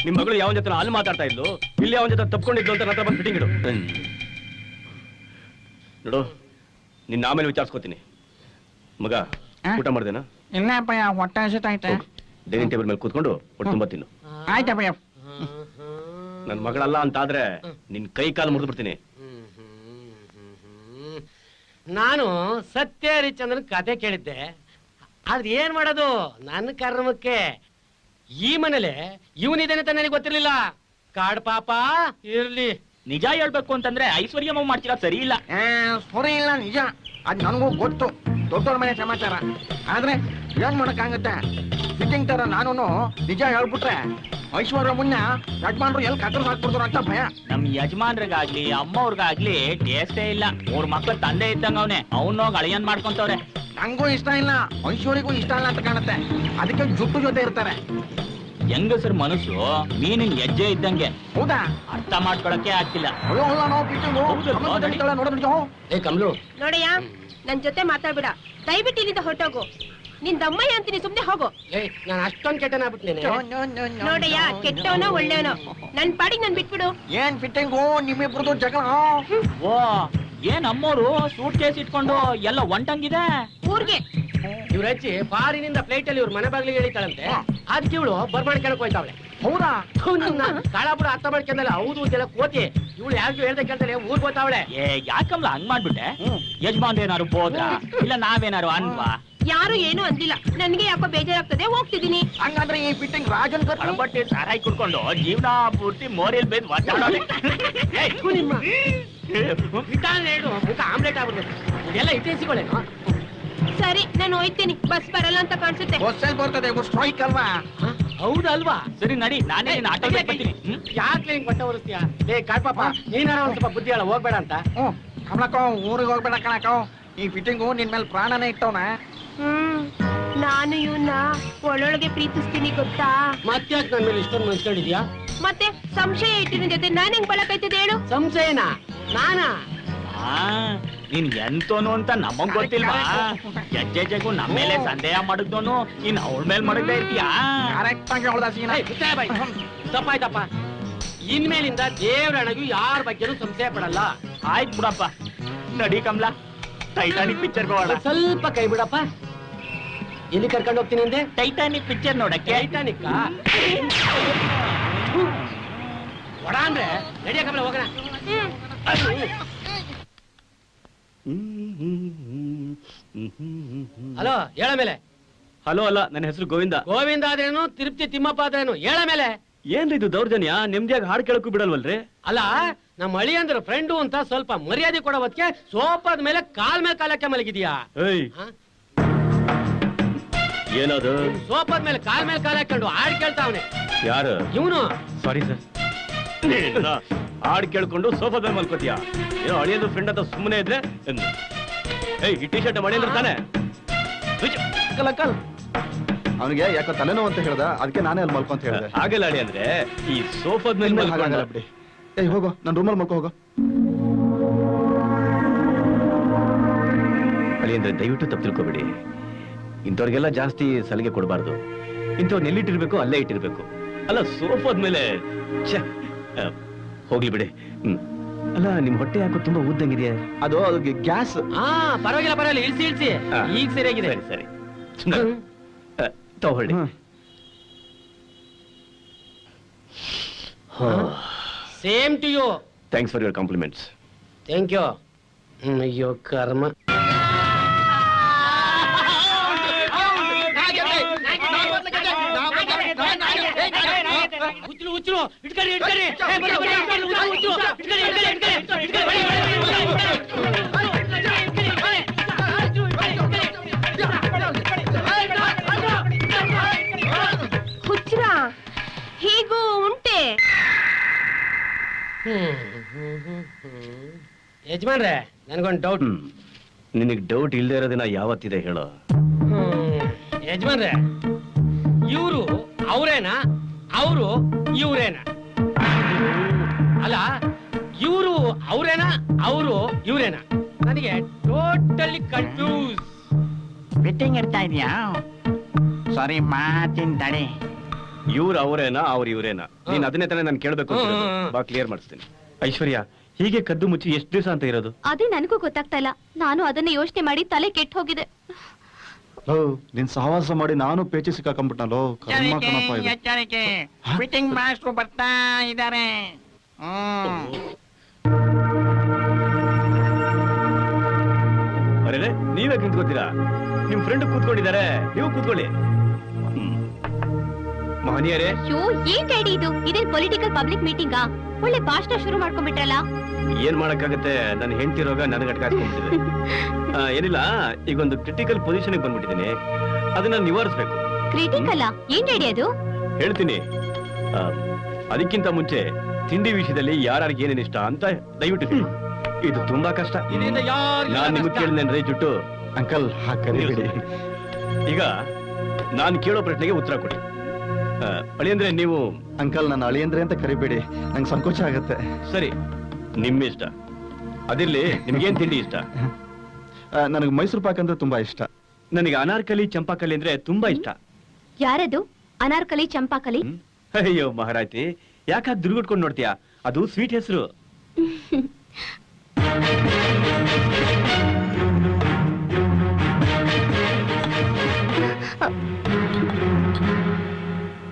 ನಿಮ್ ಮಗಳು ಯಾವ ಜೊತೆ ಅಲ್ಲಿ ಮಾತಾಡ್ತಾ ಇದ್ಲು, ಇಲ್ಲಿ ಯಾವ ಜೊತೆ ತಪ್ಕೊಂಡಿದ್ಲು ಅಂತ ನನ್ನ ಬಂದು ಫಿಟ್ಟಿಂಗ್ ಇಡು. ನೋಡು, ನಿನ್ನ ಆಮೇಲೆ ವಿಚಾರಿಸ್ಕೋತೀನಿ. ಮಗ, ಊಟ ಮಾಡ್ದೇನಾ? ಇಲ್ಲಪ್ಪ, ಹೊಟ್ಟೆ ಹಸಿತೈತೆ. ಡೈನಿಂಗ್ ಟೇಬಲ್ ಮೇಲೆ ಕೂತ್ಕೊಂಡು ಹೊಟ್ಟೆ ತುಂಬ ತಿನ್ನು. ಆಯ್ತಪ್ಪ. ನನ್ ಮಗಳಲ್ಲ ಅಂತ ಆದ್ರೆ ನಿನ್ ಕೈ ಕಾಲು ಮುರಿದು ಬಿಡ್ತೀನಿ. ನಾನು ಸತ್ಯ ಹರಿಶ್ಚಂದ್ರನ್ ಕತೆ ಕೇಳಿದ್ದೆ, ಆದ್ರೆ ಏನ್ ಮಾಡೋದು ನನ್ನ ಕರ್ಮಕ್ಕೆ ಈ ಮನೇಲೆ ಇವನಿದೇನೆ ಅಂತ ನನಗೆ ಗೊತ್ತಿರ್ಲಿಲ್ಲ. ಕಾಡ್ ಪಾಪ ಇರ್ಲಿ. ನಿಜ ಹೇಳ್ಬೇಕು ಅಂತಂದ್ರೆ ಐಶ್ವರ್ಯಮ್ಮ ಮಾಡ್ತೀರಾ ಸರಿ ಇಲ್ಲ. ಸರಿ ಇಲ್ಲ, ನಿಜ. ಅದ್ ನನಗೂ ಗೊತ್ತು, ದೊಡ್ಡವ್ರ ಮನೆ ಸಮಾಚಾರ. ಆದ್ರೆ ಏನ್ ಮಾಡಕ್ಕಾಗತ್ತೆ? ಫಿಟ್ಟಿಂಗ್ ತರ ನಾನು ನಿಜ ಹೇಳ್ಬಿಟ್ರೆ ಐಶ್ವರ್ಯ ಮುನ್ನ ಯಜಮಾನ್ರು ಎಲ್ಲಿ ಕತ್ತರಿಸ್ ಹಾಕ್ಬಿಡ್ತಾರ ಅಂತ ಭಯ. ನಮ್ ಯಜಮಾನ್ರಿಗಾಗ್ಲಿ ಅಮ್ಮವ್ರಿಗಾಗ್ಲಿ ಟೇಸ್ಟೇ ಇಲ್ಲ. 3 ಮಕ್ಳ ತಂದೆ ಇದ್ದಂಗ ಅವನೇ, ಅವನೋಗ್ ಅಳಿಯನ್ ಮಾಡ್ಕೊಂತವ್ರೆ. ನಂಗೂ ಇಷ್ಟ ಇಲ್ಲ, ಐಶ್ವರ್ಯಗೂ ಇಷ್ಟ ಇಲ್ಲ ಅಂತ ಕಾಣುತ್ತೆ. ಅದಕ್ಕೆ ಜುಟ್ಟು ಜೊತೆ ಇರ್ತಾರೆ. ಹೆಂಗಸರ್ ಮನಸ್ಸು ಮೀನಿನ ಹೆಜ್ಜೆ ಇದ್ದಂಗೆ, ಹೌದಾ? ಅರ್ಥ ಮಾಡ್ಕೊಳಕ್ಕೆ ಆಗ್ತಿಲ್ಲ. ಅಯ್ಯೋ, ನಾವು ಫಿಟ್ಟಿಂಗು ಏ ಕಮ್ಲು, ನೋಡಿಯಾ, ನನ್ ಜೊತೆ ಮಾತಾಡ್ಬೇಡ, ದಯವಿಟ್ಟು ಇಲ್ಲಿಂದ ಹೊರಟೋಗು. ನಿನ್ ದಮ್ಮಯ್ಯ ಅಂತೀನಿ, ಸುಮ್ನೆ ಹೋಗು. ನಾನು ಅಷ್ಟೊಂದ್ ಕೆಟ್ಟನಾಗ್ಬಿಟ್ನೇನೆ. ನೋಡಯ್ಯ, ಕೆಟ್ಟವನೋ ಒಳ್ಳೆಯವನೋ, ನನ್ ಪಾಡಿಗೆ ನನ್ ಬಿಟ್ಬಿಡು. ಏನ್ ಫಿಟ್ಟಿಂಗು ನಿಮ್ಮಿಬ್ರದ್ದು ಜಗಳ? ಓ ಏನ್ ಅಮ್ಮೋರು ಸೂಟ್ ಕೇಸ್ ಇಟ್ಕೊಂಡು ಎಲ್ಲ ಒಂಟಂಗಿದೆ. ಊರ್ಗೆ ಇವ್ರ ಅಜ್ಜಿ ಬಾರಿನಿಂದ ಪ್ಲೇಟ್ ಅಲ್ಲಿ ಇವ್ರ ಮನೆ ಬಾಗ್ಲಿಗೆ ಹೇಳಿತಾಳಂತೆ. ಅದಕ್ಕೆ ಇವಳು ಬರ್ಮಾಡ್ಕೊಳಕ್ ಹೋಯ್ತಾವಳೆ. ಹೌದಾ? ಕಾಳಾಪುರ ಅರ್ಥ ಮಾಡ್ಕೊಂಡಲ್ಲ. ಹೌದು ಇದೆಲ್ಲ ಕೋತಿ. ಇವಳು ಯಾರಿಗೂ ಹೇಳ್ದೆ ಕೇಳ್ತಾಳೆ, ಊರ್ ಹೋಗ್ತಾವಳೆ. ಏ ಯಾಕಮ್ಲ ಹಂಗ್ ಮಾಡ್ಬಿಟ್ಟೆ? ಯಜಮಾನ್ ಏನಾರು ಬೋದ್ರ ಇಲ್ಲ ನಾವೇನಾರು ಅನ್ವಾ? ಯಾರು ಏನು ಅಂದಿಲ್ಲ, ನನ್ಗೆ ಯಾಕೋ ಬೇಜಾರಾಗ್ತದೆ, ಹೋಗ್ತಿದ್ದೀನಿ. ಹಂಗಂದ್ರೆ ಈ ಫಿಟ್ಟಿಂಗ್ ರಾಜನ್ ಕಳ್ಬಟ್ಟಿ ಸಾರಾಯಿ ಕುಡ್ಕೊಂಡು ಜೀವನ ಪೂರ್ತಿ ಮೋರಿಲ್ ಬೇದ್ ಒದ್ದಾಡೋದೆ. ನಿಮ್ಮ ಮುಖ ಆಮ್ಲೆಟ್ ಆಗ್ಬಿಡ್ಬೇಕು. ಇದೆಲ್ಲ ಇಟ್ಟಿಸಿಗಳೇನು? ಸರಿ, ನಾನು ಹೋಯ್ತೀನಿ. ಬಸ್ ಬರಲ್ಲ ಅಂತ ಕಾಣಿಸುತ್ತೆ. ಬಸ್ಸಲ್ಲಿ ಬರ್ತದೆ, ಸ್ಟ್ರೈಕ್ ಅಲ್ವಾ? ಹೌದಲ್ವಾ? ಸರಿ ನಡಿ, ನಾನೇ ಆಟೋ ಬರ್ತೀನಿ. ಯಾಕೆ ಹಿಂಗ್ ಬಟ್ಟೆ ಹೊರಿಸ್ತೀಯ? ಏ ಕಾಡ್ಪಾಪ, ನೀನಾರ ಒಂದ್ ಸ್ವಲ್ಪ ಬುದ್ಧಿ ಹೇಳ, ಹೋಗ್ಬೇಡ ಅಂತ. ಕಮಲಕ್ಕ, ಊರಿಗೆ ಹೋಗ್ಬೇಡ ಕಣಕ್ಕ. ಈ ಫಿಟ್ಟಿಂಗು ನಿನ್ ಮೇಲೆ ಪ್ರಾಣನೇ ಇಟ್ಟವನ. ನಾನು ಇವನ್ನ ಒಳೊಳಗೆ ಪ್ರೀತಿಸ್ತೀನಿ ಗೊತ್ತಾ? ಮತ್ತೆ ಯಾಕೆ ನನ್ ಮೇಲೆ ಇಷ್ಟೊಂದು ಮನ್ಸ್ಕೊಂಡಿದ್ಯಾ? ಮತ್ತೆ ಸಂಶಯ ಇಟ್ಟಿನ ಜೊತೆ ನಾನ್ ಹೆಂಗ್ ಬಳಕೈತದೆ ಹೇಳು? ಸಂಶಯನಾ? ನಾನಾ? ನೀನ್ ಎಂತೋನು ಅಂತ ನಮಗ್ ಗೊತ್ತಿಲ್ವಾ? ಜಜ್ಜೆಗೂ ನಮ್ಮ ಮೇಲೆ ಸಂದೇಹ ಮಾಡಿದ್ದೋನು ಇನ್ ಅವಳ ಮೇಲೆ ಮಾಡದೇ ಇರ್ತೀಯಾ? ಕರೆಕ್ಟ್ ಆಗಿ ಹೇಳ್ದ ಸೀನಾ. ತಪ್ಪಾಯ್ತಪ್ಪ. ಇನ್ಮೇಲಿಂದ ದೇವ್ರಣಗೂ ಯಾರ ಬಗ್ಗೆನೂ ಸಂಶಯ ಪಡಲ್ಲ. ಆಯ್ತು ಬಿಡಪ್ಪ, ನಡಿ ಕಮಲ, ಟೈಟಾನಿಕ್ ಪಿಕ್ಚರ್ ಹೋಗೋಣ. ಸ್ವಲ್ಪ ಕೈ ಬಿಡಪ್ಪ. ಎಲ್ಲಿ ಕರ್ಕೊಂಡು ಹೋಗ್ತೀನಿ ಅಂದೆ? ಟೈಟಾನಿಕ್ ಪಿಕ್ಚರ್ ನೋಡಕ್ಕೆ. ಟೈಟಾನಿಕ್ ಒಡ ಅಂದ್ರೆ ನಡಿಯ ಕಮಲ, ಹೋಗೋಣ. ಹಲೋ, ಹೇಳ ಮೇಲೆ. ಹಲೋ ಅಲ್ಲ, ನನ್ನ ಹೆಸರು ಗೋವಿಂದ. ಗೋವಿಂದ ಆದ್ರೇನು, ತಿರುಪ್ತಿ ತಿಮ್ಮಪ್ಪ ಆದ್ರೇನು, ಹೇಳ ಮೇಲೆ. ಏನ್ರಿ ಇದು ದೌರ್ಜನ್ಯ? ನೆಮ್ಮದಿಯಾಗಿ ಹಾಡು ಕೇಳಕ್ಕೂ ಬಿಡಲ್ವಲ್ರಿ? ಅಲ್ಲ, ನಮ್ಮ ಅಳಿ ಅಂದ್ರೆ ಫ್ರೆಂಡು ಅಂತ ಸ್ವಲ್ಪ ಮರ್ಯಾದೆ ಕೊಡೋದಕ್ಕೆ ಸೋಫಾದ ಮೇಲೆ ಕಾಲಕ್ಕೆ ಮಲಗಿದ್ಯಾ? ಏಯ್, ಏನದು? ಸೋಫಾದ ಮೇಲೆ ಕಾಲ್ ಹಾಕೊಂಡು ಹಾಡು ಕೇಳ್ತಾವನೆ. ಯಾರು? ಇವನು. Sorry sir. ಹಾಡು ಕೇಳ್ಕೊಂಡು ಸೋಫಾದಲ್ಲಿ ಮಲ್ಕೋತೀಯ? ಏನೋ ಅಳಿಯೋದು ಫ್ರೆಂಡ್ ಅಂತ ಸುಮ್ಮನೆ ಇದ್ರೆ ಏಯ್, ಈ ಟಿ ಶರ್ಟ್ ಮಳೆಯಿಂದ ತಾನೆ? ಅವನಿಗೆ ಯಾಕೋ ತಲೆನೋವು ಅಂತ ಹೇಳ್ದ, ಅದಕ್ಕೆ ನಾನೇ ಅಲ್ಲಿ ಮಲ್ಕೊಂತ ಹೇಳ್ದೆ. ಹಾಗೆಲ್ಲ ಅಳಿ ಅಂದ್ರೆ ಈ ಸೋಫಾದ ಮೇಲೆ ಮಲ್ಕೊಂಡ ಬಿಡಿ. ಏಯ್ ಹೋಗೋ, ನನ್ನ ರೂಮಲ್ಲಿ ಮಲ್ಕೋ ಹೋಗೋ. ಅಳಿ ಅಂದ್ರೆ ದಯವಿಟ್ಟು ತಪ್ಪು ತಿಳ್ಕೊಬೇಡಿ. ಇಂಥವ್ರಿಗೆಲ್ಲ ಜಾಸ್ತಿ ಸಲಿಗೆ ಕೊಡಬಾರ್ದು. ಇಂಥವ್ರನ್ನ ಎಲ್ಲಿಟ್ಟಿರ್ಬೇಕು ಅಲ್ಲೇ ಇಟ್ಟಿರ್ಬೇಕು. ಅಲ್ಲ, ಸೋಫಾದ ಮೇಲೆ ಹೋಗ್ಲಿ ಬಿಡಿ. ಅಲ್ಲ, ನಿಮ್ ಹೊಟ್ಟೆ ಯಾಕೋ ತುಂಬಾ ಉದ್ದಂಗಿದೆಯಾ? ಅದು ಗ್ಯಾಸ್. ಪರವಾಗಿಲ್ಲ, ಇಳಿಸಿ. ಈಗ ಸರಿಯಾಗಿದೆ. ಸರಿ ತಗೊಳ್ಳಿ. Same to you. Thanks for your compliments. Thank you. ಅಯ್ಯೋ ಕರ್ಮ. ಹುಚ್ಚರು ಇಟ್ಕರಿ. ಹುಚ್ಚರ ಹೀಗೂ ಉಂಟೆ? ಯಜಮಾನ್ರೆ, ನನ್ಗೊಂದು ಡೌಟ್. ನಿನಗೆ ಡೌಟ್ ಇಲ್ಲದೆ ಇರೋದಿನ ಯಾವತ್ತಿದೆ ಹೇಳೋ? ಯಜಮಾನ್ರೆ, ಇವರು ಅವರೇನಾ, ಅವರು ಇವರೇನಾ? ಅಲ್ಲ, ಇವರು ಅವರೇನಾ, ಅವರು ಇವರೇನಾ? ನನಗೆ ಟೋಟಲಿ ಕನ್ಫ್ಯೂಸ್. ಫಿಟ್ಟಿಂಗ್ ಇರ್ತಾ ಇದೆಯಾ? ಸಾರಿ, ಮಾತಿನ ತಡೆ. ಇವ್ರು ಅವರೇನಾ, ಅವ್ರು ಇವರೇನಾ? ನೀನ್ ಅದನ್ನೇ ತಾನೇ ನಾನು ಕೇಳ್ಬೇಕು ಅಂತ ಇರೋದು. ಬಾ, ಕ್ಲಿಯರ್ ಮಾಡಿಸ್ತೀನಿ. ಐಶ್ವರ್ಯ, ಹೀಗೆ ಕದ್ದು ಮುಚ್ಚಿ ಎಷ್ಟು ದಿವಸ ಅಂತ ಇರೋದು? ಅದೇ ನನಗೂ ಗೊತ್ತಾಗ್ತಾ ಇಲ್ಲ. ನಾನು ಅದನ್ನ ಯೋಚನೆ ಮಾಡಿ ತಲೆ ಕೆಟ್ಟು ಹೋಗಿದೆ. ನಿನ್ ಸಹವಾಸ ಮಾಡಿ ನಾನು ಪೇಚಿ ಸಿಕ್ಕಾಕೊಂಡ್ಬಿಟ್ನಲ್ಲೋ. ಕರ್ಮ ಕಣಪ್ಪ ಇದು. ಎಚ್ಚರಿಕೆ, ಫಿಟ್ಟಿಂಗ್ ಮಾಸ್ಟ್ರು ಬರ್ತಾ ಇದ್ದಾರೆ. ಅರೆ, ನೀವೇ ನಿಂತ್ಕೋತೀರಾ? ನಿಮ್ ಫ್ರೆಂಡ್ ಕೂತ್ಕೊಂಡಿದ್ದಾರೆ, ನೀವು ಕೂತ್ಕೊಳ್ಳಿ. ಮಹನೀಯರೇ. ಅಯ್ಯೋ, ಏನ್ ಡ್ಯಾಡಿ ಇದು? ಇದೇನ್ ಪೊಲಿಟಿಕಲ್ ಪಬ್ಲಿಕ್ ಮೀಟಿಂಗಾ? ಒಳ್ಳೆ ಭಾಷಣ ಶುರು ಮಾಡ್ಕೊಂಡ್ಬಿಟ್ರಲ್ಲ. ಏನ್ ಮಾಡಕ್ಕಾಗತ್ತೆ, ನನ್ನ ಹೆಂಡತಿ ರೋಗ ನನಗೆ ಅಟ್ಕಾಸ್ಕೊಂಡ್ಬಿಟ್ಟಿದೆ. ಏನಿಲ್ಲ, ಈಗ ಒಂದು ಕ್ರಿಟಿಕಲ್ ಪೊಸಿಷನ್ ಬಂದ್ಬಿಟ್ಟಿದ್ದೀನಿ. ಅದನ್ನ ನಿವಾರಿಸ್ಬೇಕು. ಕ್ರಿಟಿಕಲ್? ಏನ್ ಡ್ಯಾಡಿ ಅದು? ಹೇಳ್ತೀನಿ. ಅದಕ್ಕಿಂತ ಮುಂಚೆ ತಿಂಡಿ ವಿಷಯದಲ್ಲಿ ಯಾರಿಗೆ ಏನೇನ್ ಇಷ್ಟ ಅಂತ ದಯವಿಟ್ಟು ಹೇಳಿ. ಇದು ತುಂಬಾ ಕಷ್ಟ. ನಾನ್ ನಿಮ್ಗೆ ಕೇಳಿದ್ರೆ ಜುಟ್ಟು ಅಂಕಲ್ ಹಾಕರಿಬಿಡಿ. ಈಗ ನಾನು ಕೇಳೋ ಪ್ರಶ್ನೆಗೆ ಉತ್ತರ ಕೊಡಿ. ಅಳಿಯಂದ್ರೆ ನೀವು ಅಂಕಲ್, ನನ್ನ ಅಳಿಯಂದ್ರೆ ಅಂತ ಕರಿಬೇಡಿ, ನಂಗೆ ಸಂಕೋಚ ಆಗತ್ತೆ. ಸರಿ, ನಿಮ್ಮ ಇಷ್ಟ. ಅದಿರ್ಲಿ, ನಿಮ್ಗೇನ್ ತಿಂಡಿ ಇಷ್ಟ? ನನಗೆ ಮೈಸೂರು ಪಾಕ್ ಅಂದ್ರೆ ತುಂಬಾ ಇಷ್ಟ. ನನಗೆ ಅನಾರ್ಕಲಿ ಚಂಪಾಕಲಿ ಅಂದ್ರೆ ತುಂಬಾ ಇಷ್ಟ. ಯಾರದು ಅನಾರ್ಕಲಿ ಚಂಪಾಕಲಿ? ಅಯ್ಯೋ ಮಹಾರಾಜಿ, ಯಾಕಾಗ್ ದುರ್ಗುಟ್ಕೊಂಡು ನೋಡ್ತೀಯಾ? ಅದು ಸ್ವೀಟ್ ಹೆಸರು.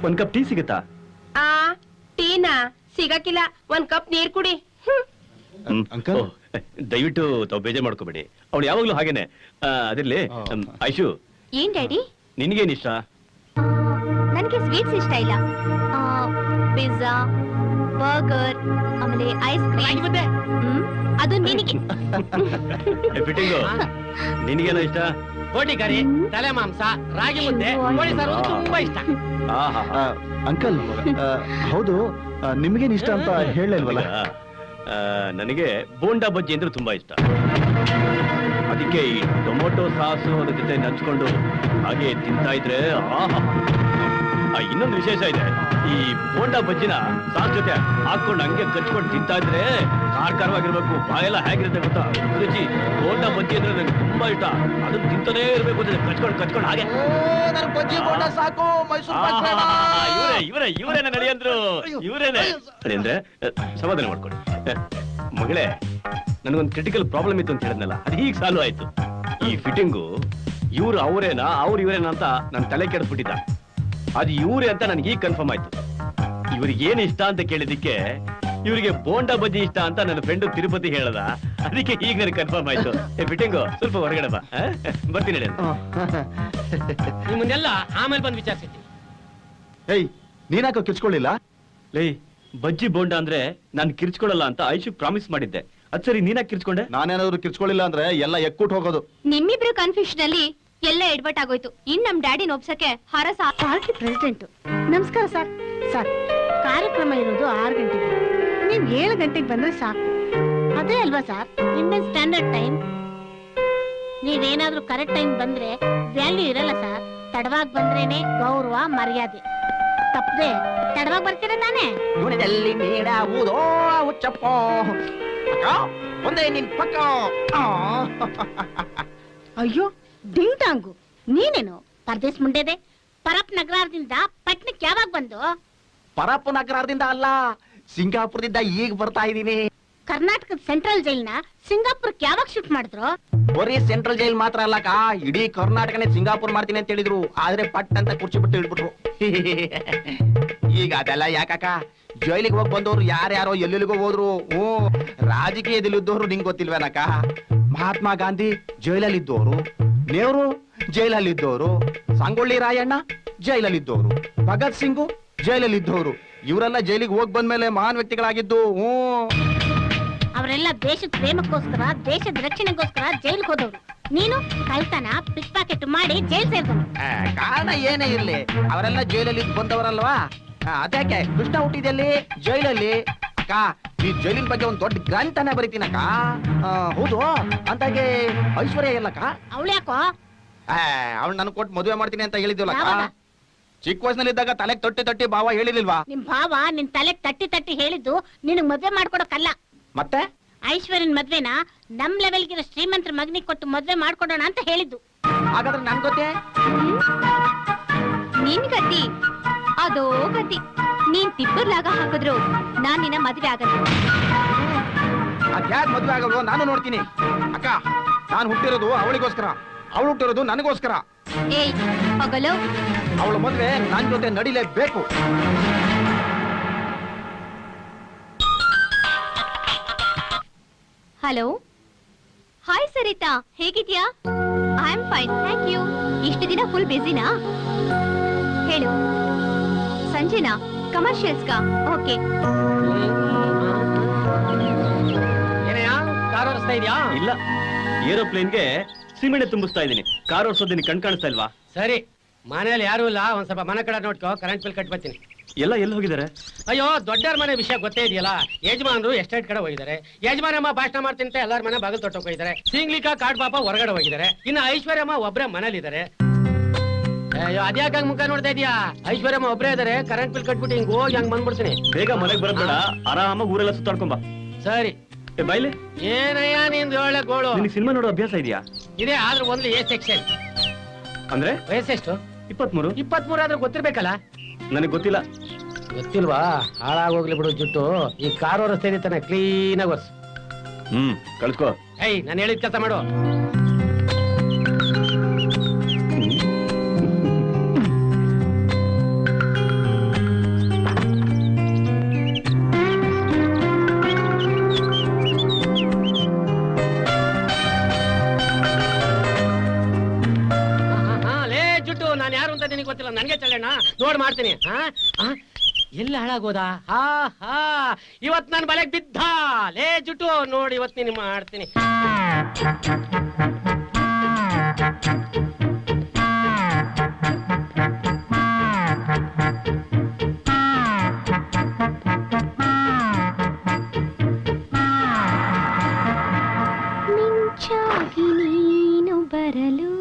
ಒಂದ್ ಕಪ್ ಟೀ ಸಿಗುತ್ತಾ? ಟೀನಾ ಸಿಗಕ್ಕಿಲ್ಲ, ಒಂದ್ ಕಪ್ ನೀರ್ ಕುಡಿ. ಅಂಕಲ್? ಓ, ದಯವಿಟ್ಟು ತಾವು ಬೇಜಾರ್ ಮಾಡ್ಕೋಬೇಡಿ. ಅವಳು ಯಾವಾಗ್ಲೂ ಹಾಗೇನೆ. ಅದಿರ್ಲಿ, ಐಶು, ಏನ್ ಡ್ಯಾಡಿ? ನಿನ್ಗೇನ್ ಇಷ್ಟ? ನನ್ಗೆ ಸ್ವೀಟ್ಸ್ ಇಷ್ಟ ಇಲ್ಲ. ಪಿಜ್ಜಾ, ಬರ್ಗರ್, ಆಮೇಲೆ ಐಸ್ ಕ್ರೀಮ್. ಅದು ನಿನಗೆ. ಫಿಟ್ಟಿಂಗು, ನಿನ್ಗೇನೋ ಇಷ್ಟ? ಕೋಟಿ ಕರಿ, ತಲೆ ಮಾಂಸ, ರಾಗಿ ಮುದ್ದೆ, ಕೋಳಿ ಸಾರು ತುಂಬಾ ಇಷ್ಟ. ಅಂಕಲ್, ಹೌದು, ನಿಮ್ಗೇನ್ ಇಷ್ಟ ಅಂತ ಹೇಳಲ್ವಲ್ಲ? ನನಗೆ ಬೋಂಡಾ ಬಜ್ಜಿ ಅಂದ್ರೆ ತುಂಬಾ ಇಷ್ಟ. ಅದಕ್ಕೆ ಈ ಟೊಮೊಟೊ ಸಾಸು ಅದ್ರ ಜೊತೆ ನಚ್ಕೊಂಡು ಹಾಗೆ ತಿಂತಾ ಇದ್ರೆ ಆಹಾ. ಇನ್ನೊಂದು ವಿಶೇಷ ಇದೆ, ಈ ಬೋಂಡಾ ಬಜ್ಜಿನ ಸಾಸ್ ಜೊತೆ ಹಾಕೊಂಡು ಹಂಗೆ ಕಚ್ಕೊಂಡು ತಿಂತಾ ಇದ್ರೆ ಖಾರವಾಗಿರ್ಬೇಕು. ಬಾಯೆಲ್ಲ ಹೇಗಿರುತ್ತೆ ಗೊತ್ತಾ ರುಚಿ. ಬೋಂಡಾ ಬಜ್ಜಿ ಅಂದ್ರೆ ನಂಗೆ ತುಂಬಾ ಇಷ್ಟ. ಅದನ್ನ ತಿಂತಾನೇ ಇರ್ಬೇಕು ಅಂತ ಕಚ್ಕೊಂಡು ಹಾಗೆ. ಸಾಕು, ಇವರೇನೆ ನಡೆಯಂದ್ರು, ಇವರೇನೆ ಅಂದ್ರೆ ಸಮಾಧಾನ ಮಾಡ್ಕೊಳ್ಳಿ. ಮಗಳೇ, ನನಗೊಂದು ಕ್ರಿಟಿಕಲ್ ಪ್ರಾಬ್ಲಮ್ ಇತ್ತು ಅಂತ ಹೇಳಿದ್ನಲ್ಲ, ಅದು ಹೀಗೆ ಸಾಲ್ವ್ ಆಯ್ತು. ಈ ಫಿಟ್ಟಿಂಗು ಇವ್ರು ಅವರೇನಾ ಅವ್ರು ಇವರೇನಾ ಅಂತ ನನ್ನ ತಲೆ ಕೆಡಿಸ್ಬಿಟ್ಟಿದ್ದ. ಅದು ಇವ್ರೇ ಅಂತ ನನ್ಗೆ ಈಗ ಕನ್ಫರ್ಮ್ ಆಯ್ತು. ಇವ್ರಿಗೆ ಏನ್ ಇಷ್ಟ ಅಂತ ಕೇಳಿದಕ್ಕೆ ಇವರಿಗೆ ಬೋಂಡಾ ಬಜ್ಜಿ ಇಷ್ಟ ಅಂತ ನನ್ನ ಫ್ರೆಂಡ್ ತಿರುಪತಿ ಹೇಳದ. ಅದಕ್ಕೆ ಈಗ ನನಗೆ ಕನ್ಫರ್ಮ್ ಆಯ್ತು. ಫಿಟ್ಟಿಂಗು ಸ್ವಲ್ಪ ಹೊರಗಡೆ ಬಾ, ಬರ್ತೀನಿ ಹೇಳಿ. ನಿಮ್ಮನ್ನೆಲ್ಲ ಆಮೇಲೆ ಬಂದು ವಿಚಾರಿಸಿದ್ದೀನಿ. ಏಯ್, ನೀನಾಕೋ ಕಿರ್ಚ್ಕೊಳ್ಳಿಲ್ಲ? ಲೈ, ಬಜ್ಜಿ ಬೋಂಡಾ ಅಂದ್ರೆ ನಾನು ಕಿರ್ಚ್ಕೊಳ್ಳಲ್ಲ ಅಂತ ಐಶು ಪ್ರಾಮಿಸ್ ಮಾಡಿದ್ದೆ. ಅದ್ ಸರಿ, ನೀನಾಗ ಕಿರ್ಚ್ಕೊಂಡೆ? ನಾನೇನಾದ್ರು ಕಿರ್ಚ್ಕೊಳ್ಳಿಲ್ಲ ಅಂದ್ರೆ ಎಲ್ಲ ಎಕ್ಕೂಟ್ ಹೋಗೋದು. ನಿಮ್ಮಿಬ್ರು ಕನ್ಫ್ಯೂಷನ್ ಅಲ್ಲಿ ಎಲ್ಲ ಎಡ್ವರ್ಟ್ ಆಗೋಯ್ತು. ಇನ್ ನಮ್ ಡ್ಯಾಡಿನ ಒಪ್ಸಕ್ಕೆ ಹರಸ. ಪಾರ್ಟಿ ಪ್ರೆಸಿಡೆಂಟ್ ನಮಸ್ಕಾರ ಸರ್. ಸರ್, ಕಾರ್ಯಕ್ರಮ ಇರೋದು 6 ಗಂಟೆಗೆ, ನೀವು 7 ಗಂಟೆಗೆ ಬಂದ್ರೆ ಸಾಕು. ಅದೇ ಅಲ್ವಾ ಸರ್ ಇಂಡಿಯನ್ ಸ್ಟ್ಯಾಂಡರ್ಡ್ ಟೈಮ್? ನೀವೇನಾದ್ರೂ ಕರೆಕ್ಟ್ ಟೈಮ್ ಬಂದ್ರೆ ವ್ಯಾಲ್ಯೂ ಇರಲ್ಲ ಸರ್. ತಡವಾಗಿ ಬಂದ್ರೇನೆ ಗೌರವ ಮರ್ಯಾದೆ. ತಪ್ಪದೆ ತಡವಾಗಿ ಬರ್ತೀರಾ ತಾನೇ? ಯುನಿದಲ್ಲಿ ನೀಡಾವುದೋ ಹುಚ್ಚಪ್ಪ ಅಕ್ಕ, ಒಂದೇ ನಿನ್ ಪಕ್ಕ. ಅಯ್ಯೋ ಡಿಂಟಾಂಗು, ನೀನೇನು ಪರದೇಶ್ ಮುಂಡೆದೆ? ಪರಪ್ ನಗರದಿಂದ ಪಟ್ನಕ್ಕೆ ಯಾವಾಗ ಬಂದು? ಪರಪ್ಪು ನಗರದಿಂದ ಅಲ್ಲ, ಸಿಂಗಾಪುರದಿಂದ ಈಗ ಬರ್ತಾ ಇದೀನಿ. ಕರ್ನಾಟಕದ ಸೆಂಟ್ರಲ್ ಜೈಲ್ನ ಸಿಂಗಾಪುರಕ್ಕೆ ಯಾವಾಗ ಶಿಫ್ಟ್ ಮಾಡಿದ್ರು? ಬರೀ ಸೆಂಟ್ರಲ್ ಜೈಲ್ ಮಾತ್ರ ಅಲ್ಲಕ್ಕ, ಇಡೀ ಕರ್ನಾಟಕನೇ ಸಿಂಗಾಪುರ್ ಮಾಡ್ತೀನಿ ಅಂತ ಹೇಳಿದ್ರು. ಆದ್ರೆ ಪಟ್ ಅಂತ ಕುರ್ಚಿ ಬಿಟ್ಟು ಇಳ್ಬಿಟ್ರು. ಈಗ ಅದೆಲ್ಲ ಯಾಕಕ್ಕ? ಜೈಲಿಗೆ ಹೋಗಿ ಬಂದವ್ರು ಯಾರ್ಯಾರೋ ಎಲ್ಲೆಲ್ಲಿಗೋ ಹೋದ್ರು. ರಾಜಕೀಯದಲ್ಲಿ ಇದ್ದವ್ರು ನಿಂಗೆ ಗೊತ್ತಿಲ್ವೇನಕ್ಕ? ಮಹಾತ್ಮ ಗಾಂಧಿ ಜೈಲಲ್ಲಿದ್ದವರು, ನೆಹರು ಜೈಲಲ್ಲಿದ್ದವರು, ಸಂಗೊಳ್ಳಿ ರಾಯಣ್ಣ ಜೈಲಲ್ಲಿದ್ದವರು, ಭಗತ್ ಸಿಂಗು ಜೈಲಲ್ಲಿದ್ದವರು. ಇವರೆಲ್ಲ ಜೈಲಿಗೆ ಹೋಗಿ ಬಂದ್ಮೇಲೆ ಮಹಾನ್ ವ್ಯಕ್ತಿಗಳಾಗಿದ್ದು. ಅವರೆಲ್ಲ ದೇಶದ ಪ್ರೇಮಕ್ಕೋಸ್ಕರ, ದೇಶದ ರಕ್ಷಣೆಗೋಸ್ಕರ ಜೈಲ್ಗೆ ಹೋದವರು. ನೀನು ಕಳ್ತನ, ಪಿಕ್ ಪಾಕೆಟ್ ಮಾಡಿ ಜೈಲ್ ಸೇರ್ಕೊಂಡು. ಕಾರಣ ಏನೇ ಇರ್ಲಿ, ಅವರೆಲ್ಲ ಜೈಲಲ್ಲಿ ಬಂದವರಲ್ವಾ? ಅದ್ಯಾಕೆ ಕೃಷ್ಣ ಹುಟ್ಟಿದಲ್ಲಿ ಜೈಲಲ್ಲಿ? ಅಕ್ಕ, ಈ ಜೈಲಿನ ಬಗ್ಗೆ ಒಂದು ದೊಡ್ಡ ಗ್ರಂಥನೇ ಬರೀತೀನಕ್ಕ. ಹೌದು, ಅಂದಾಗೆ ಐಶ್ವರ್ಯ ಎಲ್ಲಕ್ಕ? ಅವಳ್ಯಾಕೋ? ಅವಳು ನನ್ ಕೊಟ್ಟು ಮದುವೆ ಮಾಡ್ತೀನಿ ಅಂತ ಹೇಳಿದ್ವಲ್ಲಕ್ಕ. ಯಾವಾಗ? ಚಿಕ್ಕ ವಯಸ್ಸಿನಲ್ಲಿದ್ದಾಗ ತಲೆಗೆ ತಟ್ಟಿ ಭಾವ ಹೇಳಿರ್ಲಿಲ್ವಾ? ನಿಮ್ ಭಾವ ನಿನ್ ತಲೆಗ್ ತಟ್ಟಿ ಹೇಳಿದ್ದು ನಿನಗ್ ಮದ್ವೆ ಮಾಡ್ಕೊಡಕ್ಕಲ್ಲ. ಮತ್ತೆ ಐಶ್ವರ್ಯನ್ ಮದ್ವೆನ ನಮ್ ಲೆವೆಲ್ಗಿರೋ ಶ್ರೀಮಂತರ ಮಗನಿಗೆ ಕೊಟ್ಟು ಮದ್ವೆ ಮಾಡ್ಕೊಡೋಣ ಅಂತ ಹೇಳಿದ್ದು. ಹಾಗಾದ್ರೆ ನನ್ ಗೊತ್ತೇ? ನಿನ್ ಗತಿ ಅದೋ ಗತಿ. ನೀನ್ ತಿಬ್ಬರ್ಲಾಗ ಹಾಕಿದ್ರು ನಾನ್ ನಿನ್ನ ಮದ್ವೆ ಆಗಲ್ಲ. ಅದ್ಯಾಕ್ ಮದ್ವೆ ಆಗಲ್ವೋ ನಾನು ನೋಡ್ತೀನಿ. ಅಕ್ಕ, ನಾನ್ ಹುಟ್ಟಿರೋದು ಅವಳಿಗೋಸ್ಕರ, ಅವಳು ಹುಟ್ಟಿರೋದು ನನಗೋಸ್ಕರ. ಏಯ್ ಹೋಗಲು. ಅವಳ ಮದ್ವೆ ನನ್ ಜೊತೆ ನಡಿಲೇಬೇಕು. ಹಲೋ, ಹಾಯ್ ಸರಿತಾ, ಹೇಗಿದ್ಯಾ? I am fine, thank you. ಇಷ್ಟು ದಿನ ಫುಲ್ ಬಿಸಿನಾ? ಹೇಳು. ಸಂಜೆನಾ? ಕಮರ್ಷಿಯಲ್ಸ್ಗಾ? ಓಕೆ. ಏನಯ್ಯ, ಕಾರ್ ಓಡಿಸ್ತಾ ಇದೆಯಾ? ಇಲ್ಲ, ಏರೋಪ್ಲೇನ್ಗೆ ಸಿಮೆಂಟ್ ತುಂಬಿಸ್ತಾ ಇದ್ದೀನಿ. ಕಾರ್ ಓಡಿಸೋದಿನ ಕಣ್ ಕಾಣಿಸ್ತಾ ಇಲ್ವಾ? ಸರಿ, ಮನೇಲಿ ಯಾರು ಇಲ್ಲ, ಒಂದ್ ಸ್ವಲ್ಪ ಮನೆ ಕಡೆ ನೋಡ್ಕೋ, ಕರೆಂಟ್ ಬಿಲ್ ಕಟ್ ಬರ್ತೀನಿ. ಎಲ್ಲ ಎಲ್ಲಿ ಹೋಗಿದ್ದಾರೆ? ಅಯ್ಯೋ, ದೊಡ್ಡರ ಮನೆ ವಿಷಯ ಗೊತ್ತೇ ಇದೆಯಲ್ಲ. ಯಜಮಾನ್ರು ಎಸ್ಟೇಟ್ ಕಡೆ ಹೋಗಿದ್ದಾರೆ. ಯಜಮಾನಮ್ಮ ಭಾಷಣ ಮಾಡ್ತಿಂತ ಎಲ್ಲಾರ ಮನೆ ಬಾಗಿಲು ತೊಟ್ಟಕ್ಕೆ ಹೋಗಿದ್ದಾರೆ. ಸಿಂಗ್ಲಿಕಾ ಕಾಡ್ ಪಾಪ ಹೊರಗಡೆ ಹೋಗಿದ್ದಾರೆ. ಇನ್ನು ಐಶ್ವರ್ಯಮ್ಮ ಒಬ್ರೇ ಮನೇಲಿದ್ದಾರೆ. ಅಯ್ಯೋ, ಅದ್ಯಾಕ ಮುಖ ನೋಡ್ತಾ ಇದೀಯಾ? ಐಶ್ವರ್ಯಮ್ಮ ಒಬ್ರೇ ಇದಾರೆ. ಕರೆಂಟ್ ಬಿಲ್ ಕಟ್ಬಿಟ್ಟು ಹಿಂಗ್ ಹೋಗಿ ಹಂಗ್ ಬಂದ್ಬಿಡ್ತೀನಿ. ಬೇಗ ಮನೆಗೆ ಬರಬೇಡ, ಆರಾಮಾಗಿ ಊರೆಲ್ಲ ಸುತ್ತಾಡ್ಕೊಂಬ. ಸರಿ. ಬೈಲಿ. ಏನಯ್ಯ ನಿಂದು ಒಳ್ಳೆ ಗೋಳು. ನಿನಗೆ ಸಿನಿಮಾ ನೋಡೋ ಅಭ್ಯಾಸ ಇದೆಯಾ? ಇದೇ ಆದ್ರೂ ಒಂದು ಎ ಸೆಕ್ಷನ್. ಅಂದ್ರೆ ವಯಸ್ಸೆಷ್ಟು? 23. 23 ಆದ್ರೂ ಗೊತ್ತಿರ್ಬೇಕಲ್ಲ. ನನಗೆ ಗೊತ್ತಿಲ್ಲ. ಗೊತ್ತಿಲ್ವಾ? ಹಾಳಾಗೋಗ್ಲಿ ಬಿಡು ಜುಟ್ಟು. ಈ ಕಾರು ರಸ್ತೆ ಇದೀತಾನೆ ಕ್ಲೀನ್ ಆಗಿ ಒರ್ಸು. ಕಳ್ಸ್ಕೋ. ಏಯ್, ನಾನು ಹೇಳಿದ ಕೆಲಸ ಮಾಡು. ನಾನು ಯಾರು ಅಂತ ನಿನಗೆ ಗೊತ್ತಿಲ್ಲ, ನನಗೆ ಚಳ್ಳಣ್ಣ. ನೋಡ್ ಮಾಡ್ತೀನಿ. ಎಲ್ಲ ಹಾಳಾಗೋದ? ಇವತ್ ನನ್ ಬಲೆಗ್ ಬಿದ್ದ. ಲೇ ಜುಟ್ಟು, ನೋಡಿ ಇವತ್ ನೀನು ಮಾಡ್ತೀನಿ. ಮಿಂಚಾಗಿ ನೀನು ಬರಲು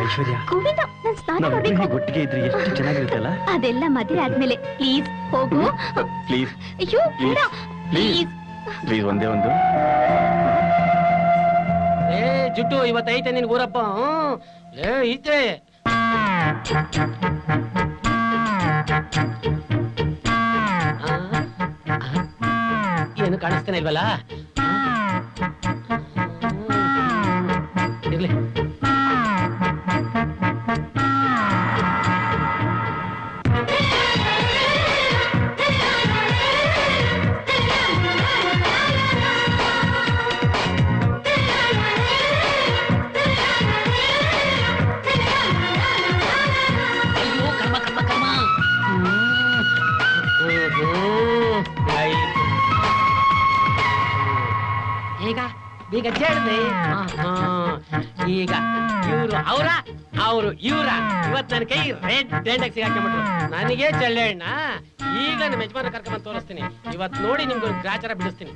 ಐಶ್ವರ್ಯ, ಒಟ್ಟಿಗೆ ಇದ್ರೆ ಎಷ್ಟು ಚೆನ್ನಾಗಿರುತ್ತಲ್ಲ. ಅದೆಲ್ಲ ಮದುವೆ ಆದ್ಮೇಲೆ. ಪ್ಲೀಸ್ ಹೋಗು. ಪ್ಲೀಸ್ ಅಯ್ಯೋ ಬೇಡ, ಪ್ಲೀಸ್ ಪ್ಲೀಸ್, ಒಂದೇ ಒಂದು. ಏ ಜುಟ್ಟು, ಇವತ್ತೈತೆ ನಿನ್ ಊರಪ್ಪ. ಐತೆ. ಏನು ಕಾಣಿಸ್ತಾನೆ ಇಲ್ವಲ್ಲ? ಇರ್ಲಿ. ಈಗ ಈಗ ಕೇಳಿದೆ. ಈಗ ಇವ್ರು ಅವರು ಇವ್ರ ಇವತ್ ನನ್ನ ಕೈ ರೆಡ್ ದಂಡಕ್ಕೆ ಸಿಗಾಕೊಂಡ್ಬಿಟ್ರು. ನನಗೆ ಚಳ್ಳೆಣ್ಣ. ಈಗ ನಮ್ಮ ಯಜಮಾನ ಕರ್ಕೊಂಡ್ ತೋರಿಸ್ತೀನಿ. ಇವತ್ ನೋಡಿ ನಿಮ್ಗೆ ಒಂದು ಗ್ರಾಚಾರ ಬಿಡಿಸ್ತೀನಿ.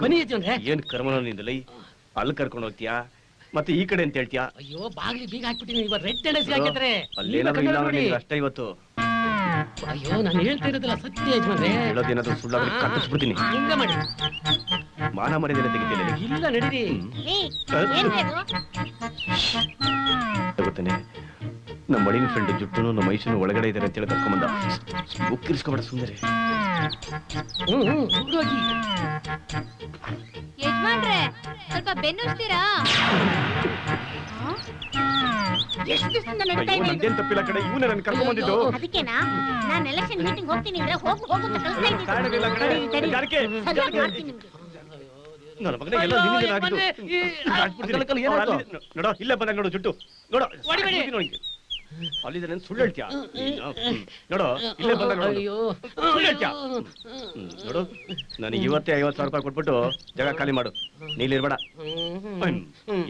ಬನ್ನಿ ಯಜಮಾನ್ರೆ. ಏನ್ ಕರ್ಮನ ನಿಂದಲೈ? ಅಲ್ಲಿ ಕರ್ಕೊಂಡು ಹೋಗ್ತೀಯಾ, ಮತ್ತೆ ಈ ಕಡೆ ಅಂತ ಹೇಳ್ತೀಯಾ? ಅಯ್ಯೋ, ಬಾಗ್ಲಿ ಬೀಗ ಹಾಕ್ಬಿಟ್ಟಿನಿ. ಇವತ್ತು ರೆಡ್ ದಂಡ ಸಿಗಾಕಿದ್ರೆ ಅಲ್ಲೇನಾದ್ರೂ ಇಲ್ಲ ಅಂದ್ರೆ ನಿಂಗೆ ಅಷ್ಟೇ ಇವತ್ತು. ಅಯ್ಯೋ, ನಾನು ಹೇಳ್ತಾ ಇರೋದಿಲ್ಲ ಸತ್ಯ ಯಜಮಾನ್ರೆ. ಹೇಳೋದೇನಾದ್ರೂ ಸುಳ್ಳಾದ್ರೆ ಕಟ್ಟಿಸ್ಬಿಡ್ತೀನಿ. ಹಂಗ ಮಾಡಿ. ಮಾನ ಮರ್ಯಾದೆ ತೆಗಿತಿಲ್ಲ. ಇಲ್ಲ ನಡೀರಿ. ಗೊತ್ತೇನೆ, ನಮ್ಮ ಮಡಿನ ಫ್ರೆಂಡ್ ಜುಟ್ಟುನು ನಮ್ಮ ಮೈಸೂರು ಒಳಗಡೆ ಇದಾರೆ ಅಂತ ಹೇಳಿ ಕರ್ಕೊಂಬಂದ. ಉಕ್ಕಿರಿಸ್ಕೊಬೇಡ ಸುಂದರಿ. ಯಜಮಾನ್ರೆ, ಸ್ವಲ್ಪ ಬೆನ್ನುಸ್ತೀರಾ? ಎಷ್ಟು ದಿವಸದಿಂದ ನಡೀತಾ ಇದೆ ಇದು? ನಂದೇನ್ ತಪ್ಪಿಲ್ಲ ಕಡೆ, ಇವನೇ ನನ್ನ ಕರ್ಕೊಂಬಂದಿದ್ದು. ಅದಕ್ಕೆನಾ ನಾನು ಎಲೆಕ್ಷನ್ ಮೀಟಿಂಗ್ ಹೋಗ್ತೀನಿ ಅಂದ್ರೆ ಹೋಗು ಹೋಗು ಅಂತ ಕಳಿಸ್ತಾ ಇದ್ದೀನಿ. ಕಾರಣವಿಲ್ಲ ಕಡೆ. ಯಾಕೆ? ಸರಿಯಾಗಿ ಮಾಡ್ತೀನಿ ನಿಮ್ಗೆ. ನನ್ನ ಮಗನೇ ಎಲ್ಲ ನಿನ್ನಿಂದ ಆಗಿದ್ದು. ನೋಡೋ, ಇಲ್ಲೇ ಬಂದಾಗ ನೋಡು ಜುಟ್ಟು. ನೋಡು, ಅಲ್ಲಿದ್ರೆ ಸುಳ್ಳು ಹೇಳ್ತೀಯಾ? ನೋಡು, ಇಲ್ಲೇ ಬಂದಾಗ ಸುಳ್ಳು ಹೇಳ್ತೀಯಾ? ನೋಡು, ನನಗೆ ಇವತ್ತೇ 50,000 ರೂಪಾಯಿ ಕೊಟ್ಬಿಟ್ಟು ಜಾಗ ಖಾಲಿ ಮಾಡು. ನೀಲಿರ್ಬೇಡ.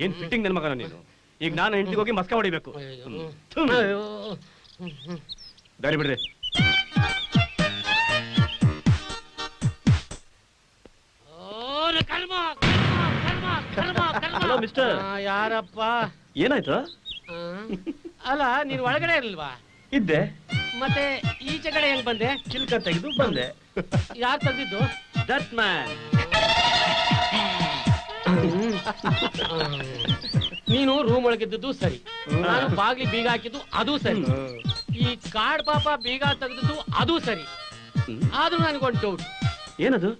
ಏನ್ ಫಿಟ್ಟಿಂಗ್ ನನ್ನ ಮಗನ ನೀನು? ಈಗ ನಾನು ಹೆಂಡತಿಗೆ ಹೋಗಿ ಮಸ್ಕ ಹೊಡಿಬೇಕು. ದಾರಿ ಬಿಡ್ರಿ. Hello mister. ಯಾರಪ್ಪ? ಏನಾಯ್ತು? ಅಲ್ಲ, ನೀನ್ ಒಳಗಡೆ ಇರ್ಲಿಲ್ವಾ? ಇದ್ದೆ. ಮತ್ತೆ ಈಚೆ ಕಡೆ ಹೆಂಗ್ ಬಂದೆ? ಚಿಲ್ಕ ತೆಗೆದು ಬಂದೆ. ಯಾರು ತೆಗ್ದಿದ್ದು? That man. ನೀನು ರೂಮ್ ಒಳಗಿದ್ದು ಸರಿ, ನಾನು ಬಾಗ್ಲಿ ಬೀಗ ಹಾಕಿದ್ದು ಅದು ಸರಿ, ಈ ಕಾಡ್ ಪಾಪ ಬೀಗ ತೆಗೆದಿದ್ದು ಅದು ಸರಿ. ಆದ್ರೂ ನನ್ಗೊಂದು ಡೌಟ್. ಏನದು?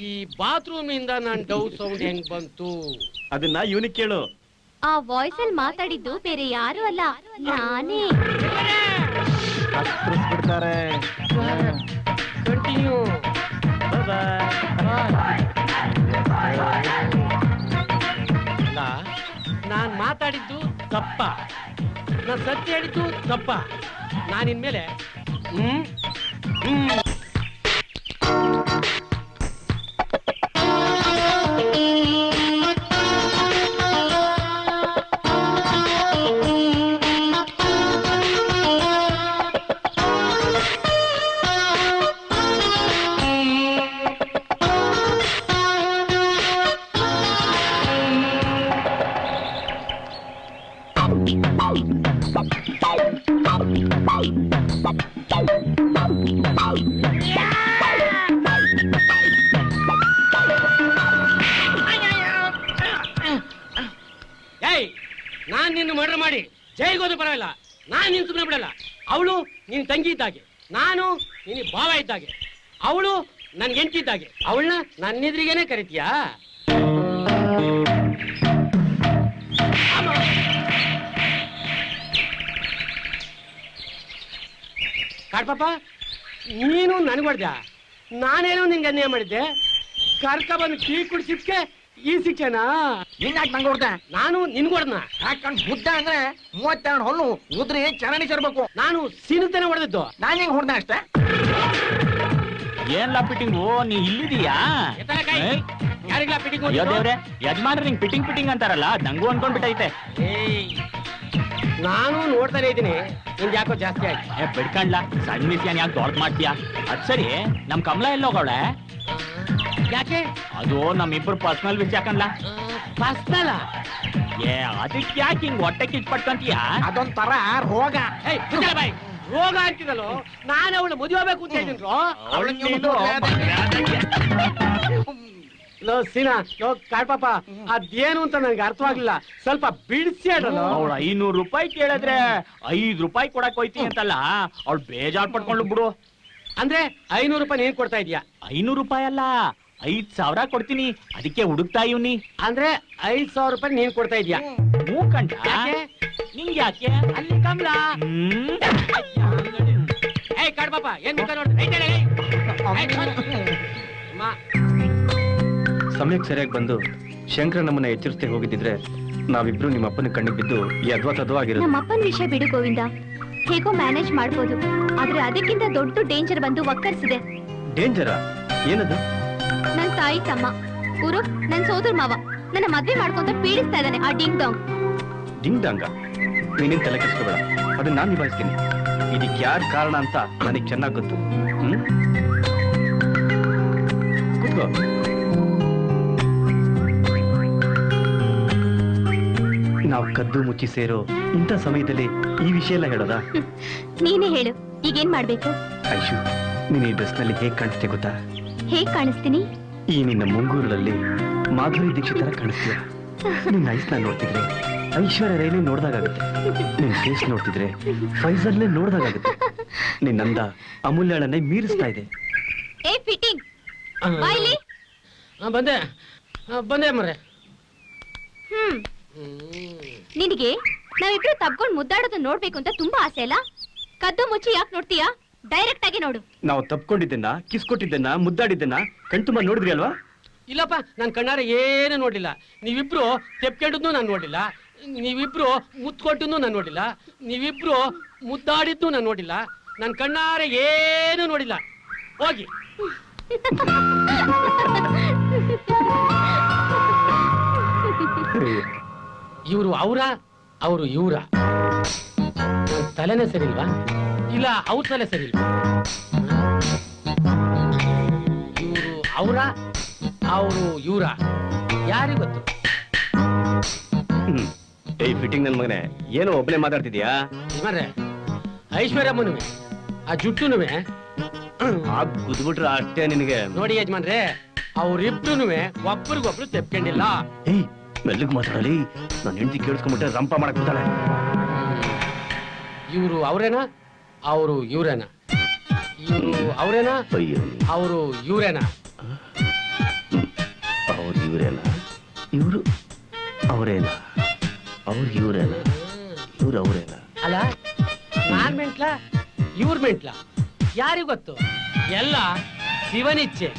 ಈ ಬಾತ್ರೂಮ್ ಇಂದ ನಾನ್ ಡೌಟ್ ಸೌಂಡ್ ಹೆಂಗ್ ಬಂತು? ಅದನ್ನ ಇವನಿಗೆ ಕೇಳು. ಆ ವಾಯ್ಸ್ ಅಲ್ಲಿ ಮಾತಾಡಿದ್ದು ಬೇರೆ ಯಾರು ಅಲ್ಲ, ನಾನೇ. ಕಂಟಿನ್ಯೂ. ಬಾಯ್ ಬಾಯ್. ಮಾತಾಡಿದ್ದು ತಪ್ಪ, ನಾನು ಸತ್ಯ ಹೇಳಿದ್ದು ತಪ್ಪ. ನಾನಿನ್ಮೇಲೆ ನಾನ್ ನಿನ್ನ ಮರ್ಡರ್ ಮಾಡಿ ಜೈಲ್ಗೆ ಹೋದ್ರೂ ಪರವಾಗಿಲ್ಲ, ನಾನ್ ನಿನ್ ಸುಮ್ಮನೆ ಬಿಡಲ್ಲ. ಅವಳು ನಿನ್ ತಂಗಿ ಇದ್ದಾಗೆ, ನಾನು ನಿನ್ನ ಭಾವ ಇದ್ದಾಗೆ, ಅವಳು ನನ್ ಹೆಂಡತಿ ಇದ್ದಾಗೆ. ಅವಳನ್ನ ನನ್ನೆದ್ರಿಗೇನೆ ಕರಿತೀಯಾ? ಕಾಡ್ಪಾಪ, ನೀನು ನನ್ಗೆ ಹೊಡ್ದ, ನಾನೇನೋ ನಿಂಗೆ ಅನ್ಯಾಯ ಮಾಡಿದ್ದೆ. ಕರ್ಕ ಬಂದು ಟೀ ಕುಡಿಸಿದ್ಕೆ ಈ ಶಿಕ್ಷೆನಾ? ನಿನ್ನಾಕ್ ನಂಗೆ ಹೊಡ್ದೆ, ನಾನು ನಿನ್ಗೊಡ್ನ. ಯಾಕಂಡ್ ಬುದ್ಧ ಅಂದ್ರೆ 32 ಹೊಲ್ಲು ಉದ್ರಿ ಚರಣಿ ಸೇರ್ಬೇಕು. ನಾನು ಸೀನುತ್ತೇನೆ ಹೊಡೆದಿದ್ದು. ನಾನ್ ಹೆಂಗ್ ಹೊಡ್ದೆ ಅಷ್ಟೇ. ಏನ್ಲಾ ಫಿಟ್ಟಿಂಗು, ನೀ ಇಲ್ಲಿದೀಯಾ? ಯಾರಿಗ್ಲಾ ಪಿಟಿಂಗ್? ಅಯ್ಯೋ ದೇವ್ರೆ, ಯಜಮಾನ್ರ ನಿಂಗ್ ಫಿಟ್ಟಿಂಗ್ ಅಂತಾರಲ್ಲ, ನಂಗೂ ಅನ್ಕೊಂಡ್ಬಿಟ್ಟೈತೆ. ನಾನು ನೋಡ್ತಾನೆ ಇದ್ದೀನಿ, ನಿಂಗೆ ಯಾಕೋ ಜಾಸ್ತಿ ಆಯ್ತು. ಬಿಡ್ಕಂಡ್ಲಾ, ಸಣ್ಣ ವಿಷಯನ್ ಯಾಕೆ ದೊಡ್ಡ ಮಾಡ್ತೀಯಾ? ಅದ್ ಸರಿ, ನಮ್ ಕಮಲ ಎಲ್ಲೋಗವಳೆ? ಯಾಕೆ? ಅದು ನಮ್ಮಿಬ್ರು ಪರ್ಸನಲ್ ವಿಷಯ ಕಣ್ಲಾ. ಪರ್ಸನಲ್? ಅದಕ್ಕೆ ಯಾಕೆ ಹಿಂಗ್ ಹೊಟ್ಟೆ ಕಿಚ್ ಪಟ್ಕೊಂತೀಯ? ಅದೊಂಥರ ರೋಗ. ಬಾಯ್, ರೋಗ ಅಂತಿದಲ್ಲೋ, ನಾನು ಅವಳು ಮದುವೆ ಆಗ್ಬೇಕು ಅಂತ ಹೇಳಿದ್ರು. ಲೋ ಸೀನಾ, ಲೋ ಕಾಡ್ಪಾಪ, ಅದೇನು ಅಂತ ನನ್ಗೆ ಅರ್ಥವಾಗ್ಲಿಲ್ಲ, ಸ್ವಲ್ಪ ಬಿಡಿಸಿ ಹೇಳಲ್ಲ. ಅವಳು 500 ರೂಪಾಯಿ ಕೇಳಿದ್ರೆ 5 ರೂಪಾಯಿ ಕೊಡಕ್ ಹೋಯ್ತೀನಿ ಅಂತಲ್ಲ, ಅವಳು ಬೇಜಾರ್ ಪಡ್ಕೊಂಡು ಬಿಡು. ಅಂದ್ರೆ 500 ರೂಪಾಯಿ ನೀನ್ ಕೊಡ್ತಾ ಇದೀಯಾ? 500 ರೂಪಾಯಿ ಅಲ್ಲ, 5,000 ಕೊಡ್ತೀನಿ, ಅದಕ್ಕೆ ಹುಡುಕ್ತಾ ಇವ್ನಿ. ಅಂದ್ರೆ 5,000 ರೂಪಾಯಿ ನೀನ್ ಕೊಡ್ತಾ ಇದೀಯಾ? ಹ್ಞೂ ಕಂಡ. ನಿಂಗೆ ಯಾಕೆ? ಅಲ್ಲಿ ಕಮಲ. ಏಯ್ ಕಾಡ್ಪಾಪ, ಏನ್ ಮುಖ ನೋಡ್ತಾ? ಸಮಯಕ್ಕೆ ಸರಿಯಾಗಿ ಬಂದು ಶಂಕರ ನಮ್ಮನ್ನ ಎಚ್ಚರಿಸ್ತೆ ಹೋಗಿದ್ದಿದ್ರೆ ನಾವಿಬ್ರು ನಿಮ್ಮ ಅಪ್ಪನ ಕಣ್ಣಿಗೆ ಬಿದ್ದು ಯದ್ವಾತದ್ವ ಆಗಿರೋದು. ನಮ್ಮಪ್ಪನ ವಿಷಯ ಬಿಡು ಗೋವಿಂದ, ಹೇಗೋ ಮ್ಯಾನೇಜ್ ಮಾಡ್ಬೋದು. ಆದ್ರೆ ಅದಕ್ಕಿಂತ ದೊಡ್ಡ ಡೇಂಜರ್ ಬಂದು ಒಕ್ಕರ್ಸಿದೆ. ಡೇಂಜರಾ? ಏನದು? ನನ್ ತಾಯಿ ತಮ್ಮ ಊರು ನನ್ ಸೋದರ ಮಾವ ನನ್ನ ಮದ್ವೆ ಮಾಡ್ಕೊಂತ ಪೀಡಿಸ್ತಾ ಇದ್ದಾನೆ ಆ ಡಿಂಗ್ ಡಾಂಗ್. ಡಿಂಗ್ ಡಾಂಗ? ನೀನೇನ್ ತಲೆ ಕೆಡಿಸ್ಕೋಬೇಡ, ಅದನ್ನ ನಾನ್ ನಿಭಾಯಿಸ್ತೀನಿ. ಇದಕ್ಕೆ ಯಾರ ಕಾರಣ ಅಂತ ನನಗೆ ಚೆನ್ನಾಗಿ ಗೊತ್ತು. ಕೂತ್ಕೋ. ನಾವು ಕದ್ದು ಮುಚ್ಚಿ ಸೇರೋ ಇಂಥ ಸಮಯದಲ್ಲಿ ಈ ವಿಷಯ ಎಲ್ಲ ಹೇಳೋದಾ? ನೀನೇ ಹೇಳು, ಈಗೇನ್ ಮಾಡ್ಬೇಕು? ಐಶು, ನೀನ್ ಈ ಡ್ರೆಸ್ ನಲ್ಲಿ ಹೇಗ್ ಕಾಣಿಸ್ತೀಯ ಗೊತ್ತಾ? ಹೇಗ್ ಕಾಣಿಸ್ತೀನಿ? ಈ ನಿನ್ನ ಮುಂಗೂರಲ್ಲಿ ಮಾಧುರಿ ದೀಕ್ಷಿತರ ಕಾಣಿಸ್ತೀಯ. ನಿನ್ನ ಐಸ್ನ ನೋಡ್ತಿದ್ರೆ ಐಶ್ವರ್ಯ ರೈಲಿ ನೋಡ್ದಾಗುತ್ತೆ, ನಿನ್ ಫೇಸ್ ನೋಡ್ತಿದ್ರೆ ಫೈಸಲ್ನೇ ನೋಡ್ದಾಗುತ್ತೆ. ನಿನ್ನಂದ ಅಮೂಲ್ಯಳನ್ನೇ ಮೀರಿಸ್ತಾ ಇದೆ. ಏ ಫಿಟ್ಟಿಂಗ್, ಬಾಯ್ಲಿ. ಬಂದೆ ಬಂದೆ ಮರೆ. ನಿನಗೆ ನಾವಿಬ್ರು ತಬ್ಕೊಂಡ್ ಮುದ್ದಾಡೋದನ್ನ ನೋಡ್ಬೇಕು ಅಂತ ತುಂಬಾ ಆಸೆ ಅಲ್ಲ? ಕದ್ದು ಮುಚ್ಚಿ ಯಾಕೆ ನೋಡ್ತೀಯಾ? ಡೈರೆಕ್ಟ್ ಆಗಿ ನೋಡು. ನಾವು ತಪ್ಕೊಂಡಿದ್ದನ್ನ, ಕಿಸ್ ಕೊಟ್ಟಿದ್ದನ್ನ, ಮುದ್ದಾಡಿದ್ದನ್ನ ಕಣ್ತುಂಬ ನೋಡಿದ್ರಿ ಅಲ್ವಾ? ಇಲ್ಲಪ್ಪ, ನನ್ ಕಣ್ಣಾರೆ ಏನು ನೋಡಿಲ್ಲ. ನೀವಿಬ್ರು ತೆಪ್ಕೊಂಡಿದ್ನು ನಾನು ನೋಡಿಲ್ಲ, ನೀವಿಬ್ರು ಮುತ್ಕೊಟ್ಟನ್ನು ನಾನು ನೋಡಿಲ್ಲ, ನೀವಿಬ್ರು ಮುದ್ದಾಡಿದ್ದು ನಾನು ನೋಡಿಲ್ಲ. ನನ್ ಕಣ್ಣಾರೆ ಏನು ನೋಡಿಲ್ಲ. ಹೋಗಿ. ಇವ್ರು ಅವರ, ಅವರು ಇವರ. ತಲೆನೇ ಸರಿ ಇಲ್ವಾ? ಇಲ್ಲ ಅವ್ರ ತಲೆ ಸರಿ ಇಲ್ವಾ? ಇವರು ಅವರ, ಅವರು ಇವರ, ಯಾರಿಗ್ ಗೊತ್ತು? ಏಯ್ ಫಿಟ್ಟಿಂಗ್ ನನ್ ಮಗನೇ, ಏನೋ ಒಬ್ಬನೇ ಮಾತಾಡ್ತಿದ್ಯಾ? ಯಜಮಾನ್ರೆ, ಐಶ್ವರ್ಯಮ್ಮನುವೆ ಆ ಜುಟ್ಟುನುವೆ ಗುದ್ಬಿಟ್ರೆ ಅಷ್ಟೇ ನಿನಗೆ. ನೋಡಿ ಯಜಮಾನ್ರೆ, ಅವ್ರಿಬ್ರುನುವೆ ಒಬ್ರಿಗೊಬ್ರು ತೆಪ್ಕೊಂಡಿಲ್ಲ. ಏಯ್ ಮೆಲ್ಲಗ್ ಮಾತಾಡಲಿ, ನಾನು ಹೆಂಡತಿ ಕೇಳಿಸ್ಕೊಂಡ್ಬಿಟ್ರೆ ರಂಪ ಮಾಡಕ್ ಬಿಡ್ತಾಳೆ. ಇವರು ಅವರೇನಾ, ಅವರು ಇವ್ರೇನಾ? ಇವರು ಅವರೇನಾ, ಅವರು ಇವ್ರೇನಾ? ಅವ್ರು ಇವ್ರೇನಾ, ಇವ್ರು ಅವರೇನಾ, ಅವ್ರು ಇವ್ರೇನಾ, ಇವ್ರು ಅವರೇನಾ? ಅಲ್ಲ, ನಾನ್ ಮೆಂಟ್ಲಾ ಇವ್ರ ಮೆಂಟ್ಲಾ ಯಾರಿಗ್ ಗೊತ್ತು? ಎಲ್ಲ ಶಿವನಿಚ್ಛೆ.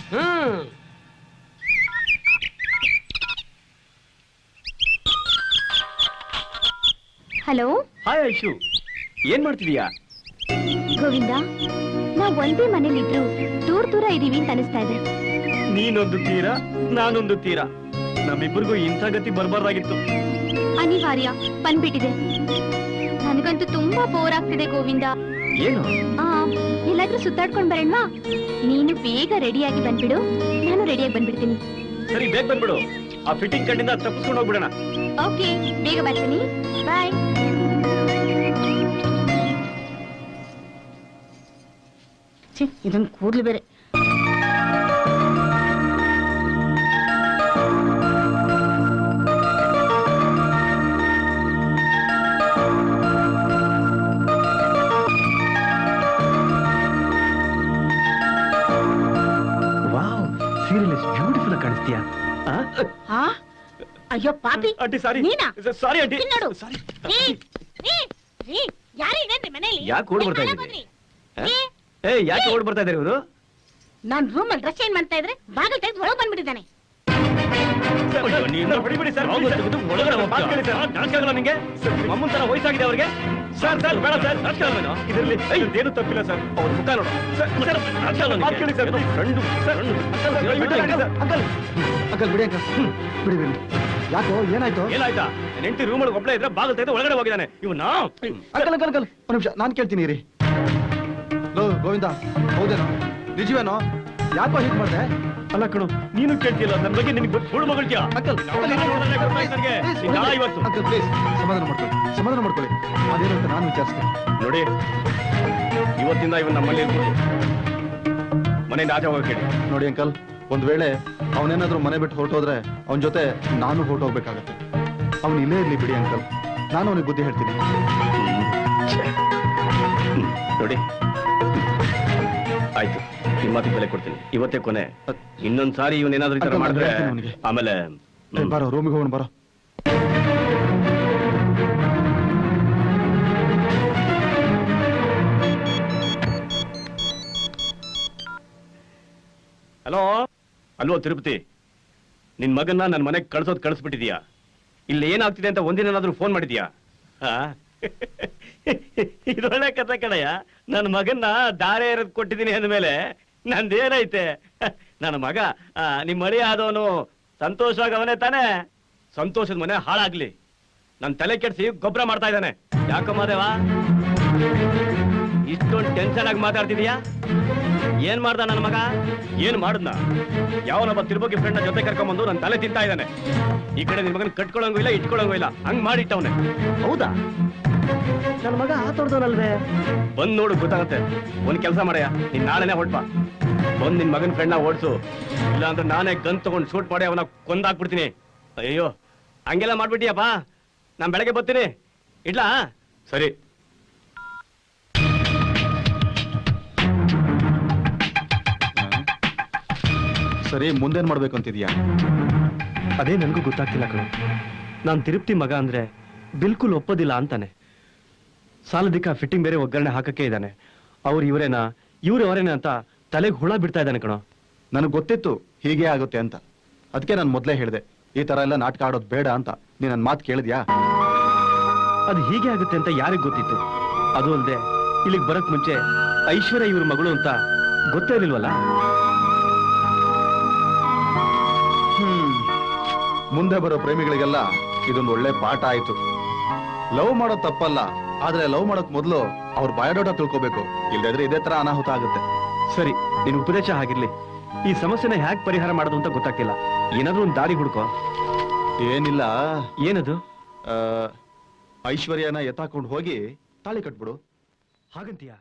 ಹಲೋ ಹಾಯ್ ಐಶು, ಏನ್ ಮಾಡ್ತಿದೀಯಾ? ಗೋವಿಂದ, ನಾವ್ ಒಂದೇ ಮನೇಲಿದ್ರು ದೂರ ದೂರ ಇದೀವಿ ಅಂತ ಅನಿಸ್ತಾ ಇದೆ. ನೀನೊಂದು ತೀರ, ನಾನೊಂದು ತೀರ. ನಮ್ಮಿಬ್ಬರಿಗೂ ಇಂಥ ಗತಿ ಬರ್ಬಾರ್ದಾಗಿತ್ತು. ಅನಿವಾರ್ಯ ಬಂದ್ಬಿಟ್ಟಿದೆ. ನನಗಂತೂ ತುಂಬಾ ಬೋರ್ ಆಗ್ತಿದೆ ಗೋವಿಂದ. ಏನು? ಎಲ್ಲಾದ್ರೂ ಸುತ್ತಾಡ್ಕೊಂಡ್ ಬರೋಣವಾ? ನೀನು ಬೇಗ ರೆಡಿಯಾಗಿ ಬಂದ್ಬಿಡು, ನಾನು ರೆಡಿಯಾಗಿ ಬಂದ್ಬಿಡ್ತೀನಿ. ಸರಿ, ಬೇಗ ಬಂದ್ಬಿಡು. ಆ ಫಿಟ್ಟಿಂಗ್ ಕಣ್ಣಿಂದ ತಪ್ಪಿಸ್ಕೊಂಡು ಹೋಗ್ಬಿಡೋಣ. ಓಕೆ, ಬೇಗ ಬರ್ತೀನಿ. ಬಾಯ್. ಇದೊಂದು ಕೂಡ್ಲು ಬೇರೆ. ವಾವ್, ಸೀರಿಯಲ್ ಎಷ್ಟು ಬ್ಯೂಟಿಫುಲ್ ಆಗಿ ಕಾಣಿಸ್ತೀಯಾ? ಹಾ? ಅಯ್ಯೋ ಪಾಪಿ, ಆಂಟಿ ಸಾರಿ. ನೀನಾ? Sorry aunty. ಇಲ್ಲಿ ನೋಡು. ಸಾರಿ. ಯಾರು ಇದೇನ್ರಿ ಮನೇಲಿ? ಯಾಕೆ ಓಡ್ ಬರ್ತಾ ಇದ್ದೀರಿ? ಯಾಕೆ ಓಡ್ ಬರ್ತಾ ಇದ್ದಾರೆ ಇವರು? ನಾನ್ ರೂಮ್ ಅಲ್ಲಿ ಡ್ರೆಸ್ ಚೇಂಜ್ ಮಾಡ್ತಾ ಇದ್ರೆ ಬಾಗಿಲು ತೆಗೆದು ಒಳಗೆ ಬಂದ್ಬಿಟ್ಟಿದ್ದಾನೆ. ಅಮ್ಮನ್ ತರ ವಯಸ್ಸಾಗಿದೆ ಅವ್ರಿಗೆ. ಸರ್ ಸರ್ ಬೇಡ ಸರ್, ಇದರಲ್ಲಿ ಏನು ತಪ್ಪಿಲ್ಲ ಸರ್. ಅವ್ರ ಮುಖ ನೋಡು. ಅಂಕಲ್ ಬಿಡಿ ಅಂಕಲ್, ಬಿಡಿ ಬಿಡಿ. ಯಾಕೋ ಏನಾಯ್ತು? ಏನಾಯ್ತಾ? ಹೆಂಡತಿ ರೂಮ್ ಒಳಗೆ ಒಬ್ಬಳೆ ಇದ್ರೆ ಬಾಗಿಲು ತೆಗೆದು ಒಳಗಡೆ ಹೋಗಿದ್ದಾನೆ ಇವನು. ಅಂಕಲ್ ಅಂಕಲ್ ಅಂಕಲ್ ಒಂದ್ ನಿಮಿಷ, ನಾನ್ ಕೇಳ್ತೀನಿ ರೀ. ಲೋ ಗೋವಿಂದ, ಹೌದೇನೋ? ನಿಜವೇನೋ? ಯಾಕೋ ಹೀಗ್ ಮಾಡ್ದೆ? ಅಲ್ಲ ಕಣು, ನೀನು ಕೇಳ್ತಿಲ್ಲ ನನ್ನ ಬಗ್ಗೆ. ನಿನಗೆ ಸುಳ್ಳು ಮಗಳ್ತೀಯ? ಅಂಕಲ್ ಇವತ್ತು ಅಂಕಲ್ ಪ್ಲೀಸ್ ಸಮಾಧಾನ ಮಾಡ್ಕೊಳ್ಳಿ, ಸಮಾಧಾನ ಮಾಡ್ಕೊಳ್ಳಿ. ಅದೇನು ಅಂತ ನಾನು ವಿಚಾರಿಸ್ತೀನಿ. ನೋಡಿ, ಇವತ್ತಿಂದ ಇವನ್ ನಮ್ಮಲ್ಲಿ ಇರ್ಬೋದು. ಮನೆಯಿಂದ ಆಚೆ ಹೋಗಕ್ಕೆ ಹೇಳಿ. ನೋಡಿ ಅಂಕಲ್, ಒಂದ್ ವೇಳೆ ಅವನೇನಾದ್ರೂ ಮನೆ ಬಿಟ್ಟು ಹೊರಟೋದ್ರೆ ಅವನ ಜೊತೆ ನಾನು ಹೊರಟೋಗ್ಬೇಕಾಗತ್ತೆ. ಅವನು ಇಲ್ಲೇ ಇರ್ಲಿ ಬಿಡಿ ಅಂಕಲ್, ನಾನು ಅವನಿಗೆ ಬುದ್ಧಿ ಹೇಳ್ತೀನಿ. ನೋಡಿ, ಆಯ್ತು, ನಿಮ್ಮ ಮಾತಿಗೆ ಬೆಲೆ ಕೊಡ್ತೀನಿ. ಇವತ್ತೇ ಕೊನೆ. ಇನ್ನೊಂದ್ಸಾರಿ ಇವನೇನಾದ್ರೂ ಈ ತರ ಅಂಕಲ್, ಮಾಡಿದ್ರೆ ನಾನು ಹೇಳ್ತೀನಿ ಅವ್ನಿಗೆ. ಆಮೇಲೆ ಬರೋ ರೂಮಿಗೆ ಹೋಗೋಣ ಬರೋ. ಹಲೋ. ಅಲ್ವೋ ತಿರುಪತಿ, ನಿನ್ ಮಗನ್ನ ನನ್ನ ಮನೆಗೆ ಕಳಿಸ್ಬಿಟ್ಟಿದ್ಯಾ? ಇಲ್ಲಿ ಏನಾಗ್ತಿದೆ ಅಂತ ಒಂದಿನಾದ್ರೂ ಫೋನ್ ಮಾಡಿದ್ಯಾ? ಇದೊಳ್ಳೆ ಕಥೆ ಕಣಯ್ಯ. ನನ್ನ ಮಗನ್ನ ದಾರೆ ಇರೋದ್ ಕೊಟ್ಟಿದ್ದೀನಿ ಅಂದ್ಮೇಲೆ ನಂದೇನೈತೆ? ನನ್ನ ಮಗ ನಿಮ್ ಮಳಿ ಆದವನು ಸಂತೋಷವಾಗಿ ಅವನೇ ತಾನೆ. ಸಂತೋಷದ ಮನೆ ಹಾಳಾಗ್ಲಿ, ನನ್ ತಲೆ ಕೆಡ್ಸಿ ಗೊಬ್ಬರ ಮಾಡ್ತಾ ಇದ್ದಾನೆ. ಯಾಕಮ್ಮ ದೇವ ಇಷ್ಟೊಂದು ಟೆನ್ಷನ್ ಆಗಿ ಮಾತಾಡ್ತಿದೀಯಾ? ಏನ್ ಮಾಡ್ದ ನನ್ನ ಮಗ? ಏನ್ ಮಾಡಿದ್ನ? ಯಾವನೊಬ್ಬ ತಿರುಪತಿ ಫ್ರೆಂಡ್ ಜೊತೆ ಕರ್ಕೊಂಡ್ಬಂದು ನನ್ನ ತಲೆ ತಿಂತಾ ಇದ್ದಾನೆ. ಈ ಕಡೆ ನಿನ್ ಮಗನ್ ಕಟ್ಕೊಳಂಗೂ ಇಲ್ಲ, ಇಟ್ಕೊಳಂಗೂ ಇಲ್ಲ, ಹಂಗ್ ಮಾಡಿಟ್ಟವನೆ. ಹೌದಾ? ನನ್ನ ಮಗ ಆತೋಡ್ದವನಲ್ವೇ? ಬಂದ್ ನೋಡು, ಗೊತ್ತಾಗತ್ತೆ. ಒಂದ್ ಕೆಲಸ ಮಾಡಯ್ಯ, ನೀನ್ ನಾಳೆನೆ ಹೊಡ್ಬಾ. ಬಂದ್ ನಿನ್ ಮಗನ್ ಫ್ರೆಂಡ್ನ ಓಡ್ಸು. ಇಲ್ಲ ಅಂದ್ರೆ ನಾನೇ ಗನ್ ತಗೊಂಡು ಶೂಟ್ ಮಾಡಿ ಅವನ ಕೊಂದಾಕ್ಬಿಡ್ತೀನಿ. ಅಯ್ಯೋ, ಹಂಗೆಲ್ಲ ಮಾಡ್ಬಿಟ್ಟಿಯಪ್ಪ. ನಾನ್ ಬೆಳಗ್ಗೆ ಬರ್ತೀನಿ, ಇಡ್ಲಾ? ಸರಿ. ಸರಿ, ಮುಂದೇನ್ ಮಾಡ್ಬೇಕು ಅಂತಿದ್ಯಾ? ಅದೇ ನನ್ಗೂ ಗೊತ್ತಾಗ್ತಿಲ್ಲ ಕಣು. ನಾನ್ ತಿರುಪ್ತಿ ಮಗ ಅಂದ್ರೆ ಬಿಲ್ಕುಲ್ ಒಪ್ಪೋದಿಲ್ಲ ಅಂತಾನೆ. ಸಾಲದಿಕ್ಕ ಫಿಟ್ಟಿಂಗ್ ಬೇರೆ ಒಗ್ಗರಣೆ ಹಾಕಕ್ಕೆ ಇದ್ದಾನೆ. ಅವ್ರು ಇವರೇನಾ, ಇವ್ರು ಅವರೇನಾ ಅಂತ ತಲೆಗೆ ಹುಳ ಬಿಡ್ತಾ ಇದ್ದಾನೆ ಕಣೋ. ನನಗೆ ಗೊತ್ತಿತ್ತು ಹೀಗೆ ಆಗುತ್ತೆ ಅಂತ. ಅದಕ್ಕೆ ನಾನು ಮೊದಲೇ ಹೇಳಿದೆ, ಈ ತರ ಎಲ್ಲ ನಾಟಕ ಆಡೋದು ಬೇಡ ಅಂತ. ನೀನ್ ನನ್ನ ಮಾತು ಕೇಳಿದ್ಯಾ? ಅದು ಹೀಗೆ ಆಗುತ್ತೆ ಅಂತ ಯಾರಿಗ್ ಗೊತ್ತಿತ್ತು? ಅದು ಅಲ್ಲದೆ ಇಲ್ಲಿಗೆ ಬರಕ್ ಮುಂಚೆ ಐಶ್ವರ್ಯ ಇವ್ರ ಮಗಳು ಅಂತ ಗೊತ್ತೇ ಇರ್ಲಿಲ್ವಲ್ಲ. ಮುಂದೆ ಬರೋ ಪ್ರೇಮಿಗಳಿಗೆಲ್ಲ ಇದೊಂದು ಒಳ್ಳೆ ಪಾಠ ಆಯ್ತು. ಲವ್ ಮಾಡೋದು ತಪ್ಪಲ್ಲ, ಆದ್ರೆ ಲವ್ ಮಾಡೋಕ್ ಮೊದಲು ಅವ್ರ ಬಯೋಡಾಟಾ ತಿಳ್ಕೋಬೇಕು. ಇಲ್ಲದ್ರೆ ಇದೇ ತರ ಅನಾಹುತ ಆಗುತ್ತೆ. ಸರಿ, ನಿನ್ ಉಪದೇಶ ಆಗಿರ್ಲಿ. ಈ ಸಮಸ್ಯೆನ ಹ್ಯಾಕ್ ಪರಿಹಾರ ಮಾಡೋದು ಅಂತ ಗೊತ್ತಾಗ್ತಿಲ್ಲ. ಏನಾದ್ರೂ ಒಂದು ದಾರಿ ಹುಡ್ಕೋ. ಏನಿಲ್ಲ, ಏನದು? ಐಶ್ವರ್ಯನ ಎತ್ತಾಕೊಂಡು ಹೋಗಿ ತಾಳಿ ಕಟ್ಬಿಡು. ಹಾಗಂತೀಯಾ?